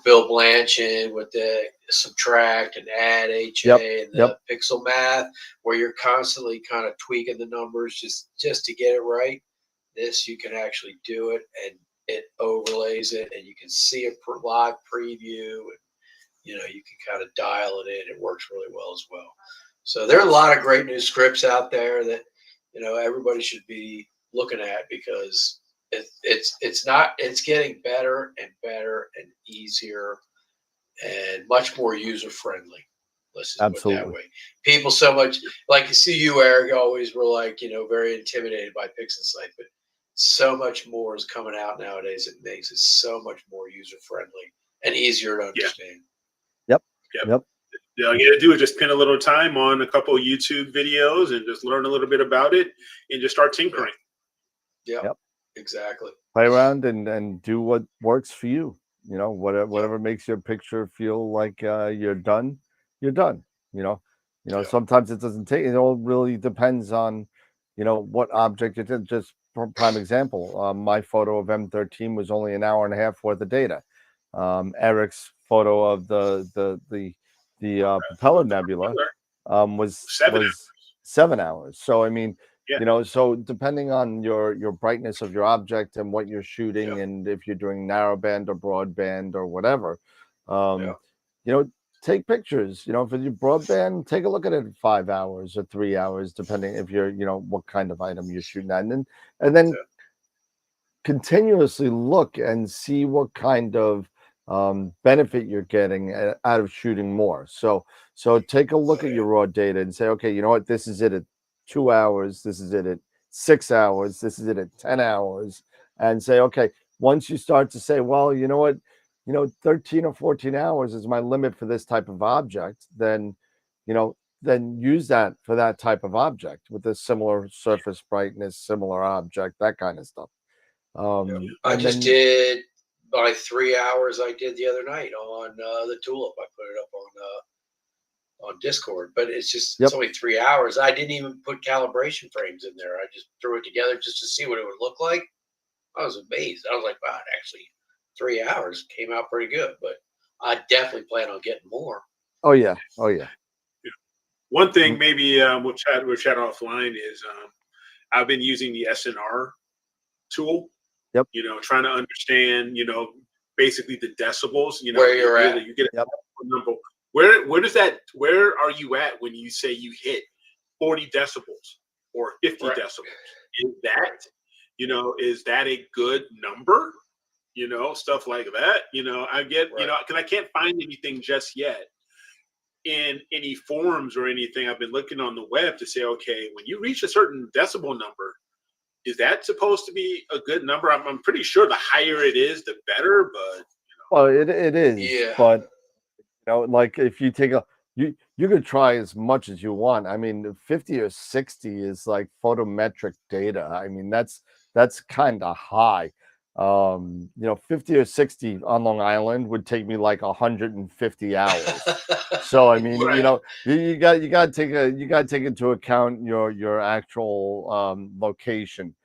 Bill Blanchard with the subtract and add HA and the pixel math, where you're constantly kind of tweaking the numbers just to get it right. This, you can actually do it, and it overlays it, and you can see a live preview, and you can kind of dial it in. It works really well as well. So there are a lot of great new scripts out there that everybody should be looking at, because it's getting better and better and easier and much more user friendly. Let's just put it that way. People so much, like you see you, Eric, always were like, very intimidated by PixInsight, but so much more is coming out nowadays. It makes it so much more user friendly and easier to understand. Yep. All you gotta do is just spend a little time on a couple of YouTube videos and just learn a little bit about it and just start tinkering. Yep. Exactly. Play around and do what works for you. Whatever makes your picture feel like you're done, you're done. You know, Yeah. sometimes it doesn't take. It all really depends on, what object it is. Just for prime example, my photo of M13 was only an hour and a half worth of data. Eric's photo of the propeller nebula was 7 hours. 7 hours. So I mean, Yeah. so depending on your brightness of your object and what you're shooting, Yeah. and if you're doing narrowband or broadband or whatever, Yeah. you know, take pictures. For your broadband, take a look at it at 5 hours or 3 hours, depending if you're, what kind of item you're shooting at, and then Yeah. continuously look and see what kind of benefit you're getting out of shooting more. So take a look at your raw data and say, okay, you know what, this is it at 2 hours, this is it at 6 hours, this is it at 10 hours, and say, okay, once you start to say, well, you know what, 13 or 14 hours is my limit for this type of object, you know, then use that for that type of object with a similar surface brightness, similar object, that kind of stuff. I And just then, did my 3 hours I did the other night on the Tulip. I put it up on Discord, but it's yep, only 3 hours. I didn't even put calibration frames in there. I just threw it together just to see what it would look like. I was amazed. I was like, wow, actually 3 hours came out pretty good, but I definitely plan on getting more. oh yeah, oh yeah, One thing mm, maybe we'll chat offline is I've been using the SNR tool. yep, Trying to understand, basically the decibels. Where you're at. You get a yep. number. Where are you at when you say you hit 40 decibels or 50 Right. decibels? Is that a good number? Stuff like that. I get, Right. because I can't find anything just yet in any forums or anything. I've been looking on the web to say, okay, when you reach a certain decibel number, is that supposed to be a good number? I'm pretty sure the higher it is, the better. But Well, it is, Yeah. but like if you take a you could try as much as you want. I mean, 50 or 60 is like photometric data. I mean, that's kind of high. 50 or 60 on Long Island would take me like 150 hours. So I mean, right, Yeah. you got to take into account your actual location.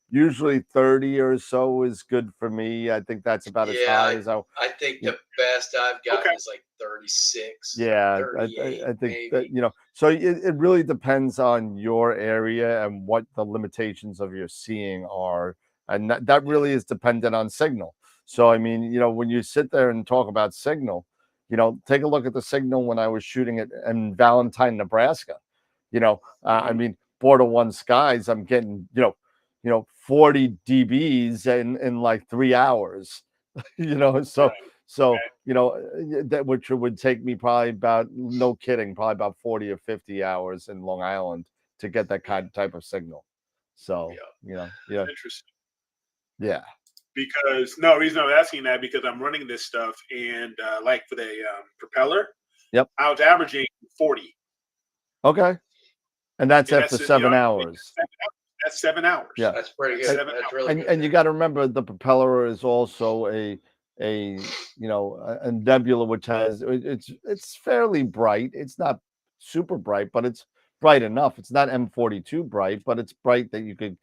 Usually 30 or so is good for me. I think that's about as Yeah. high I, as I. I think the best I've okay, gotten is like 36, Yeah, I 38, think that, maybe. so it really depends on your area and what the limitations of your seeing are. And that Yeah. really is dependent on signal. So, I mean, when you sit there and talk about signal, take a look at the signal when I was shooting it in Valentine, Nebraska. I mhm, mean, border one skies, I'm getting, 40 dBs in like 3 hours, so right, so, okay, that which would take me probably about, no kidding, probably about 40 or 50 hours in Long Island to get that Yeah. kind of type of signal. So, Yeah. yeah, interesting. yeah. Because no reason I'm asking that because I'm running this stuff and like for the propeller, Yep. I was averaging 40. Okay. And that's And after that's 7 hours. 7 hours. Yeah. That's pretty That's good. And, 7 hours. That's really and, good. and you got to remember the propeller is also a nebula which has it's fairly bright. It's not super bright, but it's bright enough. It's not M42 bright, but it's bright that you could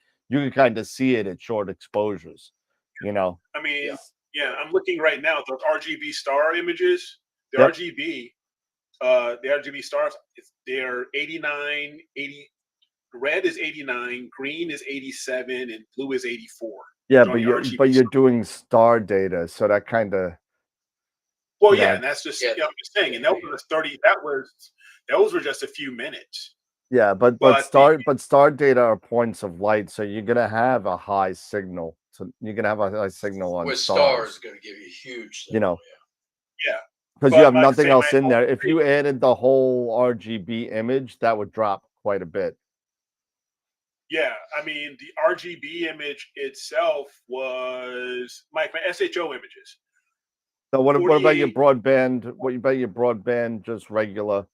kind of see it at short exposures. You know. I mean, Yeah. yeah, I'm looking right now at those RGB star images. The Yep. RGB, the RGB stars, they're 89, 80. Red is 89, green is 87, and blue is 84. Yeah, On but the you're RGB. doing star data, so that kind of Well, you yeah, know and that's just Yeah. I'm just saying, Yeah. and that was 30. Those were just a few minutes. yeah, but But the star data are points of light, so you're gonna have a high signal. So you're gonna have a high signal on With stars, stars. going to give you huge You signal. know, yeah, because you but have like I nothing say, my else in there. If you added the whole RGB image, that would drop quite a bit. yeah, I mean the RGB image itself was my SHO images So what about your 48. broadband? What about your broadband? Just regular,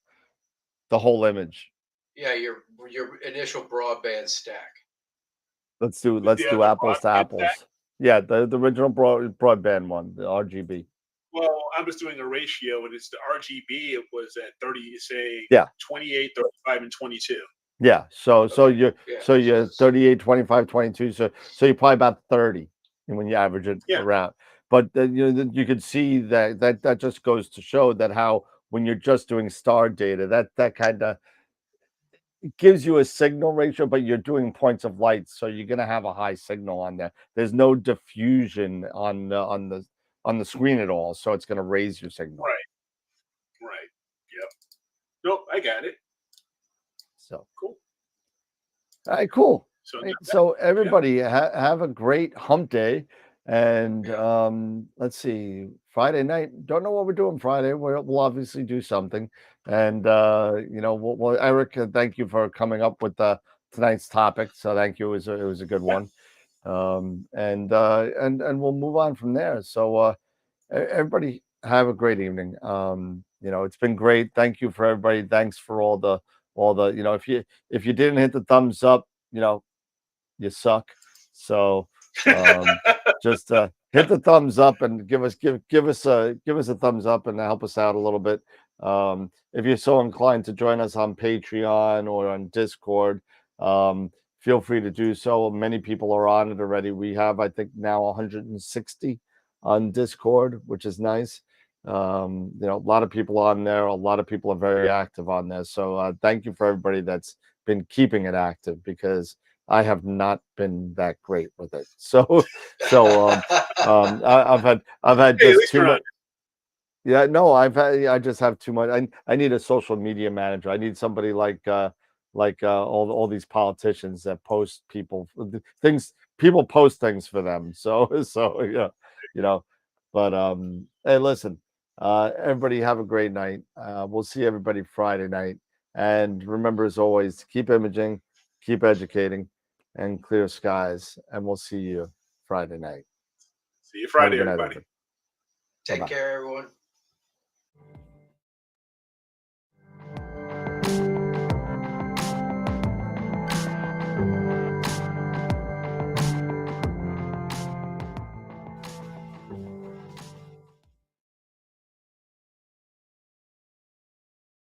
the whole image. Yeah. Your initial broadband stack. Let's do The apples to broadband stack. apples. Yeah, the original broadband one, the RGB. Well, I'm just doing a ratio, and it's the RGB. It was at 30, say, Yeah. 28, 35, and 22. Yeah. So Yeah, you're 38, 25, 22. So you're probably about 30 when you average it Yeah. around. But you can see that just goes to show that how when you're just doing star data, that kind of gives you a signal ratio, but you're doing points of light, so you're gonna have a high signal on there. There's no diffusion on the screen at all, so it's gonna raise your signal. Right. Yep. Nope, I got it. So Cool. all right, cool. So, Right, so everybody have a great hump day. And let's see, Friday night. Don't know what we're doing Friday. We'll obviously do something. And Eric, thank you for coming up with tonight's topic. So thank you. It was a good one. And we'll move on from there. So everybody have a great evening. It's been great. Thank you for everybody. Thanks for all the if you didn't hit the thumbs up, you suck. So just hit the thumbs up and give us a thumbs up and help us out a little bit. If you're so inclined to join us on Patreon or on Discord, feel free to do so. Many people are on it already. We have, I think, now 160 on Discord, which is nice. A lot of people on there. A lot of people are very active on there. So thank you for everybody that's been keeping it active, because I have not been that great with it. I've had just too much. Yeah, no, I just have too much. I need a social media manager. I need somebody like all these politicians that post things. People post things for them. So yeah. But hey, listen, everybody have a great night. We'll see everybody Friday night. And remember, as always, keep imaging, keep educating, and clear skies. And we'll see you Friday night. See you Friday, Have a good night, everybody. Take Bye-bye. care, everyone.